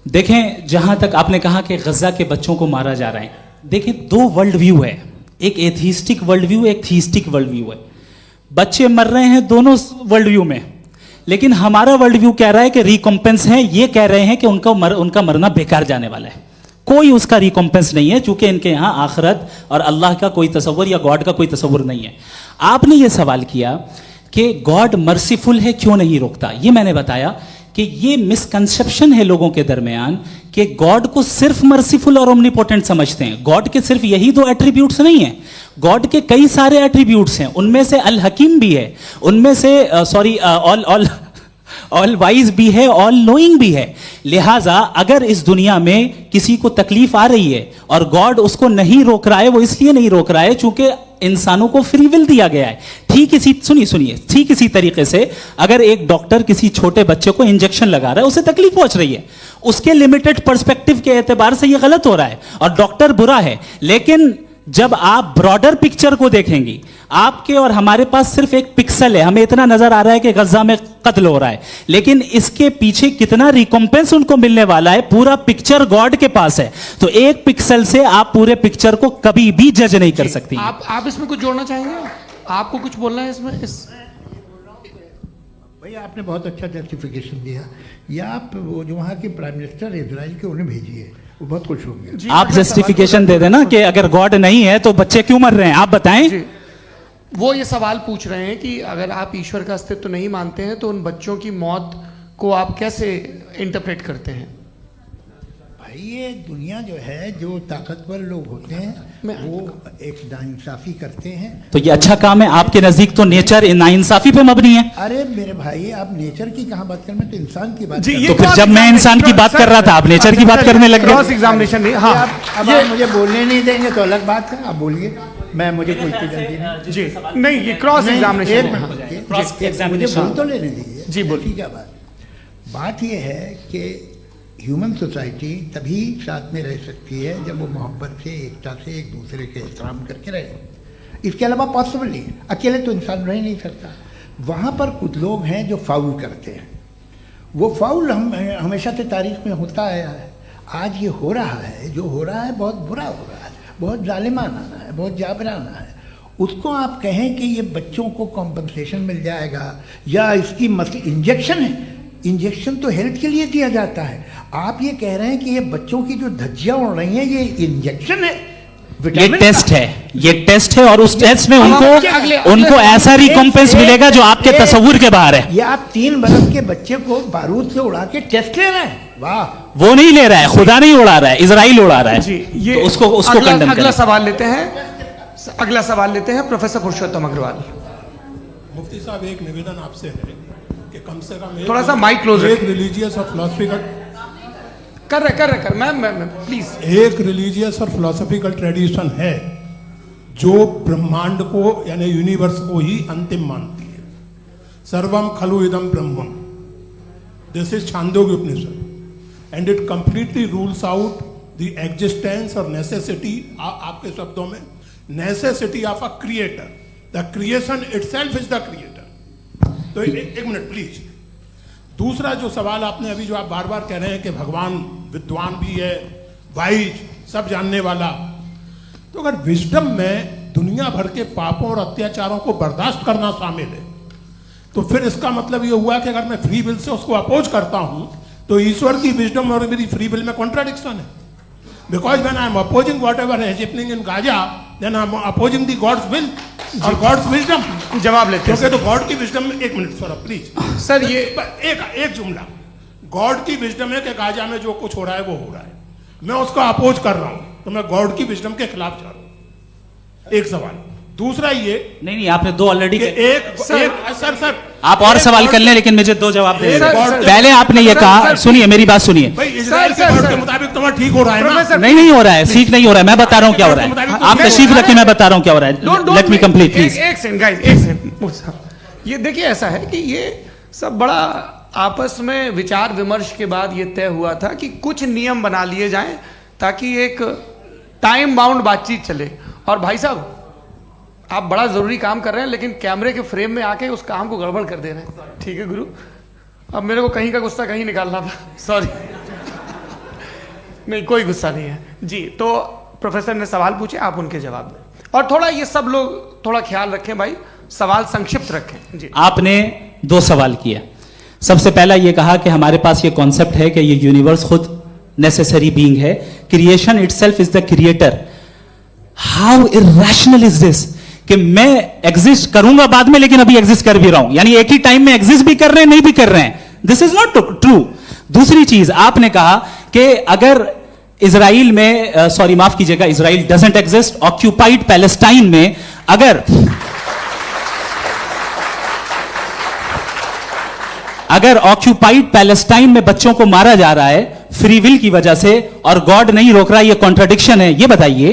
देखें, जहाँ तक आपने कहा कि गज़ा के बच्चों को मारा जा रहा है, देखें 2 वर्ल्ड व्यू है, एक एथीस्टिक वर्ल्ड व्यू, एक थीस्टिक वर्ल्ड व्यू है। बच्चे मर रहे हैं दोनों वर्ल्ड व्यू में, लेकिन हमारा वर्ल्ड व्यू कह रहा है कि रिकॉम्पेंस है, ये कह रहे हैं कि उनका मरना बेकार जाने वाला है, कोई उसका रिकॉम्पेंस नहीं है, चूंकि इनके यहाँ आखिरत और अल्लाह का कोई तसव्वुर या गॉड का कोई तसव्वुर नहीं है। आपने ये सवाल किया कि गॉड मर्सीफुल है, क्यों नहीं रोकता? ये मैंने बताया कि ये मिसकंसेप्शन है लोगों के दरमियान कि गॉड को सिर्फ मर्सीफुल और ओमनीपोटेंट समझते हैं। गॉड के सिर्फ यही 2 एट्रीब्यूट्स नहीं हैं, गॉड के कई सारे एट्रीब्यूट्स हैं, उनमें से अल हकीम भी है, उनमें से ऑल वाइज भी है, ऑल नोइंग भी है। लिहाजा अगर इस दुनिया में किसी को तकलीफ आ रही है और गॉड उसको नहीं रोक रहा है, वो इसलिए नहीं रोक रहा है चूंकि इंसानों को फ्री विल दिया गया है। ठीक इसी तरीके से अगर एक डॉक्टर किसी छोटे बच्चे को इंजेक्शन लगा रहा है, उसे तकलीफ पहुंच रही है, उसके लिमिटेड पर्सपेक्टिव के एतबार से यह गलत हो रहा है और डॉक्टर बुरा है। लेकिन जब आप ब्रॉडर पिक्चर को देखेंगी, आपके और हमारे पास सिर्फ एक पिक्सल है, हमें इतना नजर आ रहा है कि गजा में कत्ल हो रहा है, लेकिन इसके पीछे कितना रिकॉम्पेंस उनको मिलने वाला है, पूरा पिक्चर गॉड के पास है। तो एक पिक्सल से आप पूरे पिक्चर को कभी भी जज नहीं कर सकती। आप इसमें कुछ जोड़ना चाहेंगे? आपको कुछ बोलना है इसमें? भैया आपने बहुत अच्छा जस्टिफिकेशन दिया। या आप वो जो वहाँ के प्राइम मिनिस्टर इजराइल के उन्हें भेजिए, वो बहुत खुश होंगे। आप जस्टिफिकेशन दे देना कि अगर गॉड नहीं है तो बच्चे क्यों मर रहे हैं, आप बताएं। वो ये सवाल पूछ रहे हैं कि अगर आप ईश्वर का अस्तित्व नहीं मानते हैं तो उन बच्चों की मौत को आप कैसे इंटरप्रेट करते हैं? भाई ये दुनिया जो है, जो ताकतवर लोग होते हैं वो एक नाइंसाफी करते हैं। तो ये अच्छा काम है आपके नजदीक, तो नेचर नाइंसाफी पे मबनी है। अरे मेरे भाई, आप नेचर की कहाँ बात कर रहे हैं, तो इंसान की बात। तो फिर जब मैं इंसान की बात कर रहा था, आप नेचर की बात करने लग गए। क्रॉस एग्जामिनेशन नहीं। हाँ, अब आप मुझे बोलने नहीं देंगे तो अलग बात है, आप बोलिए, मुझे कोई जल्दी नहीं। जी नहीं, ये क्रॉस एग्जामिनेशन मुझे बोल तो लेने दीजिए। जी बोलिए। क्या बात ये है कि ह्यूमन सोसाइटी तभी साथ में रह सकती है जब वो मोहब्बत से, एकता से, एक दूसरे के एहतराम करके रहे। इसके अलावा पॉसिबल नहीं है, अकेले तो इंसान रह नहीं सकता। वहाँ पर कुछ लोग हैं जो फाउल करते हैं, वो फाउल हमेशा से तारीख में होता आया है। आज ये हो रहा है, जो हो रहा है बहुत बुरा हो रहा है, बहुत जालिमाना है, बहुत जाबराना है। उसको आप कहें कि ये बच्चों को कॉम्पनसेशन मिल जाएगा या इसकी इंजेक्शन है, इंजेक्शन तो हेल्थ के लिए दिया जाता है। आप ये कह रहे हैं कि ये बच्चों की जो धज्जियां उड़ रही हैं ये इंजेक्शन है, ये टेस्ट है, ये टेस्ट है और उस टेस्ट में उनको ऐसा रिकॉम्पेंस मिलेगा जो आपके तस्वुर के बाहर है। ये आप 3 बरस के बच्चे को बारूद से उड़ा के टेस्ट ले रहे हैं। वाह, वो नहीं ले रहा है, खुदा नहीं उड़ा रहा है, इजराइल उड़ा रहा है। जी, ये तो उसको कंडेम अगला सवाल लेते हैं प्रोफेसर पुरुषोत्तम अग्रवाल। मुफ्ती साहब, एक निवेदन आपसे है कि कम से कम थोड़ा सा माइक क्लोज, एक रिलीजियस और फिलॉसफिकल कर मैं प्लीज। एक रिलीजियस और फिलोसॉफिकल ट्रेडिशन है जो ब्रह्मांड को यानी यूनिवर्स को ही अंतिम मानती है। सर्वम खलु इदम ब्रह्मम, this is Chandogya Upanishad, and it completely rules out the existence और नेसेसिटी, आपके शब्दों में necessity of a creator, the creation itself is the creator. तो एक मिनट प्लीज। दूसरा जो सवाल आपने अभी जो आप बार बार कह रहे हैं कि भगवान विद्वान भी है, वाइज, सब जानने वाला, तो अगर विजडम में दुनिया भर के पापों और अत्याचारों को बर्दाश्त करना शामिल है, तो फिर इसका मतलब ये हुआ कि अगर मैं फ्री विल से उसको अपोज करता हूं तो ईश्वर की विजडम और मेरी फ्री विल में कॉन्ट्राडिक्शन है। Because when I am opposing whatever is happening in Gaza, then I am opposing the God's will और गॉड्स विजडम। जवाब लेते हैं क्योंकि तो गॉड की विजडम में, एक मिनट सर प्लीज सर, ये एक जुमला, गॉड की विजडम है कि गाजा में जो कुछ हो रहा है वो हो रहा है, मैं उसका अपोज कर रहा हूं, तो मैं गॉड की विजडम के खिलाफ जा रहा हूं। एक सवाल। दूसरा ये नहीं, आपने दो ऑलरेडी। सर आप और सवाल कर लें, लेकिन मुझे दो जवाब दे। सर, पहले आपने ये कहा, सुनिए मेरी बात सुनिए। भाई इजराइल के गॉड के मुताबिक तुम्हारा ठीक हो रहा है ना? नहीं हो रहा है, ठीक नहीं हो रहा है, मैं बता रहा हूँ क्या हो रहा है। आप तशरीफ रखिए, मैं बता रहा हूँ क्या हो रहा है। Late me complete please. एक सेकंड गाइस, एक सेकंड। ये देखिए, ऐसा है कि ये सब बड़ा आपस में विचार विमर्श के बाद ये तय हुआ था कि कुछ नियम बना लिए जाएं ताकि एक टाइम बाउंड बातचीत चले। और भाई साहब, आप बड़ा जरूरी काम कर रहे हैं, लेकिन कैमरे के फ्रेम में आके उस काम को गड़बड़ कर दे रहे हैं। ठीक है गुरु, अब मेरे को कहीं का गुस्सा कहीं निकालना था, सॉरी। नहीं, कोई गुस्सा नहीं है जी। तो प्रोफेसर ने सवाल पूछे, आप उनके जवाब दें, और थोड़ा ये सब लोग थोड़ा ख्याल रखें भाई, सवाल संक्षिप्त रखें जी। आपने दो सवाल किया। सबसे पहला ये कहा कि हमारे पास ये कॉन्सेप्ट है कि ये यूनिवर्स खुद नेसेसरी बीइंग है, creation itself is the creator. How irrational is this कि मैं एग्जिस्ट करूंगा बाद में, लेकिन अभी एग्जिस्ट कर भी रहा हूं, यानी एक ही टाइम में एग्जिस्ट भी कर रहे हैं, नहीं भी कर रहे हैं। This is not true. दूसरी चीज आपने कहा कि अगर इजराइल में, सॉरी माफ कीजिएगा, Israel doesn't exist, occupied Palestine में अगर ऑक्यूपाइड पैलेस्टाइन में बच्चों को मारा जा रहा है फ्री विल की वजह से और गॉड नहीं रोक रहा, ये कॉन्ट्रडिक्शन है। ये बताइए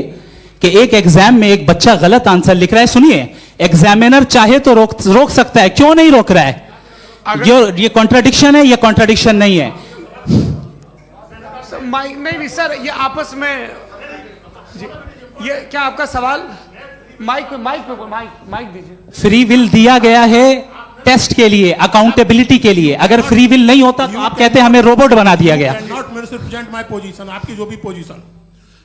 कि एक एग्जाम में एक बच्चा गलत आंसर लिख रहा है, सुनिए, एग्जामिनर चाहे तो रोक सकता है, क्यों नहीं रोक रहा है? ये कॉन्ट्रडिक्शन है, ये कॉन्ट्रडिक्शन नहीं है। माइक नहीं सर, ये आपस में जी, ये क्या आपका सवाल? माइक दीजिए। फ्री विल दिया गया है टेस्ट के लिए, अकाउंटेबिलिटी के लिए। अगर फ्री विल नहीं होता तो आप कहते हैं हमें रोबोट बना दिया गया। नॉट मिसरिप्रेजेंट माय पोजीशन, आपकी जो भी पोजीशन,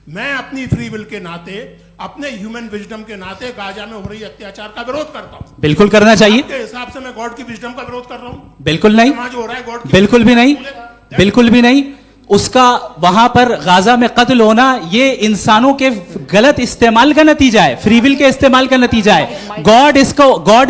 मैं अपनी फ्री विल के नाते, अपने ह्यूमन विजडम के नाते गाजा में हो रही अत्याचार का विरोध करता हूं। बिल्कुल करना चाहिए। के हिसाब से मैं गॉड की विजडम का विरोध कर रहा हूं? बिल्कुल नहीं, जो हो रहा है गॉड, बिल्कुल भी नहीं, बिल्कुल भी नहीं। उसका वहां पर गाजा में कत्ल होना ये इंसानों के गलत इस्तेमाल का नतीजा है, फ्री विल के इस्तेमाल का नतीजा है। गॉड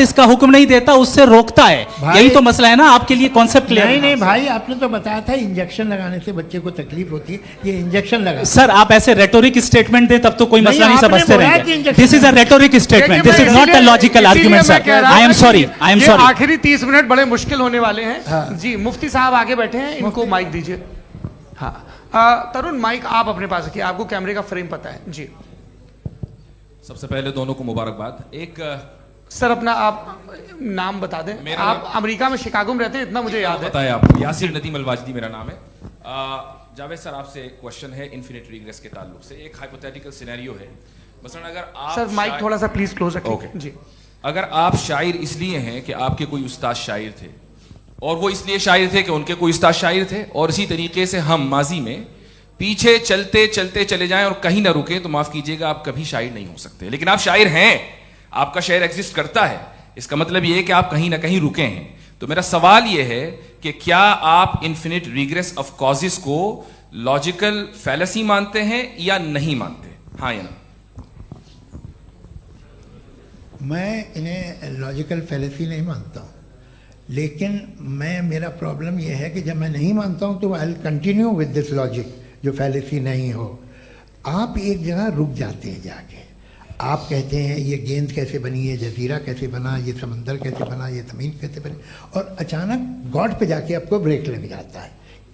इसका हुक्म नहीं देता, उससे रोकता है। यही तो मसला है ना, आपके लिए कॉन्सेप्ट क्लियर नहीं नहीं भाई, आपने तो बताया था इंजेक्शन लगाने से बच्चे को तकलीफ होती है, ये इंजेक्शन लगा। सर आप ऐसे रेटोरिक स्टेटमेंट दें तब तो कोई मसला नहीं समझते रहेंगे। This is a rhetoric statement, this is not a logical argument sir. I am sorry, I am sorry. आखिरी 30 मिनट बड़े मुश्किल होने वाले हैं जी। मुफ्ती साहब आगे बैठे हैं, इनको माइक दीजिए। हाँ तरुण, माइक आप अपने पास रखिए, आपको कैमरे का फ्रेम पता है जी। सबसे पहले दोनों को मुबारकबाद। एक सर अपना आप नाम बता दें। आप अमेरिका में शिकागो में रहते हैं, इतना मुझे याद है। बताया आपको, यासिर नदीम अलवाजदी मेरा नाम है। जावेद सर, आपसे एक क्वेश्चन है इन्फिनिट रिग्रेस के ताल्लुक से। एक हाइपोथेटिकल सिनेरियो है, मसलन अगर आप सर माइक थोड़ा सा प्लीज क्लोज रखें। ओके जी। अगर आप शायर इसलिए हैं कि आपके कोई उस्ताद शायर थे, और वो इसलिए शायर थे कि उनके कोई उस्ताद शायर थे, और इसी तरीके से हम माजी में पीछे चलते चलते चले जाएं और कहीं ना रुके, तो माफ कीजिएगा आप कभी शायर नहीं हो सकते। लेकिन आप शायर हैं, आपका शायर एग्जिस्ट करता है, इसका मतलब ये है कि आप कहीं ना कहीं रुके हैं। तो मेरा सवाल ये है कि क्या आप इन्फिनिट रिग्रेस ऑफ कॉजेस को लॉजिकल फैलेसी मानते हैं या नहीं मानते? हाँ या ना? मैं इन्हें लॉजिकल फैलेसी नहीं मानता हूँ, लेकिन मेरा प्रॉब्लम यह है कि जब मैं नहीं मानता हूँ तो I will continue with this logic जो फैलेसी नहीं हो। आप एक जगह रुक जाते हैं जाके, आप कहते हैं ये गेंद कैसे बनी, ये जजीरा कैसे बना, ये समंदर कैसे बना, ये ज़मीन कैसे बनी, और अचानक गॉड पे जाके आपको ब्रेक लग जाता है।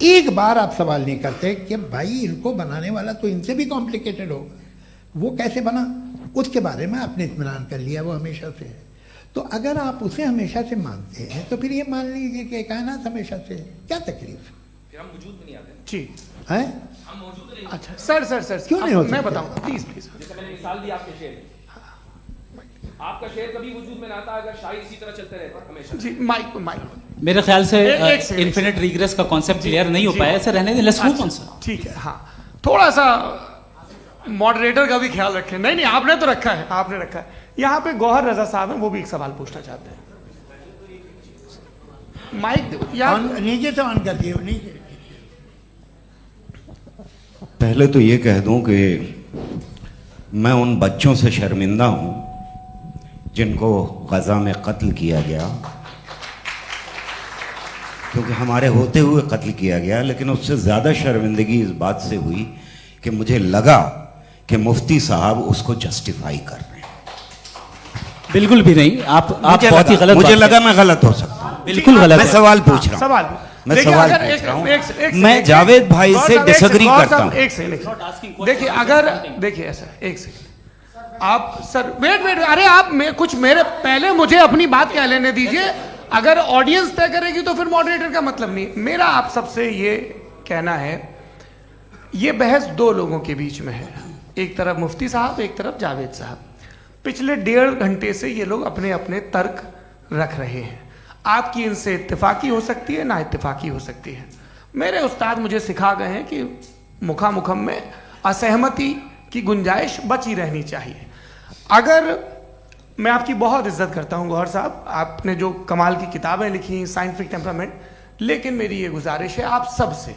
एक बार आप सवाल नहीं करते कि भाई इनको बनाने वाला तो इनसे भी कॉम्प्लिकेटेड होगा, वो कैसे बना, उसके बारे में आपने इत्मीनान कर लिया, वो हमेशा से है। तो अगर आप उसे हमेशा से मानते हैं तो फिर ये मान लीजिए कि कायनात हमेशा से है, क्या तकलीफ? फिर हम वजूद में नहीं आते। जी हैं? हम मौजूद नहीं। अच्छा सर क्यों नहीं हो मैं सकते? बताऊं प्लीज प्लीज। जैसे मैंने मिसाल दी आपके शेर में, आपका शेर कभी वजूद में ना आता अगर शायर इसी तरह चलते रहते हमेशा। जी माइक माइक मेरे ख्याल से एक सेकंड। इन्फिनिट रिग्रेस का कॉन्सेप्ट क्लियर नहीं हो जी। पाया, ऐसे रहने दें, लेट्स मूव ऑन अच्छा, सर। ठीक है। हाँ थोड़ा सा मॉडरेटर का भी ख्याल रखें। नहीं नहीं आपने तो रखा है, आपने रखा है। यहाँ पे गौहर रजा साहब हैं, वो भी एक सवाल पूछना चाहते हैं। माइक या नीचे से ऑन कर दिए नीचे। पहले तो ये कह दूं कि मैं उन बच्चों से शर्मिंदा हूं जिनको गजा में कत्ल किया गया, क्योंकि हमारे होते हुए कत्ल किया गया। लेकिन उससे ज़्यादा शर्मिंदगी इस बात से हुई कि मुझे लगा कि मुफ्ती साहब उसको जस्टिफाई कर रहे हैं। बिल्कुल भी नहीं, आप बहुत ही गलत मुझे बात लगा कह- मैं गलत हो सकता हूं। बिल्कुल गलत मैं है। सवाल पूछ रहा हूं। सवाल मैं देखिए, सवाल अगर पूछ रहा हूं। एक मैं सेकंड, जावेद भाई गौर से साहब, एक डिसएग्री सेकंड, करता गौर साहब, हूं। एक सेकंड देखिए, अगर देखिए ऐसा एक सेकंड आप सर वेट अरे आप कुछ मेरे पहले मुझे अपनी बात कह लेने दीजिए। अगर ऑडियंस तय करेगी तो फिर मॉडरेटर का मतलब नहीं। मेरा आप सबसे ये कहना है, ये बहस दो लोगों के बीच में है, एक तरफ मुफ्ती साहब, एक तरफ जावेद साहब। पिछले 1.5 घंटे से ये लोग अपने अपने तर्क रख रहे हैं। आपकी इनसे इत्तेफाकी हो सकती है, ना इत्तेफाकी हो सकती है। मेरे उस्ताद मुझे सिखा गए हैं कि मुखामुखम में असहमति की गुंजाइश बची रहनी चाहिए। अगर मैं आपकी बहुत इज्जत करता हूं गौहर साहब, आपने जो कमाल की किताबें लिखी, साइंटिफिक टेम्परामेंट, लेकिन मेरी ये गुजारिश है आप सबसे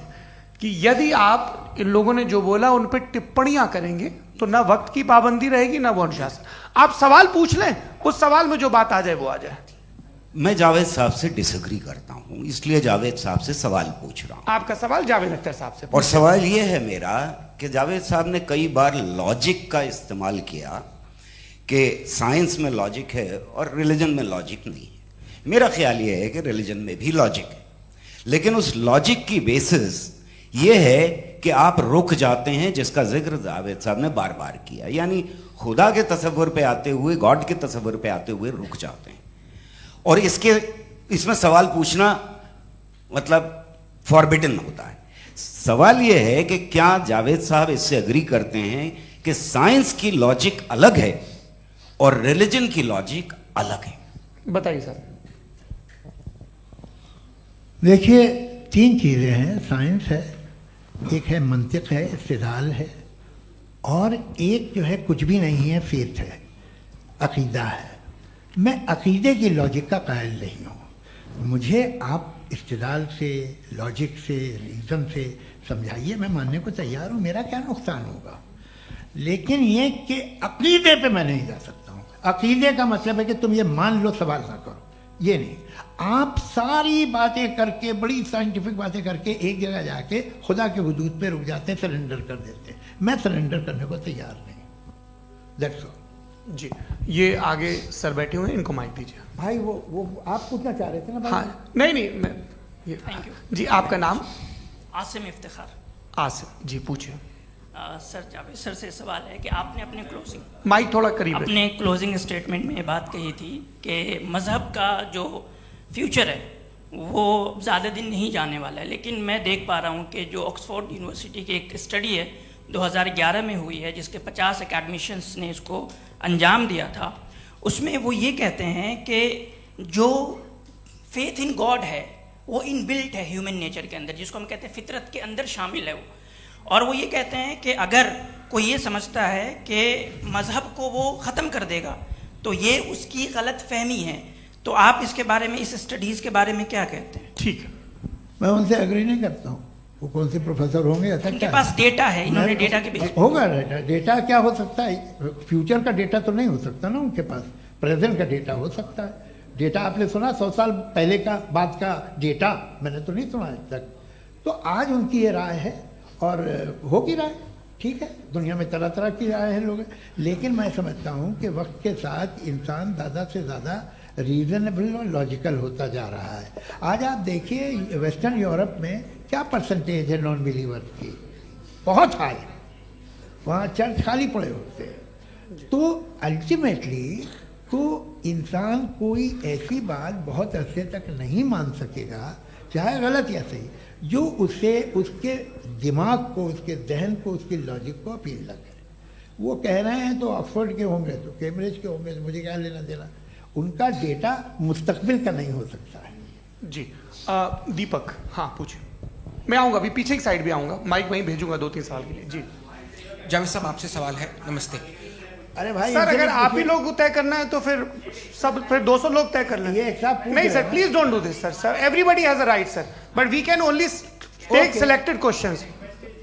कि यदि आप इन लोगों ने जो बोला उन पर टिप्पणियां करेंगे तो ना वक्त की पाबंदी रहेगी ना वो अनुशासन। आप सवाल पूछ लें, उस सवाल में जो बात आ जाए वो आ जाए। मैं जावेद साहब से डिसएग्री करता हूं, इसलिए जावेद साहब से सवाल पूछ रहा हूं। आपका सवाल जावेद अख्तर साहब से। और सवाल ये है मेरा कि जावेद साहब ने कई बार लॉजिक का इस्तेमाल किया कि साइंस में लॉजिक है और रिलीजन में लॉजिक नहीं है। मेरा ख्याल ये है कि रिलीजन में भी लॉजिक है, लेकिन उस लॉजिक की बेसिस ये है कि आप रुक जाते हैं, जिसका जिक्र जावेद साहब ने बार बार किया, यानी खुदा के तसव्वुर पे आते हुए, गॉड के तसव्वुर पे आते हुए रुक जाते हैं। और इसमें सवाल पूछना मतलब फॉरबिडन होता है। सवाल यह है कि क्या जावेद साहब इससे एग्री करते हैं कि साइंस की लॉजिक अलग है और रिलीजन की लॉजिक अलग है? बताइए सर। देखिए 3 चीज़ें हैं, साइंस है, एक है मंतिक है, इस्तिदलाल है, और एक जो है कुछ भी नहीं है, फेथ है, अकीदा है। मैं अकीदे की लॉजिक का कायल नहीं हूँ। मुझे आप इस्तिदलाल से, लॉजिक से, रीज़न से समझाइए, मैं मानने को तैयार हूँ, मेरा क्या नुकसान होगा। लेकिन ये कि अकीदे पे मैं नहीं जा सकता हूँ। अकीदे का मतलब है कि तुम ये मान लो, सवाल ना करो, ये नहीं। आप सारी बातें करके, बड़ी साइंटिफिक बातें करके एक जगह जाके खुदा के हुदूद पे रुक जाते हैं, सरेंडर कर देते हैं। मैं सरेंडर करने को तैयार नहीं। That's all. जी ये आगे सर बैठे हुए हैं, इनको माइक दीजिए। भाई वो आप पूछना चाह रहे थे ना भाई? हाँ नहीं मैं ये थैंक यू जी। आपका नाम? आसिम इफ्तिखार। आसिफ जी, पूछिए। सर जावेद सर से सवाल है कि आपने अपने माइक थोड़ा करीब है। अपने क्लोजिंग स्टेटमेंट में ये बात कही थी कि मज़हब का जो फ्यूचर है वो ज़्यादा दिन नहीं जाने वाला है। लेकिन मैं देख पा रहा हूँ कि जो ऑक्सफोर्ड यूनिवर्सिटी की एक स्टडी है 2011 में हुई है, जिसके 50 एकेडमिशियंस ने इसको अंजाम दिया था, उसमें वो ये कहते हैं कि जो फेथ इन गॉड है वो इनबिल्ट है ह्यूमन नेचर के अंदर, जिसको हम कहते हैं फितरत के अंदर शामिल है वो। और वो ये कहते हैं कि अगर कोई ये समझता है कि मज़हब को वो ख़त्म कर देगा तो ये उसकी गलत फहमी है। तो आप इसके बारे में, इस स्टडीज़ के बारे में क्या कहते हैं? ठीक है। मैं उनसे एग्री नहीं करता हूँ। वो कौन से प्रोफेसर होंगे? ऐसा उनके क्या पास डेटा है, इन्होंने डेटा के बेस होगा। डेटा क्या हो सकता है? फ्यूचर का डेटा तो नहीं हो सकता ना उनके पास, प्रेजेंट का डेटा हो सकता है। डेटा आपने सुना 100 साल पहले का बाद का डेटा? मैंने तो नहीं सुना आज तक। तो आज उनकी ये राय है और होगी राय, ठीक है। दुनिया में तरह तरह की राय है लोग, लेकिन मैं समझता हूँ कि वक्त के साथ इंसान ज़्यादा से ज़्यादा रीजनेबल और लॉजिकल होता जा रहा है। आज आप देखिए वेस्टर्न यूरोप में क्या परसेंटेज है नॉन बिलीवर्स की, बहुत हाई। वहाँ चर्च खाली पड़े होते हैं। तो अल्टीमेटली तो इंसान कोई ऐसी बात बहुत अरसे तक नहीं मान सकेगा चाहे गलत या सही, जो उसे उसके दिमाग को, उसके जहन को, उसकी लॉजिक को अपील न करे। वो कह रहे हैं तो ऑक्सफोर्ड के होंगे तो कैम्ब्रिज के होंगे, तो मुझे क्या लेना देना। उनका डेटा मुस्तकबिल का नहीं हो सकता है। जी दीपक, हाँ पूछिए। मैं आऊँगा, अभी पीछे की साइड भी आऊँगा, माइक वहीं भेजूंगा 2-3 साल के लिए। जी जावेद साहब, आपसे सवाल है। नमस्ते। अरे भाई सर, अगर आप ही लोग तय करना है तो फिर 200 लोग तय कर लें। ये एक साथ नहीं sir, please don't do this sir. Everybody has a right sir, but we can only take selected questions.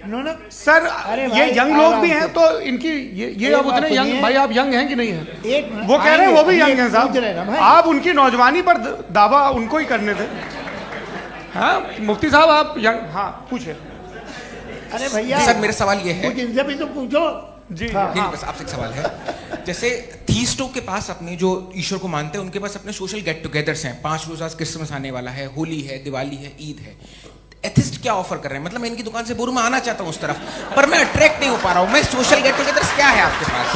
No sir, ये यंग लोग भी हैं से। तो इनकी ये अब उतने यंग, भाई आप यंग हैं कि नहीं हैं? एक वो कह रहे हैं वो भी यंग हैं पूछ रहे ना साहब, भाई। आप उनकी नौजवानी पर दावा उनको ही करने थे। हाँ मुफ्ती साहब आप यंग, हाँ पूछे। अरे भैया सर, मेरा सवाल ये है। कुछ इनसे भी तो पूछो जी नहीं, बस आपसे एक सवाल है। जैसे थीस्टों के पास अपने जो ईश्वर को मानते हैं, उनके पास अपने सोशल गेट टुगेदर्स हैं। 5 रोज़ आज क्रिसमस आने वाला है, होली है, दिवाली है, ईद है। एथिस्ट क्या ऑफर कर रहे हैं? मतलब मैं इनकी दुकान से बोलूं, मैं आना चाहता हूं उस तरफ, पर मैं अट्रैक्ट नहीं हो पा रहा हूं। मैं सोशल गेट टुगेदर्स क्या है आपके पास?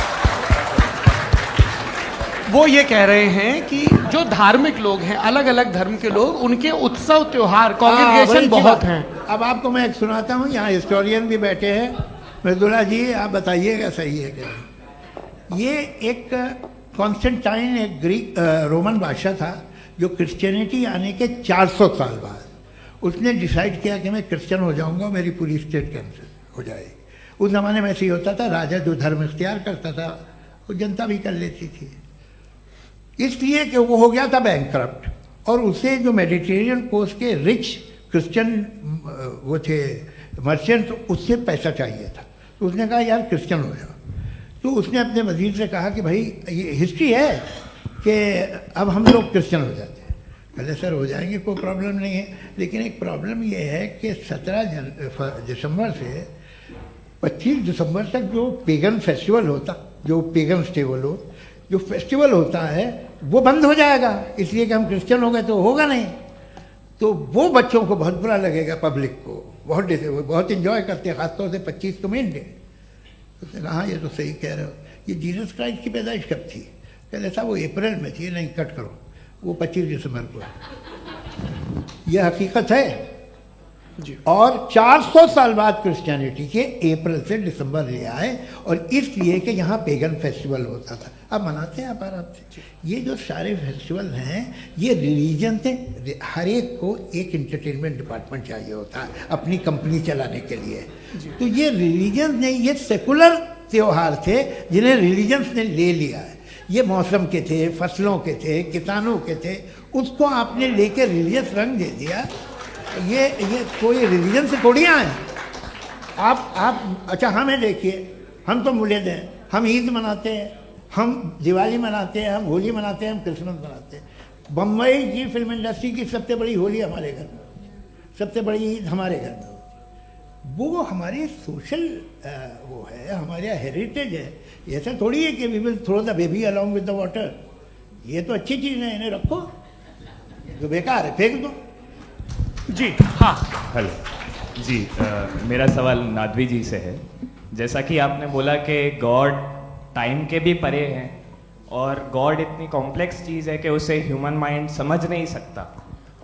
वो ये कह रहे हैं कि जो धार्मिक लोग हैं, अलग अलग धर्म के लोग, उनके उत्सव त्योहार कॉन्ग्रेगेशन बहुत हैं। अब आपको मैं एक सुनाता हूँ, यहाँ हिस्टोरियन भी बैठे हैं। मृदुला जी, आप बताइएगा सही है क्या? ये एक कॉन्स्टेंटाइन, एक ग्रीक रोमन बादशाह था, जो क्रिश्चियनिटी आने के 400 साल बाद उसने डिसाइड किया कि मैं क्रिश्चियन हो जाऊंगा, मेरी पूरी स्टेट कैंसिल हो जाएगी। उस ज़माने में ऐसे ही होता था, राजा जो धर्म इख्तियार करता था वो जनता भी कर लेती थी। इसलिए कि वो हो गया था बैंकरप्ट, और उसे जो मेडिटेरियन कोस्ट के रिच क्रिश्चियन वो थे मर्चेंट, उससे पैसा चाहिए था। तो उसने कहा यार क्रिश्चियन हो जाओ। तो उसने अपने वजीर से कहा कि भाई ये हिस्ट्री है कि अब हम लोग क्रिश्चियन हो जाते हैं। कहले सर हो जाएंगे, कोई प्रॉब्लम नहीं है, लेकिन एक प्रॉब्लम ये है कि 17 दिसंबर से 25 दिसंबर तक जो पेगन फेस्टिवल होता, जो पेगन जो फेस्टिवल होता है वो बंद हो जाएगा, इसलिए कि हम क्रिश्चियन हो गए तो होगा नहीं। तो वो बच्चों को बहुत बुरा लगेगा, पब्लिक को बहुत इंजॉय करते हैं, खासतौर से 25 को मेन डे। उसने कहा हाँ ये तो सही कह रहे हो, ये जीसस क्राइस्ट की पैदाइश कब थी? कहते साहब वो अप्रैल में थी। नहीं, कट करो, वो 25 दिसंबर को है। यह हकीकत है जी। और 400 साल बाद क्रिश्चियनिटी के अप्रैल से दिसंबर ले आए, और इसलिए कि यहाँ पेगन फेस्टिवल होता था। अब मनाते हैं आप आराम से। ये जो सारे फेस्टिवल हैं ये रिलीजन से, हर एक को एक इंटरटेनमेंट डिपार्टमेंट चाहिए होता है अपनी कंपनी चलाने के लिए। तो ये रिलीजन ने, ये सेकुलर त्यौहार थे जिन्हें रिलीजन्स ने ले लिया है। ये मौसम के थे, फसलों के थे, किसानों के थे, उसको आपने लेके रिलीजियस रंग दे दिया। ये कोई रिलीजन से थोड़ी आए आप। अच्छा हमें देखिए, हम तो मुल्द हैं, हम ईद मनाते हैं, हम दिवाली मनाते हैं, हम होली मनाते हैं, हम क्रिसमस मनाते हैं। बम्बई की फिल्म इंडस्ट्री की सबसे बड़ी होली हमारे घर में होती है, सबसे बड़ी ईद हमारे घर में होती है। वो हमारी सोशल वो है, हमारा हेरिटेज है। ऐसा थोड़ी है कि we will throw the baby along with the water. ये तो अच्छी चीज़ है, इन्हें रखो, जो बेकार है फेंक दो। जी हाँ, हेलो जी, मेरा सवाल नादवी जी से है। जैसा कि आपने बोला कि गॉड टाइम के भी परे हैं, और गॉड इतनी कॉम्प्लेक्स चीज़ है कि उसे ह्यूमन माइंड समझ नहीं सकता,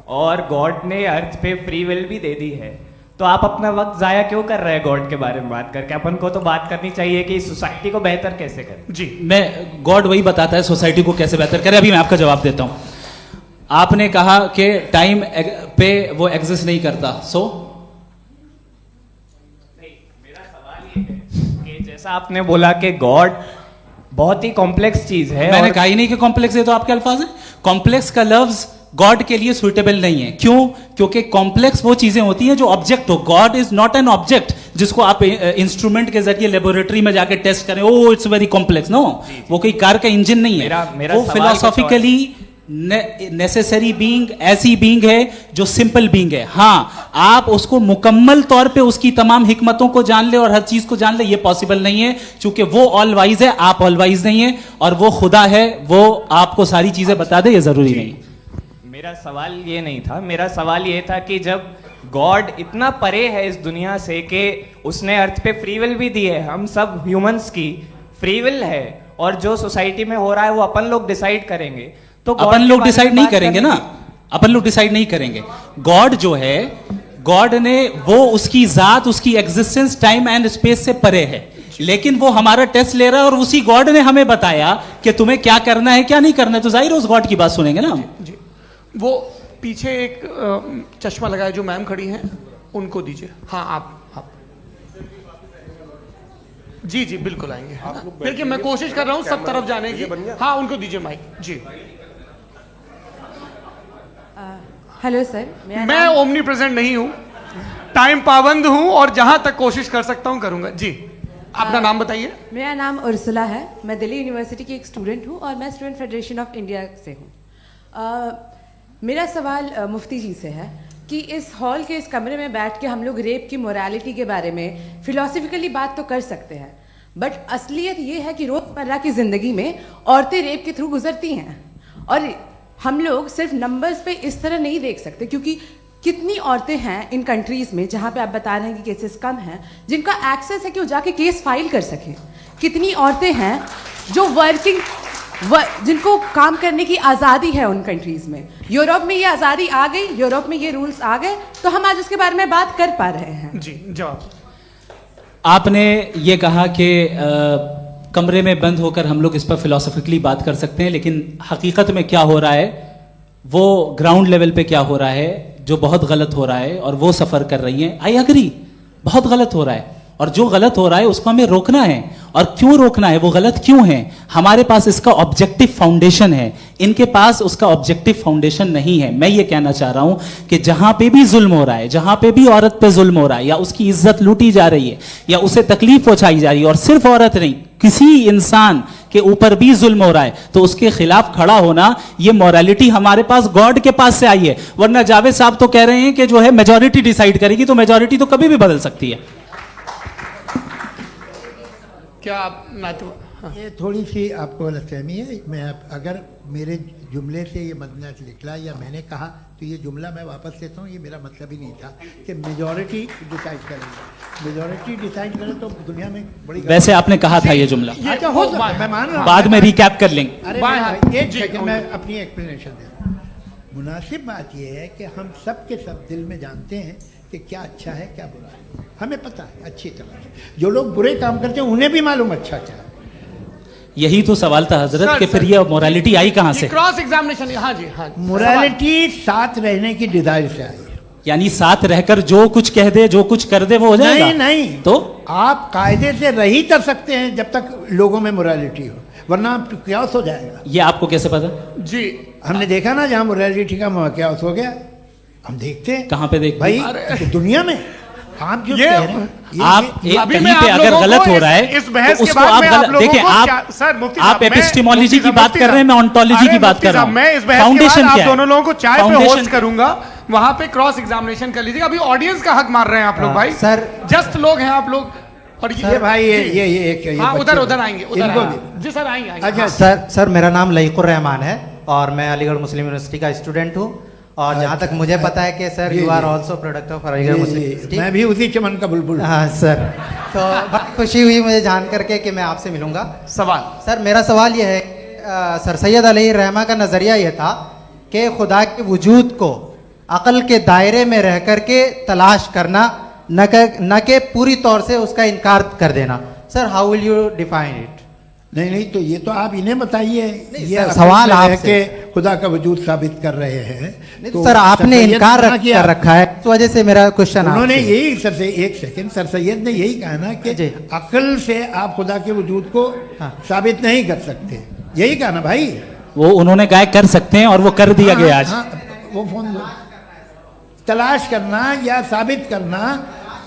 और गॉड ने अर्थ पे फ्री विल भी दे दी है। तो आप अपना वक्त ज़ाया क्यों कर रहे हैं गॉड के बारे में बात करके? अपन को तो बात करनी चाहिए कि सोसाइटी को बेहतर कैसे करें। जी, मैं गॉड वही बताता है सोसाइटी को कैसे बेहतर करे। अभी मैं आपका जवाब देता हूँ। आपने कहा कि टाइम पे वो एग्जिस्ट नहीं करता, सो मेरा सवाल ये है कि जैसा आपने बोला कि गॉड बहुत ही कॉम्प्लेक्स चीज है। मैंने कहा ही नहीं कि कॉम्प्लेक्स है, तो आपके अल्फाज हैं। कॉम्प्लेक्स का लफ्ज गॉड के लिए सुइटेबल नहीं है। क्यों? क्योंकि कॉम्प्लेक्स वो चीजें होती हैं जो ऑब्जेक्ट हो। God is not an object जिसको आप इंस्ट्रूमेंट के जरिए लेबोरेटरी में जाके टेस्ट करें, oh it's very complex. No, वो कोई कार का इंजन नहीं है। वो फिलोसॉफिकली नेसेसरी बीइंग ऐसी बीइंग है जो सिंपल बीइंग है। हाँ, आप उसको मुकम्मल तौर पे उसकी तमाम हिकमतों को जान ले और हर चीज को जान ले, ये पॉसिबल नहीं है, क्योंकि वो ऑल वाइज है, आप ऑल वाइज नहीं है, और वो खुदा है, वो आपको सारी चीजें बता दे, ये जरूरी नहीं। मेरा सवाल ये नहीं था, मेरा सवाल ये था कि जब गॉड इतना परे है इस दुनिया से कि उसने अर्थ पे फ्री विल भी दी है, हम सब ह्यूमंस की फ्री विल है, और जो सोसाइटी में हो रहा है वो अपन लोग डिसाइड करेंगे, तो अपन लोग डिसाइड नहीं करेंगे ना। अपन लोग डिसाइड नहीं करेंगे। गॉड जो है, गॉड ने वो उसकी जात, उसकी एग्जिस्टेंस टाइम एंड स्पेस से परे है, लेकिन वो हमारा टेस्ट ले रहा है और उसी गॉड ने हमें बताया कि तुम्हें क्या करना है क्या नहीं करना है, तो जाहिर है उस गॉड की बात सुनेंगे ना हम। जी, वो पीछे एक चश्मा लगाए जो मैम खड़ी हैं उनको दीजिए। हाँ आप जी जी बिल्कुल आएंगे। देखिए मैं कोशिश कर रहा हूँ सब तरफ जाने की। हाँ उनको दीजिए माइक जी। हेलो सर, मैं ओमनी प्रेजेंट नहीं हूँ, टाइम पाबंद हूँ और जहां तक कोशिश कर सकता हूँ करूंगा। जी अपना नाम बताइए। मेरा नाम उर्सुला है, मैं दिल्ली यूनिवर्सिटी की एक स्टूडेंट हूँ और मैं स्टूडेंट फेडरेशन ऑफ इंडिया से हूँ। मेरा सवाल मुफ्ती जी से है कि इस हॉल के इस कमरे में बैठ के हम लोग रेप की मोरालिटी के बारे में फिलोसफिकली बात तो कर सकते हैं, बट असलियत ये है कि रोज़मर्रा की ज़िंदगी में औरतें रेप के थ्रू गुजरती हैं और हम लोग सिर्फ नंबर्स पे इस तरह नहीं देख सकते, क्योंकि कितनी औरतें हैं इन कंट्रीज़ में जहाँ पे आप बता रहे हैं कि केसेस कम हैं, जिनका एक्सेस है कि वो जाके केस फाइल कर सकें। कितनी औरतें हैं जो जिनको काम करने की आज़ादी है उन कंट्रीज़ में। यूरोप में ये आज़ादी आ गई, यूरोप में ये रूल्स आ गए, तो हम आज उसके बारे में बात कर पा रहे हैं। जी जवाब। आपने ये कहा कि कमरे में बंद होकर हम लोग इस पर फिलोसफिकली बात कर सकते हैं, लेकिन हकीकत में क्या हो रहा है, वो ग्राउंड लेवल पे क्या हो रहा है जो बहुत गलत हो रहा है, और वो सफ़र कर रही हैं। आई अग्री, बहुत गलत हो रहा है, और जो गलत हो रहा है उसको हमें रोकना है। और क्यों रोकना है, वो गलत क्यों है, हमारे पास इसका ऑब्जेक्टिव फाउंडेशन है, इनके पास उसका ऑब्जेक्टिव फाउंडेशन नहीं है। मैं ये कहना चाह रहा हूं कि जहां पे भी जुल्म हो रहा है, जहां पे भी औरत पे जुल्म हो रहा है, या उसकी इज्जत लूटी जा रही है, या उसे तकलीफ पहुंचाई जा रही है, और सिर्फ औरत नहीं किसी इंसान के ऊपर भी जुल्म हो रहा है, तो उसके खिलाफ खड़ा होना, ये मोरालिटी हमारे पास गॉड के पास से आई है। वरना जावेद साहब तो कह रहे हैं कि जो है मेजॉरिटी डिसाइड करेगी, तो मेजॉरिटी तो कभी भी बदल सकती है। क्या आप हाँ। ये थोड़ी सी आपको गलतफहमी है। मैं अगर मेरे जुमले से ये मदनत निकला या मैंने कहा तो ये जुमला मैं वापस लेता हूँ, ये मेरा मतलब ही नहीं था कि मेजॉरिटी डिसाइड करेंगे। मेजॉरिटी डिसाइड करे तो दुनिया में बड़ी, वैसे आपने कहा था ये जुमला। अच्छा हो सकता है, मैं मान रहा हूँ, बाद में रिकैप कर लेंगे। अरे एक सेकंड मैं अपनी एक्सप्लेनेशन देता हूँ। मुनासिब बात यह है कि हम सब के सब दिल में जानते हैं कि क्या अच्छा है क्या बुरा है, हमें पता है अच्छी तरह से। जो लोग बुरे काम करते हैं उन्हें भी मालूम अच्छा क्या है। यही तो सवाल था हजरत कि फिर ये मोरालिटी आई कहां से? Cross examination. हाँ जी हाँ। मोरालिटी साथ रहने की डिजायर से आई है, यानी साथ रहकर जो कुछ कह दे जो कुछ कर दे वो हो जाएगा? नहीं नहीं, तो आप कायदे से रह ही कर सकते हैं जब तक लोगों में मोरालिटी हो, वरना क्यास हो जाएगा। ये आपको कैसे पता? जी हमने देखा ना, जहाँ मोरालिटी का क्यास हो गया, हम देखते हैं। कहाँ पे देखते भाई? दुनिया में। आप जो आप कहीं पे अगर गलत हो रहा है तो उसको आप देखिए, आप एपिस्टेमोलॉजी की बात कर रहे हैं, मैं ऑन्टोलॉजी की बात कर रहा हूं। मैं इस बहस फाउंडेशन आप दोनों लोगों को चाय पे होस्ट करूंगा, वहां पे क्रॉस एग्जामिनेशन कर लीजिएगा। अभी ऑडियंस का हक मार रहे हैं आप लोग भाई, सर जस्ट लोग हैं आप लोग। और ये भाई ये हाँ उधर आएंगे, जी सर आएंगे। अच्छा सर मेरा नाम लईकुर रहमान है और मैं अलीगढ़ मुस्लिम यूनिवर्सिटी का स्टूडेंट हूँ, और जहाँ तक मुझे पता है कि sir you are also product of Aligarh Muslim University. मैं भी उसी चमन का बुलबुल। हाँ सर, तो बहुत खुशी हुई मुझे जान करके कि मैं आपसे मिलूंगा। सवाल सर, मेरा सवाल यह है, सर सैयद अलैहि रहमा का नज़रिया यह था कि खुदा के वजूद को अक़ल के दायरे में रह कर के तलाश करना, न कि पूरी तौर से उसका इनकार कर देना। Sir how will you define it? नहीं तो ये तो आप इन्हें बताइए। ये सवाल आपसे खुदा का वजूद साबित कर रहे हैं तो सर आपने इनकार कर रखा है, इस वजह से मेरा क्वेश्चन उन्होंने यही सर से एक सेकंड सर सैयद ने यही कहा ना कि अक्ल से आप खुदा के वजूद को साबित नहीं कर सकते, यही कहा ना भाई। वो उन्होंने कहा कर सकते हैं और वो कर दिया गया आज। वो फोन तलाश करना या साबित करना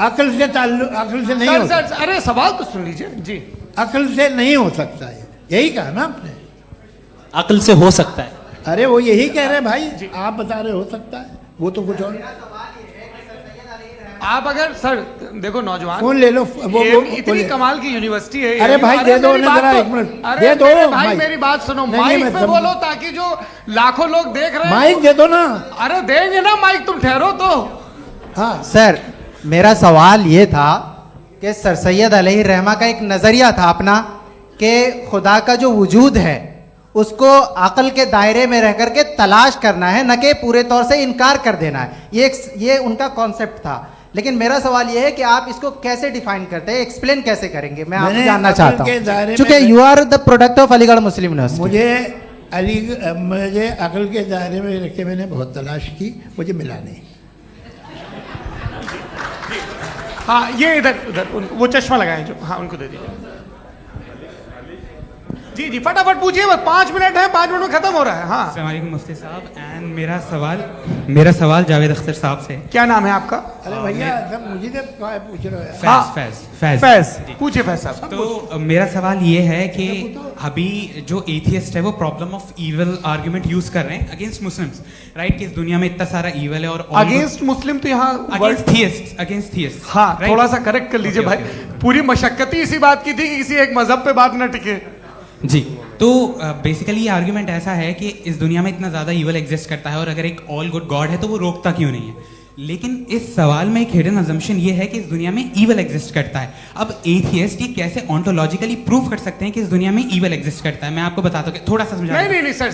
अक्ल से अक्ल से नहीं हो सकता। अरे सवाल तो सुन लीजिए जी। अक्ल से नहीं हो सकता है, यही कहा ना आपने। अक्ल से हो सकता है, अरे वो यही कह रहे हैं भाई, आप बता रहे हो सकता है, वो तो कुछ और। आप अगर सर देखो नौजवान फोन ले लो, वो इतनी कमाल की यूनिवर्सिटी है। अरे भाई दे दो जरा, एक मिनट दे दो भाई, मेरी बात सुनो, माइक पे बोलो ताकि जो लाखों लोग देख रहे हैं। माइक दे दो ना। अरे देंगे ना माइक, तुम ठहरो तो। हाँ सर, मेरा सवाल ये था कि सर सैयद अलैहि रहमा का एक नज़रिया था अपना कि खुदा का जो वजूद है उसको अकल के दायरे में रह करके तलाश करना है, न कि पूरे तौर से इनकार कर देना है। ये उनका कॉन्सेप्ट था। लेकिन मेरा सवाल ये है कि आप इसको कैसे डिफाइन करते हैं, एक्सप्लेन कैसे करेंगे, मैं आपसे जानना चाहता हूँ, क्योंकि you are the product of Aligarh Muslim University. मुझे अकल के दायरे में रख के मैंने बहुत तलाश की, मुझे मिला नहीं। हाँ, ये इधर वो चश्मा लगाए जो, हाँ उनको दे दीजिए। जी जी फटाफट पूछिए, बस 5 मिनट है, 5 मिनट में खत्म हो रहा है। हाँ अस्सलाम वालेकुम मुफ्ती साहब। एंड मेरा सवाल जावेद अख्तर साहब से। क्या नाम है आपका? अरे भैया सब मुझे तो पूछ रहे हो। फैज पूछिए फैज साहब। तो मेरा सवाल ये है कि अभी जो एथियस्ट है वो problem of evil argument use कर रहे हैं अगेंस्ट मुस्लिम्स, राइट? कि इस दुनिया में इतना सारा इविल है और अगेंस्ट मुस्लिम तो यहाँ अगेंस्ट थियस्ट। हाँ थोड़ा सा करेक्ट कर लीजिए भाई, पूरी मशक्कत ही इसी बात की थी कि किसी एक मजहब पे बात न टिके। जी, तो बेसिकली ये आर्ग्यूमेंट ऐसा है कि इस दुनिया में इतना ज़्यादा ईवल एग्जिस्ट करता है और अगर एक ऑल गुड गॉड है तो वो रोकता क्यों नहीं है? लेकिन इस सवाल में एक हिडन अजम्पशन ये है कि इस दुनिया में ईवल एग्जिस्ट करता है। अब एथियस्ट ये कैसे ऑन्टोलॉजिकली प्रूव कर सकते हैं कि इस दुनिया में ईवल एग्जिस्ट करता है? मैं आपको बताता हूँ, थोड़ा सा समझा। नहीं सर,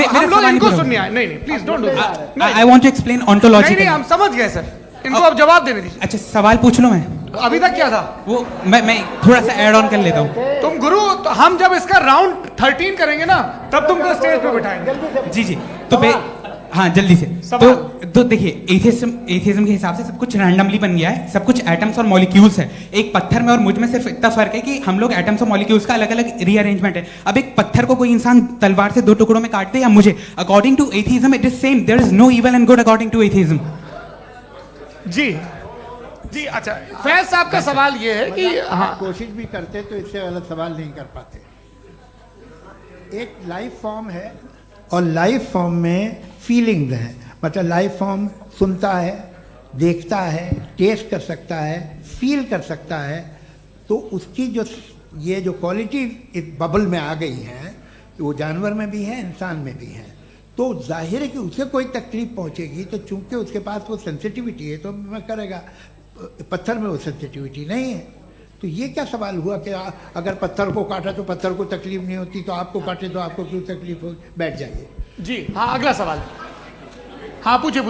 हम लोग इनको सुनने आए। नहीं please don't do that. I want to explain ontologically. नहीं हम समझ गए सर, इनको अब जवाब देने दीजिए। अच्छा सवाल पूछ लो। मैं अभी तक क्या था वो मैं थोड़ा सा ऐड ऑन कर लेता हूँ। तुम गुरु, तो हम जब इसका राउंड 13 करेंगे ना तब तुमको स्टेज पे बिठाएंगे। जी तो हाँ जल्दी से। तो देखिए एथियज्म के हिसाब से सब कुछ रैंडमली बन गया है, सब कुछ एटम्स और मॉलिक्यूल्स है। एक पत्थर में और मुझ में सिर्फ इतना फर्क है कि हम लोग एटम्स और मॉलिक्यूल्स का अलग अलग रीअरेंजमेंट है। अब एक पत्थर को कोई इंसान तलवार से 2 टुकड़ों में काट दे या मुझे, according to atheism it is same. There is no evil and good according to atheism. जी अच्छा, फैज साहब का सवाल ये है कि हाँ कोशिश भी करते तो इससे गलत सवाल नहीं कर पाते। एक लाइफ फॉर्म है और लाइफ फॉर्म में फीलिंग्स हैं, मतलब लाइफ फॉर्म सुनता है, देखता है, टेस्ट कर सकता है, फील कर सकता है। तो उसकी जो ये जो क्वालिटी इस बबल में आ गई हैं वो जानवर में भी है, इंसान में भी है। तो जाहिर है कि उसे कोई तकलीफ पहुंचेगी, तो चूंकि उसके पास वो सेंसिटिविटी है तो मैं करेगा। पत्थर में वो सेंसिटिविटी नहीं है। तो ये क्या सवाल हुआ कि अगर पत्थर को काटा तो पत्थर को तकलीफ नहीं होती, तो आपको काटे तो आपको क्यों तकलीफ हो? बैठ जाइए। जी हाँ, अगला सवाल। हाँ पूछे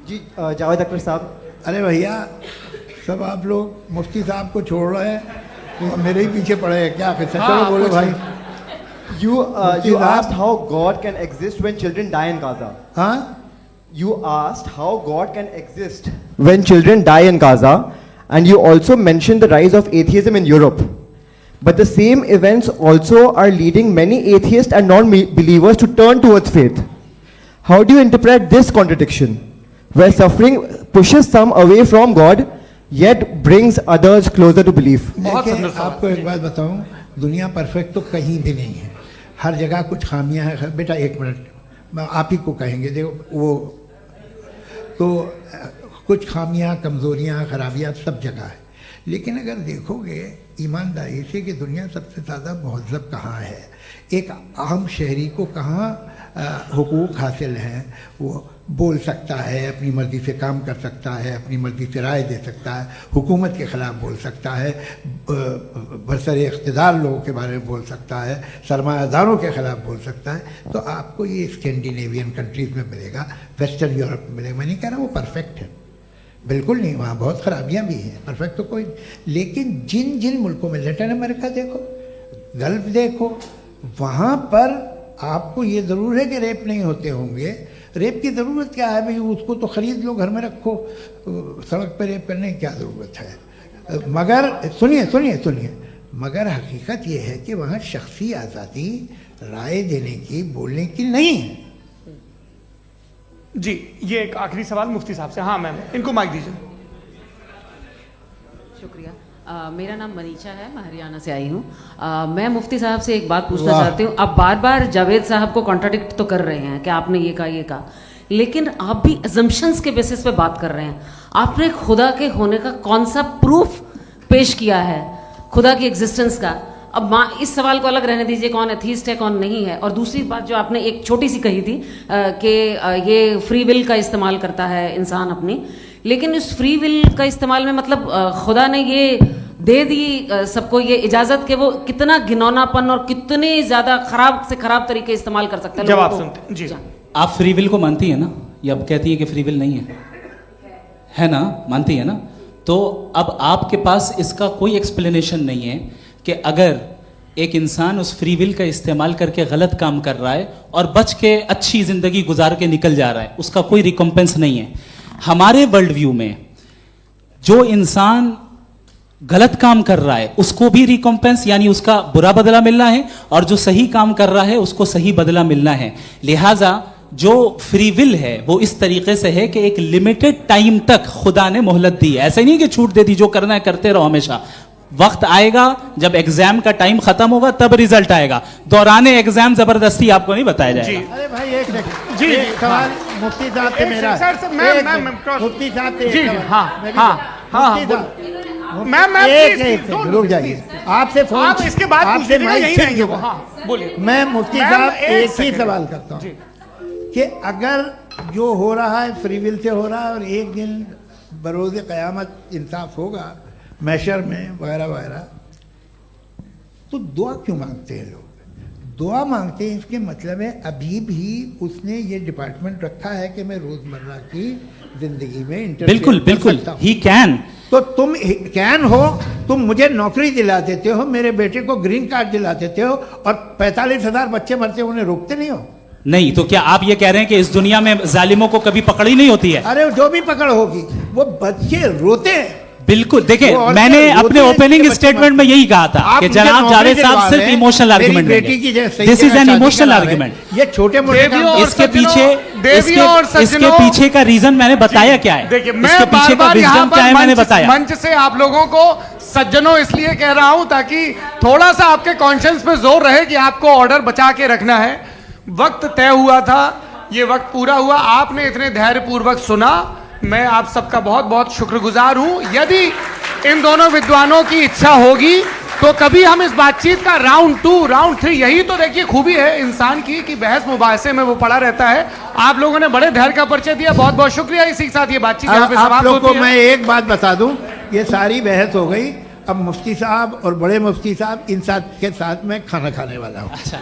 जी जावेद अख्तर साहब। अरे भैया सब आप लोग मुफ्ती साहब को छोड़ रहे हैं, तो मेरे ही पीछे पड़े हैं क्या? फिर चलो बोलो भाई। You asked how God can exist when children die in Gaza. Huh? You asked how God can exist when children die in Gaza, and you also mentioned the rise of atheism in Europe. But the same events also are leading many atheists and non-believers to turn towards faith. How do you interpret this contradiction, where suffering pushes some away from God, yet brings others closer to belief? आपको एक बात बताऊं, दुनिया perfect तो कहीं भी नहीं है, हर जगह कुछ खामियां हैं। बेटा एक मिनट, आप ही को कहेंगे, देखो वो तो कुछ खामियां, कमज़ोरियां, खराबियां सब जगह है। लेकिन अगर देखोगे ईमानदारी से कि दुनिया सबसे ज़्यादा महज़ब कहाँ है, एक आम शहरी को कहाँ हुकूक हासिल हैं, वो बोल सकता है, अपनी मर्ज़ी से काम कर सकता है, अपनी मर्ज़ी से राय दे सकता है, हुकूमत के ख़िलाफ़ बोल सकता है, बरसरे इक़्तिदार लोगों के बारे में बोल सकता है, सरमायादारों के ख़िलाफ़ बोल सकता है। तो आपको ये स्कैंडिनेवियन कंट्रीज़ में मिलेगा, वेस्टर्न यूरोप में मिलेगा। मैं नहीं कह रहा वो परफेक्ट है, बिल्कुल नहीं, वहाँ बहुत ख़राबियाँ भी हैं, परफेक्ट तो कोई। लेकिन जिन जिन मुल्कों में, लैटिन अमेरिका देखो, गल्फ देखो, वहाँ पर आपको ये ज़रूर है कि रेप नहीं होते होंगे। रेप की ज़रूरत क्या है भाई? उसको तो ख़रीद लो, घर में रखो, सड़क पर रेप करने की क्या ज़रूरत है? मगर सुनिए, मगर हकीकत ये है कि वहाँ शख्सी आज़ादी राय देने की, बोलने की नहीं है। जी ये एक आखिरी सवाल मुफ्ती साहब से। हाँ मैम, इनको माइक दीजिए। शुक्रिया। मेरा नाम मनीषा है, मैं हरियाणा से आई हूँ। मैं मुफ्ती साहब से एक बात पूछना चाहती हूँ। आप बार बार जावेद साहब को कॉन्ट्राडिक्ट तो कर रहे हैं कि आपने ये कहा, लेकिन आप भी अजम्पशंस के बेसिस पे बात कर रहे हैं। आपने खुदा के होने का कौन सा प्रूफ पेश किया है, खुदा की एग्जिस्टेंस का? अब इस सवाल को अलग रहने दीजिए, कौन एथीस्ट है कौन नहीं है। और दूसरी बात जो आपने एक छोटी सी कही थी कि ये फ्री विल का इस्तेमाल करता है इंसान अपनी, लेकिन इस फ्री विल का इस्तेमाल में मतलब खुदा ने ये दे दी सबको ये इजाजत कि वो कितना घिनौनापन और कितने ज्यादा खराब से खराब तरीके इस्तेमाल कर सकते हैं। जवाब सुनते जी। आप फ्री विल को मानती है ना, या अब कहती है कि फ्री विल नहीं है ना, मानती है ना? तो अब आपके पास इसका कोई एक्सप्लेनेशन नहीं है कि अगर एक इंसान उस फ्री विल का इस्तेमाल करके गलत काम कर रहा है और बच के अच्छी जिंदगी गुजार के निकल जा रहा है, उसका कोई रिकॉम्पेंस नहीं है। हमारे वर्ल्ड व्यू में जो इंसान गलत काम कर रहा है उसको भी रिकॉम्पेंस यानी उसका बुरा बदला मिलना है, और जो सही काम कर रहा है उसको सही बदला मिलना है। लिहाजा जो फ्री विल है वो इस तरीके से है कि एक लिमिटेड टाइम तक खुदा ने मोहलत दी है। ऐसे नहीं कि छूट दे दी, जो करना है करते रहो हमेशा। वक्त आएगा जब एग्जाम का टाइम खत्म होगा तब रिजल्ट आएगा, दौराने एग्जाम जबरदस्ती आपको नहीं बताया जाएगा। अरे भाई एक सेकंड जी, एक सवाल मुफ्ती साहब से मेरा, मुफ्ती साहब से एक सवाल। रुक जाइए, आपसे फोन, आप इसके बाद आपसे यहीं रहेंगे वो। हाँ, बोलिए। मैं मुफ्ती साहब एक ही सवाल करता हूँ कि अगर जो हो रहा है फ्री विल से हो रहा है और एक दिन बरोज़ क़यामत इंसाफ होगा मैशर में वगैरह वगैरह, तो दुआ क्यों मांगते हैं लोग? दुआ मांगते हैं इसके मतलब है अभी भी उसने ये डिपार्टमेंट रखा है कि मैं रोज़मर्रा की ज़िंदगी में बिल्कुल बिल्कुल ही कैन। तो तुम कैन हो, तुम मुझे नौकरी दिला देते हो, मेरे बेटे को ग्रीन कार्ड दिला देते हो, और 45,000 बच्चे मरते हो उन्हें रोकते नहीं हो। नहीं तो क्या आप ये कह रहे हैं कि इस दुनिया में जालिमों को कभी पकड़ ही नहीं होती है? अरे जो भी पकड़ होगी वो बच्चे रोते हैं। बिल्कुल, देखिए मैंने अपने ओपनिंग स्टेटमेंट में यही कहा था कि जनाब जावेद साहब सिर्फ इमोशनल आर्गुमेंट देंगे। This is an emotional argument. ये छोटे मोटे इसके पीछे का रीजन मैंने बताया क्या है, देखिए मैं इसके पीछे का विजडम क्या है मैंने बताया। मंच से आप लोगों को सज्जनों इसलिए कह रहा हूं ताकि थोड़ा सा आपके कॉन्शियंस पे जोर रहे कि आपको ऑर्डर बचा के रखना है। वक्त तय हुआ था, ये वक्त पूरा हुआ, आपने इतने धैर्यपूर्वक सुना, मैं आप सबका बहुत बहुत शुक्रगुजार हूं। यदि इन दोनों विद्वानों की इच्छा होगी तो कभी हम इस बातचीत का राउंड 2 राउंड 3, यही तो देखिए खूबी है इंसान की कि बहस मुबाहसे में वो पड़ा रहता है। आप लोगों ने बड़े धैर्य का परिचय दिया, बहुत बहुत शुक्रिया। इसी के साथ ये बातचीत यहाँ पे समाप्त होती है। आप लोग को मैं एक बात बता दूं, ये सारी बहस हो गई, अब मुफ्ती साहब और बड़े मुफ्ती साहब इन साथ के साथ मैं खाना खाने वाला हूँ। अच्छा।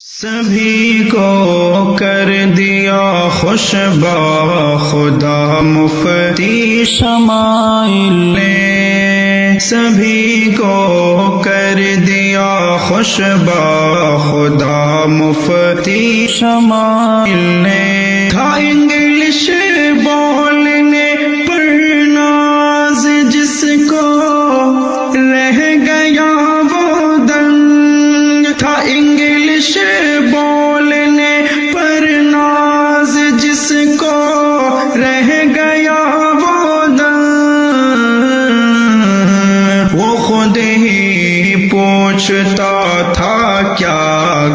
सभी को कर दिया खुशबा खुदा मुफ्ती शमाइल ने, सभी को कर दिया खुशबा खुदा मुफ्ती शमाइल ने। था इंग्लिश बोलने पर नाज जिसको रह गया वो दंग, था इंग्लिश बोलने पर नाज जिसको रह गया वो दंग, वो खुद ही पूछता था क्या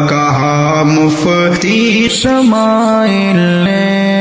कहा मुफ्ती शमाइल ने।